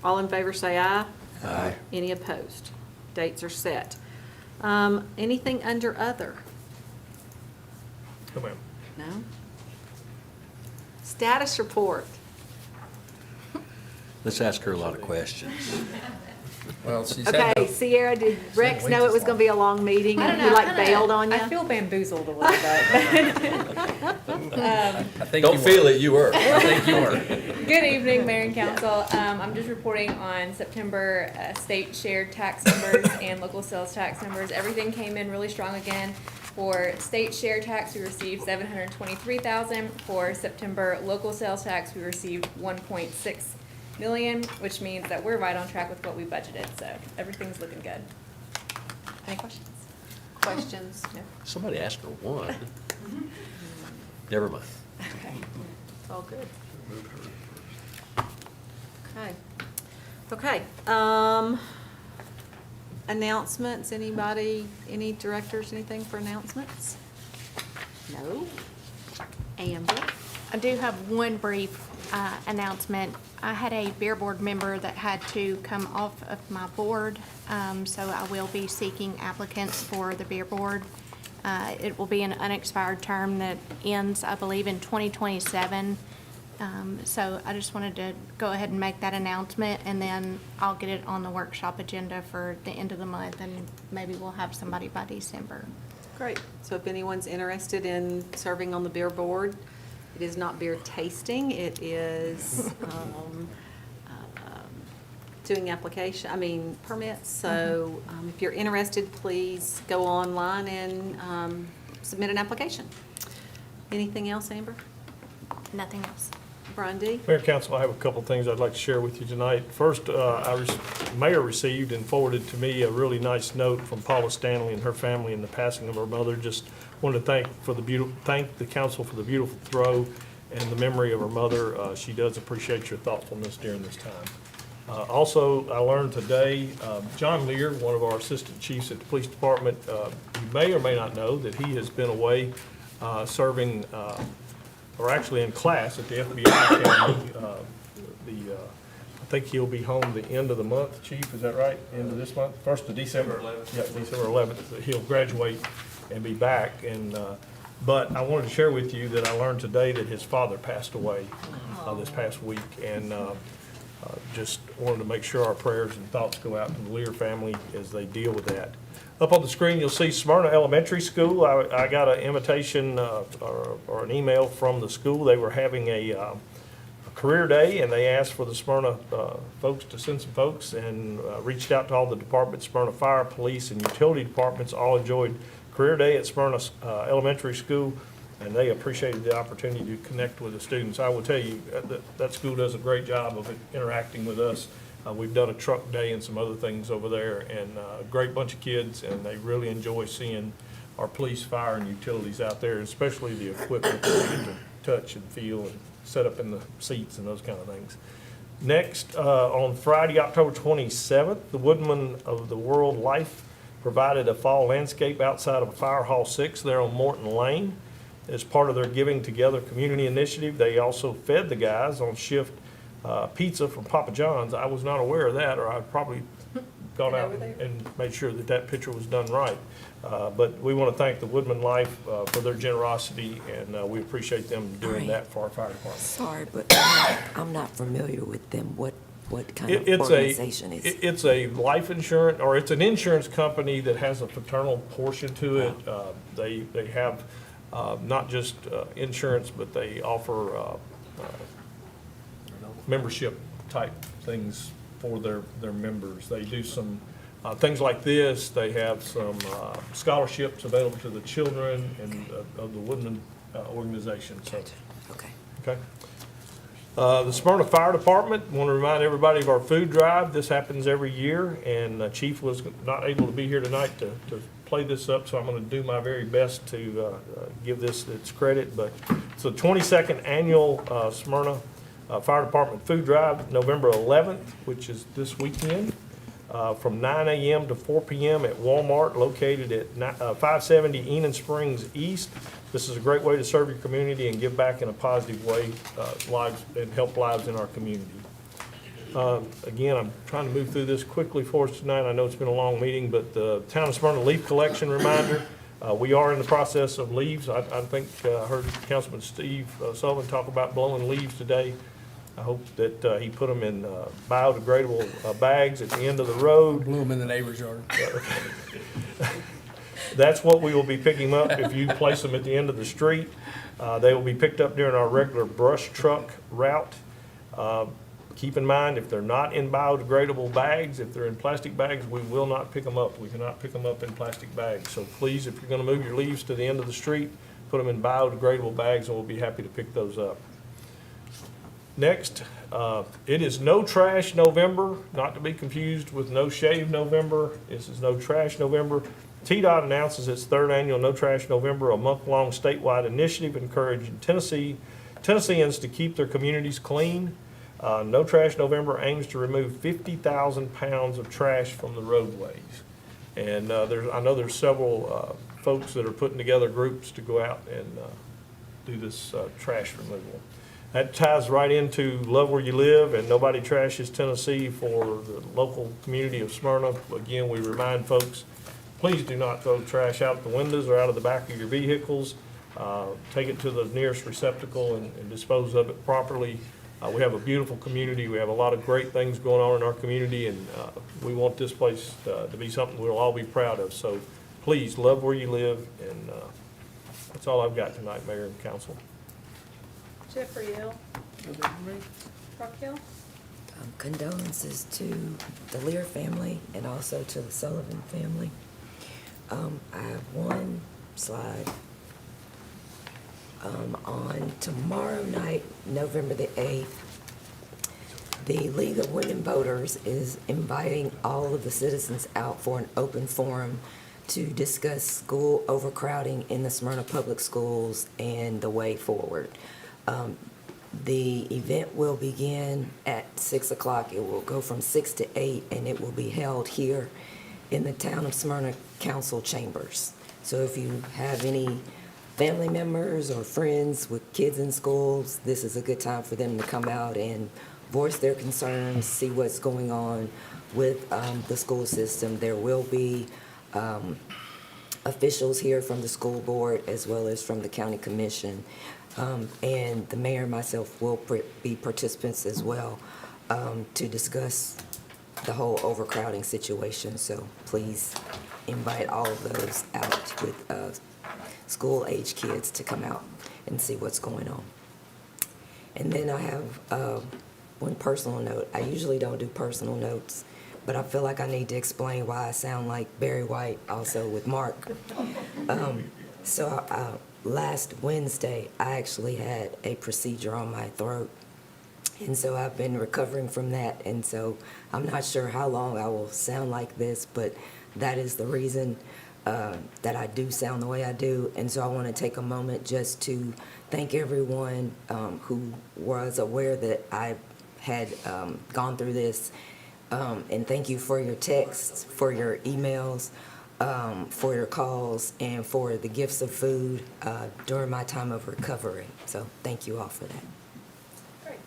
All in favor say aye. Aye. Any opposed? Dates are set. Anything under other? No, ma'am. No? Status report. Let's ask her a lot of questions. Well, she's Okay, had Sierra, did Rex know it was gonna be a long meeting and he like bailed on you? I feel bamboozled a little bit. I think Don't you feel were. it, you were. I think you were. Good evening, Mayor and Council. I'm just reporting on September state shared tax numbers and local sales tax numbers. Everything came in really strong again. For state share tax, we received $723,000. For September local sales tax, we received $1.6 million, which means that we're right on track with what we budgeted. So everything's looking good. Any questions? Questions? No. Somebody asked her one. Never mind. Okay, all good. Okay. Okay, announcements, anybody, any directors, anything for announcements? No? Amber? I do have one brief announcement. I had a Beer Board member that had to come off of my board, so I will be seeking applicants for the Beer Board. It will be an unexpired term that ends, I believe, in 2027. So I just wanted to go ahead and make that announcement, and then I'll get it on the workshop agenda for the end of the month, and maybe we'll have somebody by December. Great. So if anyone's interested in serving on the beer board, it is not beer tasting, it is doing permits. So if you're interested, please go online and submit an application. Anything else, Amber? Nothing else. Brian D.? Mayor, Council, I have a couple of things I'd like to share with you tonight. First, Mayor received and forwarded to me a really nice note from Paula Stanley and her family in the passing of her mother. Just wanted to thank the council for the beautiful throw and the memory of her mother. She does appreciate your thoughtfulness during this time. Also, I learned today, John Lear, one of our assistant chiefs at the police department, you may or may not know that he has been away serving or actually in class at the FBI Academy. I think he'll be home the end of the month, Chief, is that right? End of this month, 1st of December? Yeah, December 11th, he'll graduate and be back. But I wanted to share with you that I learned today that his father passed away this past week, and just wanted to make sure our prayers and thoughts go out to the Lear family as they deal with that. Up on the screen, you'll see Smyrna Elementary School. I got an invitation or an email from the school. They were having a career day, and they asked for the Smyrna folks to send some folks, and reached out to all the departments. Smyrna Fire, Police, and Utility Departments all enjoyed career day at Smyrna Elementary School, and they appreciated the opportunity to connect with the students. I will tell you, that school does a great job of interacting with us. We've done a truck day and some other things over there, and a great bunch of kids, and they really enjoy seeing our police, fire, and utilities out there, especially the equipment that they get to touch and feel and set up in the seats and those kind of things. Next, on Friday, October 27th, the Woodman of the World Life provided a fall landscape outside of Fire Hall 6 there on Morton Lane. As part of their Giving Together community initiative, they also fed the guys on shift pizza from Papa John's. I was not aware of that, or I'd probably gone out and made sure that picture was done right. But we want to thank the Woodman Life for their generosity, and we appreciate them doing that for our fire department. Sorry, but I'm not familiar with them. What kind of organization is it? It's a life insurance, or it's an insurance company that has a fraternal portion to it. They have not just insurance, but they offer membership type things for their members. They do some things like this. They have some scholarships available to the children and of the Woodman organization. So, okay. The Smyrna Fire Department, want to remind everybody of our food drive. This happens every year, and Chief was not able to be here tonight to play this up, so I'm going to do my very best to give this its credit. But it's the 22nd annual Smyrna Fire Department Food Drive, November 11th, which is this weekend, from 9 a.m. to 4 p.m. at Walmart, located at 570 Enon Springs East. This is a great way to serve your community and give back in a positive way, and help lives in our community. Again, I'm trying to move through this quickly for us tonight. I know it's been a long meeting, but the Town of Smyrna leaf collection reminder. We are in the process of leaves. I think I heard Councilman Steve Sullivan talk about blowing leaves today. I hope that he put them in biodegradable bags at the end of the road. Blew them in the neighbor's yard. That's what we will be picking up if you place them at the end of the street. They will be picked up during our regular brush truck route. Keep in mind, if they're not in biodegradable bags, if they're in plastic bags, we will not pick them up. We cannot pick them up in plastic bags. So please, if you're going to move your leaves to the end of the street, put them in biodegradable bags, and we'll be happy to pick those up. Next, it is No Trash November, not to be confused with No Shave November. This is No Trash November. TDOT announces its third annual No Trash November, a month-long statewide initiative encouraging Tennesseans to keep their communities clean. No Trash November aims to remove 50,000 pounds of trash from the roadways. And I know there's several folks that are putting together groups to go out and do this trash removal. That ties right into Love Where You Live and Nobody Trashes Tennessee for the local community of Smyrna. Again, we remind folks, please do not throw trash out the windows or out of the back of your vehicles. Take it to the nearest receptacle and dispose of it properly. We have a beautiful community. We have a lot of great things going on in our community, and we want this place to be something we'll all be proud of. So please, love where you live, and that's all I've got tonight, Mayor and Council. Jeff, are you? Raquel? Condolences to the Lear family and also to the Sullivan family. I have one slide. On tomorrow night, November the 8th, the League of Women Voters is inviting all of the citizens out for an open forum to discuss school overcrowding in the Smyrna Public Schools and the way forward. The event will begin at 6 o'clock. It will go from 6 to 8, and it will be held here in the Town of Smyrna Council Chambers. So if you have any family members or friends with kids in schools, this is a good time for them to come out and voice their concerns, see what's going on with the school system. There will be officials here from the school board as well as from the county commission. And the mayor and myself will be participants as well to discuss the whole overcrowding situation. So please invite all of those out with school-age kids to come out and see what's going on. And then I have one personal note. I usually don't do personal notes, but I feel like I need to explain why I sound like Barry White also with Mark. Last Wednesday, I actually had a procedure on my throat, and so I've been recovering from that, and so I'm not sure how long I will sound like this, but that is the reason that I do sound the way I do. And so I want to take a moment just to thank everyone who was aware that I had gone through this, and thank you for your texts, for your emails, for your calls, and for the gifts of food during my time of recovery. So thank you all for that. Great.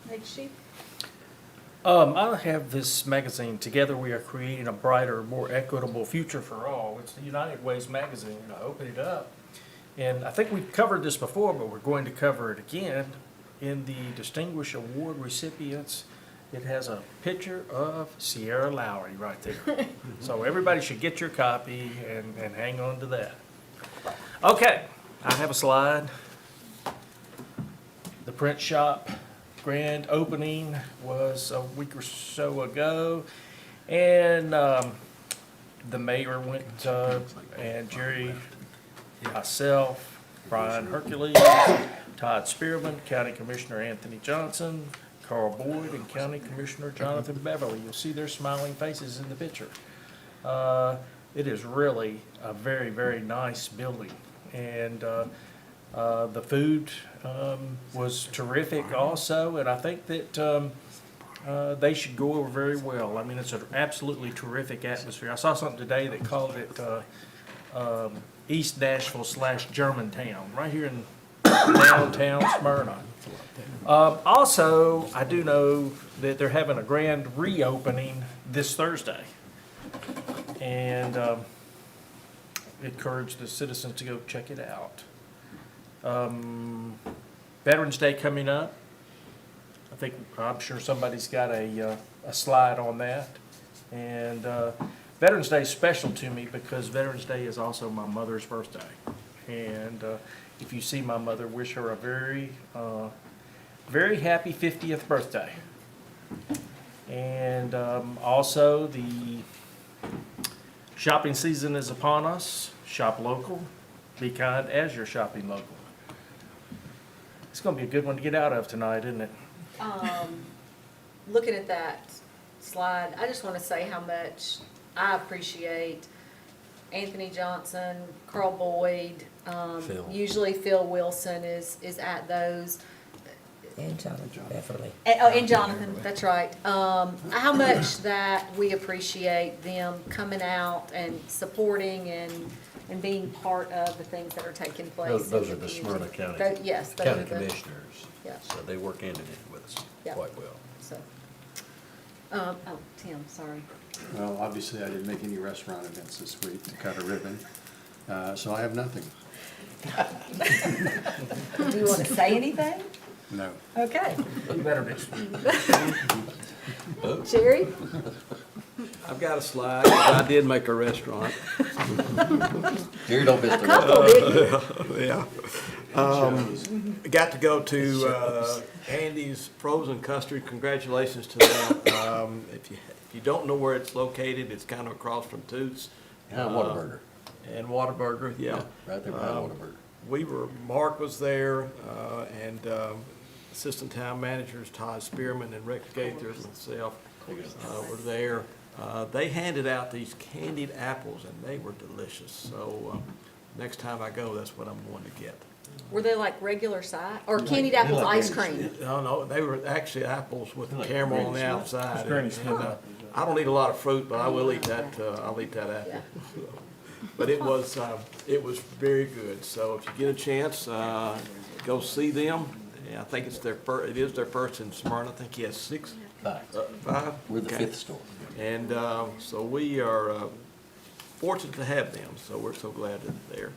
Thanks, Chief. I have this magazine, Together We Are Creating a Brighter, More Equitable Future for All. It's the United Ways magazine. I open it up, and I think we've covered this before, but we're going to cover it again. In the Distinguished Award recipients, it has a picture of Sierra Lowry right there. So everybody should get your copy and hang on to that. Okay, I have a slide. The print shop grand opening was a week or so ago, and the mayor went, and Jerry, myself, Brian Hercules, Todd Spearman, County Commissioner Anthony Johnson, Carl Boyd, and County Commissioner Jonathan Beverly. You'll see their smiling faces in the picture. It is really a very, very nice building, and the food was terrific also, and I think that they should go over very well. I mean, it's an absolutely terrific atmosphere. I saw something today that called it East Nashville / Germantown, right here in downtown Smyrna. Also, I do know that they're having a grand reopening this Thursday, and encourage the citizens to go check it out. Veterans Day coming up. I'm sure somebody's got a slide on that. And Veterans Day is special to me because Veterans Day is also my mother's birthday. And if you see my mother, wish her a very, very happy 50th birthday. And also the shopping season is upon us. Shop local. Be kind as you're shopping local. It's going to be a good one to get out of tonight, isn't it? Looking at that slide, I just want to say how much I appreciate Anthony Johnson, Carl Boyd, Phil. usually Phil Wilson is at those. And Jonathan Beverly. And Jonathan, that's right. How much that we appreciate them coming out and supporting and being part of the things that are taking place. Those in are the community. Smyrna County. Yes. those County are the- commissioners. Yeah. So they work hand in hand with us Yeah. quite well. So, Tim, sorry. Well, obviously, I didn't make any restaurant events this week to cut a ribbon, so I have nothing. Do you want to say anything? No. Okay. Better next week. Sherry? I've got a slide. I did make a restaurant. Jerry, don't miss A the couple, didn't you? Yeah. Got to go to Andy's Frozen Custard. Congratulations to them. If you don't know where it's located, it's kind of across from Toots. Whataburger. And Whataburger, yeah. Right there behind Whataburger. Mark was there, and Assistant Town Managers Todd Spearman and Rick Gaither and myself were there. They handed out these candied apples, and they were delicious. So next time I go, that's what I'm going to get. Were they like regular size, or candied apples ice cream? No, they were actually apples with caramel on the outside. Granny And, Smith. I don't eat a lot of fruit, but I will eat that. I'll eat that apple. But it was very good. So if you get a chance, go see them. Yeah, I think it's their first. It is their first in Smyrna. I think he has 6. 5. We're the Okay. 5th store. And so we are fortunate to have them. So we're so glad that they're there.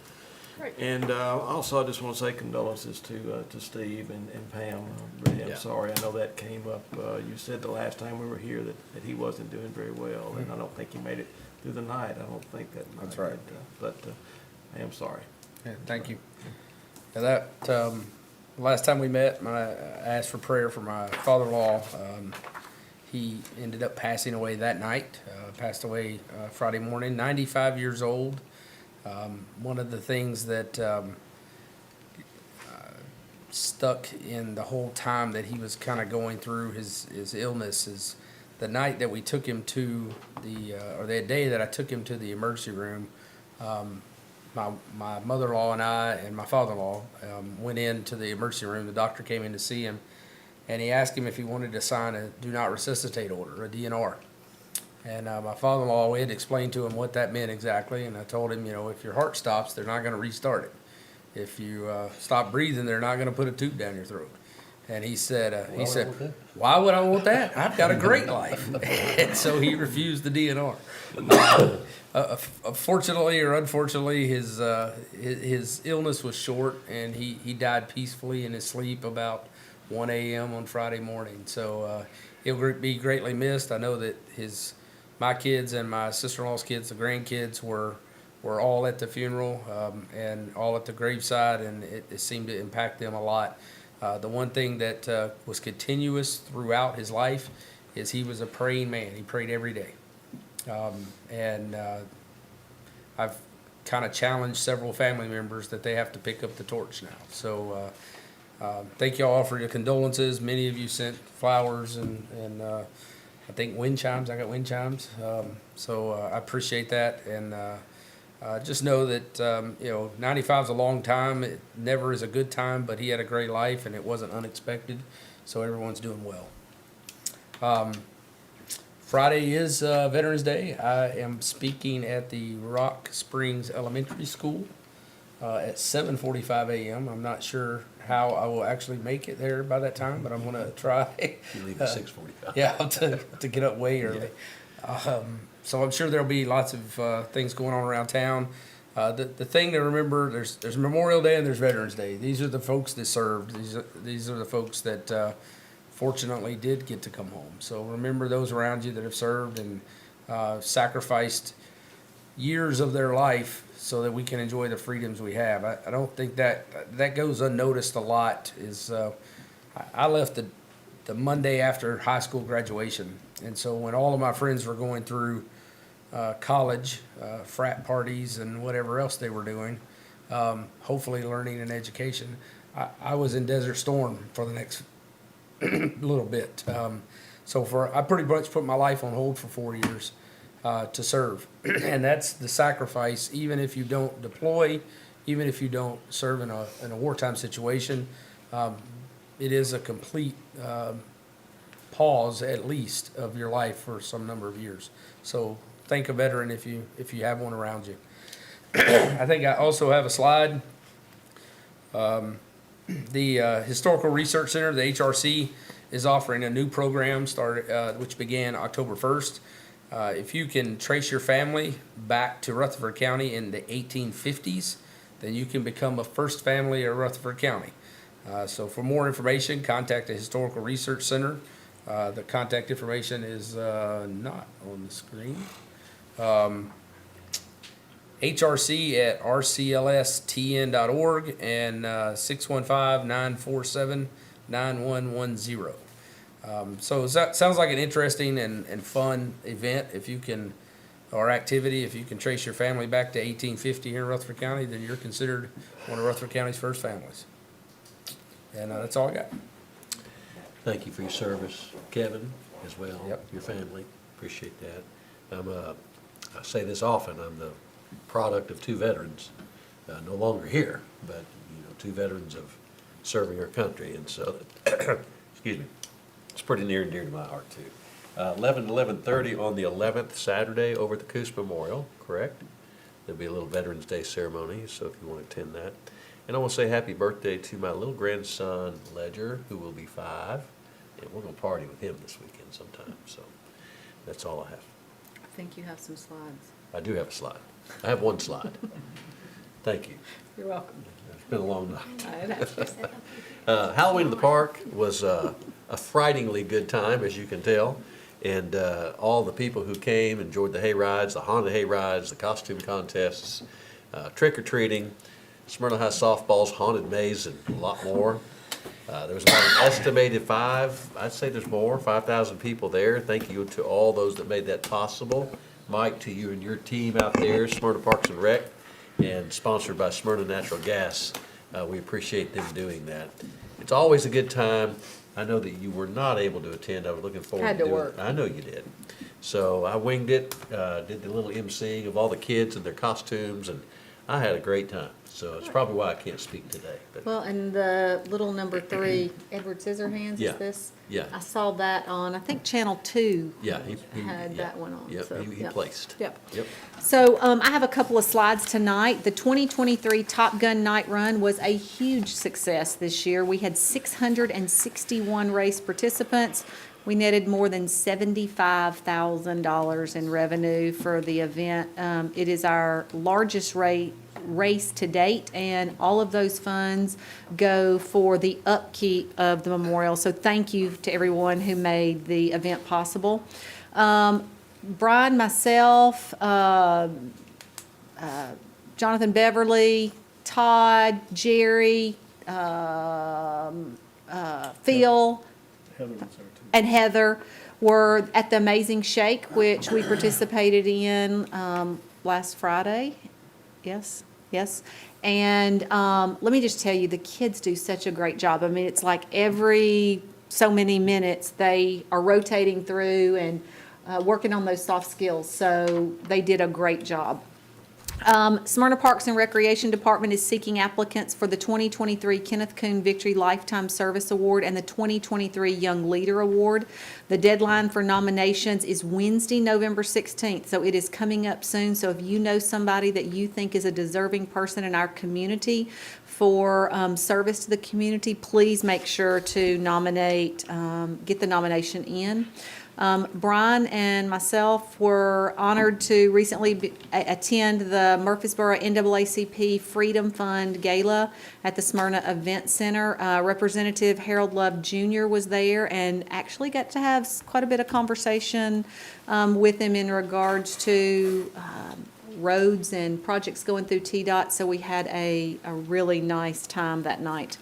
And also, I just want to say condolences to Steve and Pam. Really, I'm sorry. I know that came up. You said the last time we were here that he wasn't doing very well, and I don't think he made it through the night. I don't think that. That's right. But I am sorry. Yeah, thank you. Now that, last time we met, I asked for prayer for my father-in-law. He ended up passing away that night, passed away Friday morning, 95 years old. One of the things that stuck in the whole time that he was kind of going through his illness is the night that we took him to or the day that I took him to the emergency room. My mother-in-law and I and my father-in-law went into the emergency room. The doctor came in to see him, and he asked him if he wanted to sign a do not resuscitate order, a DNR. And my father-in-law, we had to explain to him what that meant exactly, and I told him, if your heart stops, they're not going to restart it. If you stop breathing, they're not going to put a tube down your throat. And he said, why would I want that? I've got a great life. And so he refused the DNR. Fortunately or unfortunately, his illness was short, and he died peacefully in his sleep about 1 a.m. on Friday morning. So he'll be greatly missed. I know that my kids and my sister-in-law's kids, the grandkids, were all at the funeral and all at the graveside, and it seemed to impact them a lot. The one thing that was continuous throughout his life is he was a praying man. He prayed every day. I've kind of challenged several family members that they have to pick up the torch now. So thank you all for your condolences. Many of you sent flowers and I think wind chimes. I got wind chimes. So I appreciate that. And just know that, 95 is a long time. It never is a good time, but he had a great life and it wasn't unexpected. So everyone's doing well. Friday is Veterans Day. I am speaking at the Rock Springs Elementary School at 7:45 a.m. I'm not sure how I will actually make it there by that time, but I'm going to try. You leave at 6:45. Yeah, to get up way early. So I'm sure there'll be lots of things going on around town. The thing to remember, there's Memorial Day and there's Veterans Day. These are the folks that served. These are the folks that fortunately did get to come home. So remember those around you that have served and sacrificed years of their life so that we can enjoy the freedoms we have. I don't think that goes unnoticed a lot. I left the Monday after high school graduation. And so when all of my friends were going through college, frat parties and whatever else they were doing, hopefully learning and education, I was in Desert Storm for the next little bit. I pretty much put my life on hold for 4 years to serve. And that's the sacrifice, even if you don't deploy, even if you don't serve in a wartime situation. it is a complete pause, at least, of your life for some number of years. So thank a veteran if you have one around you. I think I also have a slide. The Historical Research Center, the HRC, is offering a new program which began October 1st. If you can trace your family back to Rutherford County in the 1850s, then you can become a first family of Rutherford County. So for more information, contact the Historical Research Center. The contact information is not on the screen. HRC at rclstn.org and 615-947-9110. So that sounds like an interesting and fun event. If you can, or activity, if you can trace your family back to 1850 here in Rutherford County, then you're considered one of Rutherford County's first families. And that's all I got. Thank you for your service, Kevin, as well. Yep. Your family. Appreciate that. I say this often. I'm the product of two veterans, no longer here, but two veterans of serving our country, and so excuse me, it's pretty near and dear to my heart too. 11:30 on the 11th, Saturday, over at the Coos Memorial. Correct? There'll be a little Veterans Day ceremony, so if you want to attend that. And I want to say happy birthday to my little grandson Ledger, who will be 5, and we're going to party with him this weekend sometime. So that's all I have. I think you have some slides. I do have a slide. I have one slide. Thank you. You're welcome. It's been a long night. Halloween in the Park was a frighteningly good time, as you can tell. And all the people who came enjoyed the hay rides, the haunted hay rides, the costume contests, trick-or-treating, Smyrna High softballs, haunted maze, and a lot more. There was about an estimated 5,000 people there. Thank you to all those that made that possible. Mike, to you and your team out there, Smyrna Parks and Rec, and sponsored by Smyrna Natural Gas. We appreciate them doing that. It's always a good time. I know that you were not able to attend. I was looking forward Had to to doing work. it. I know you did. So I winged it, did the little emceeing of all the kids and their costumes, and I had a great time. So it's probably why I can't speak today. But Well, and the little number 3, Edward Scissorhands, Yeah. is this? Yeah. I saw that on, I think, Channel 2. yeah, he Had yeah. that one on. Yep, so, he yep. placed. Yep. Yep. So I have a couple of slides tonight. The 2023 Top Gun Night Run was a huge success this year. We had 661 race participants. We netted more than $75,000 in revenue for the event. It is our largest race to date, and all of those funds go for the upkeep of the memorial. So thank you to everyone who made the event possible. Brian, myself, Jonathan Beverly, Todd, Jerry, Phil, and Heather were at the Amazing Shake, which we participated in last Friday. Yes. And let me just tell you, the kids do such a great job. I mean, it's like every so many minutes they are rotating through and working on those soft skills. So they did a great job. Smyrna Parks and Recreation Department is seeking applicants for the 2023 Kenneth Coon Victory Lifetime Service Award and the 2023 Young Leader Award. The deadline for nominations is Wednesday, November 16th, so it is coming up soon. So if you know somebody that you think is a deserving person in our community for service to the community, please make sure to nominate, get the nomination in. Brian and myself were honored to recently attend the Murfreesboro NAACP Freedom Fund Gala at the Smyrna Event Center. Representative Harold Love Jr. was there and actually got to have quite a bit of conversation with him in regards to roads and projects going through TDOT, so we had a really nice time that night.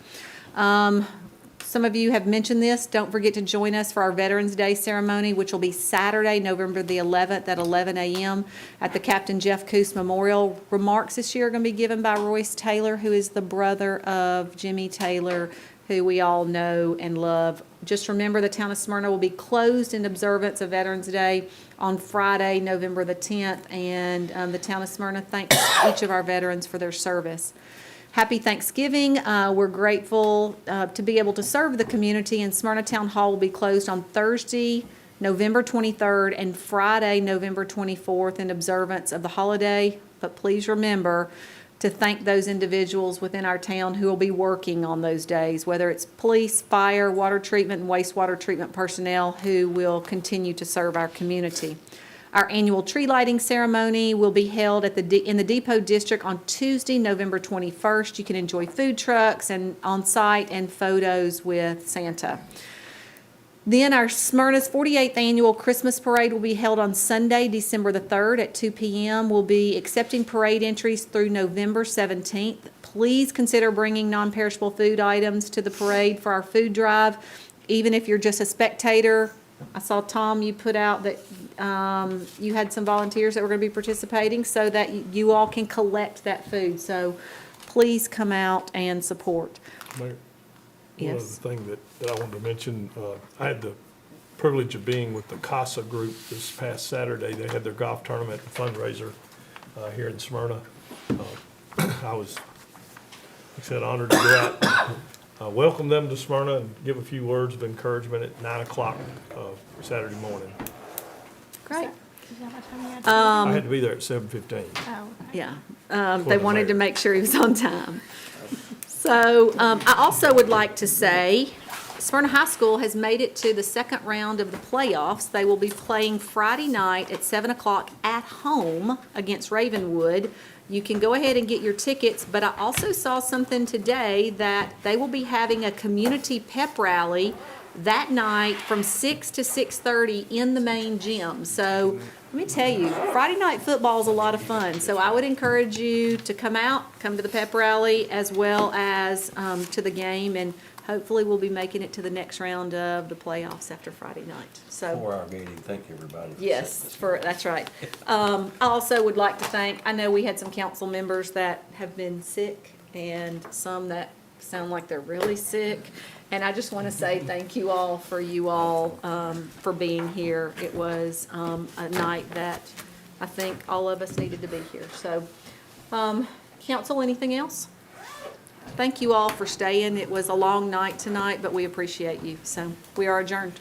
Some of you have mentioned this. Don't forget to join us for our Veterans Day ceremony, which will be Saturday, November the 11th at 11 a.m. at the Captain Jeff Coos Memorial. Remarks this year are going to be given by Royce Taylor, who is the brother of Jimmy Taylor, who we all know and love. Just remember, the town of Smyrna will be closed in observance of Veterans Day on Friday, November the 10th, and the town of Smyrna thanks each of our veterans for their service. Happy Thanksgiving. We're grateful to be able to serve the community, and Smyrna Town Hall will be closed on Thursday, November 23rd, and Friday, November 24th, in observance of the holiday. But please remember to thank those individuals within our town who will be working on those days, whether it's police, fire, water treatment, and wastewater treatment personnel who will continue to serve our community. Our annual tree lighting ceremony will be held at in the Depot District on Tuesday, November 21st. You can enjoy food trucks and on-site and photos with Santa. Then our Smyrna's 48th Annual Christmas Parade will be held on Sunday, December the 3rd at 2 p.m. We'll be accepting parade entries through November 17th. Please consider bringing non-perishable food items to the parade for our food drive, even if you're just a spectator. I saw, Tom, you put out that you had some volunteers that were going to be participating so that you all can collect that food. So please come out and support. Mayor, Yes. one other thing that I wanted to mention, I had the privilege of being with the CASA group this past Saturday. They had their golf tournament and fundraiser here in Smyrna. I was, like I said, honored to go out, welcome them to Smyrna and give a few words of encouragement at 9 o'clock Saturday morning. Great. I had to be there at 7:15. Yeah, they wanted to make sure he was on time. So I also would like to say Smyrna High School has made it to the second round of the playoffs. They will be playing Friday night at 7 o'clock at home against Ravenwood. You can go ahead and get your tickets, but I also saw something today that they will be having a community pep rally that night from 6 to 6:30 in the main gym. So let me tell you, Friday night football is a lot of fun. So I would encourage you to come out, come to the pep rally as well as to the game, and hopefully we'll be making it to the next round of the playoffs after Friday night. So 4-hour meeting. Thank you, everybody. yes, that's right. I also would like to thank, I know we had some council members that have been sick and some that sound like they're really sick. And I just want to say thank you all for being here. It was a night that I think all of us needed to be here. So, council, anything else? Thank you all for staying. It was a long night tonight, but we appreciate you. So we are adjourned.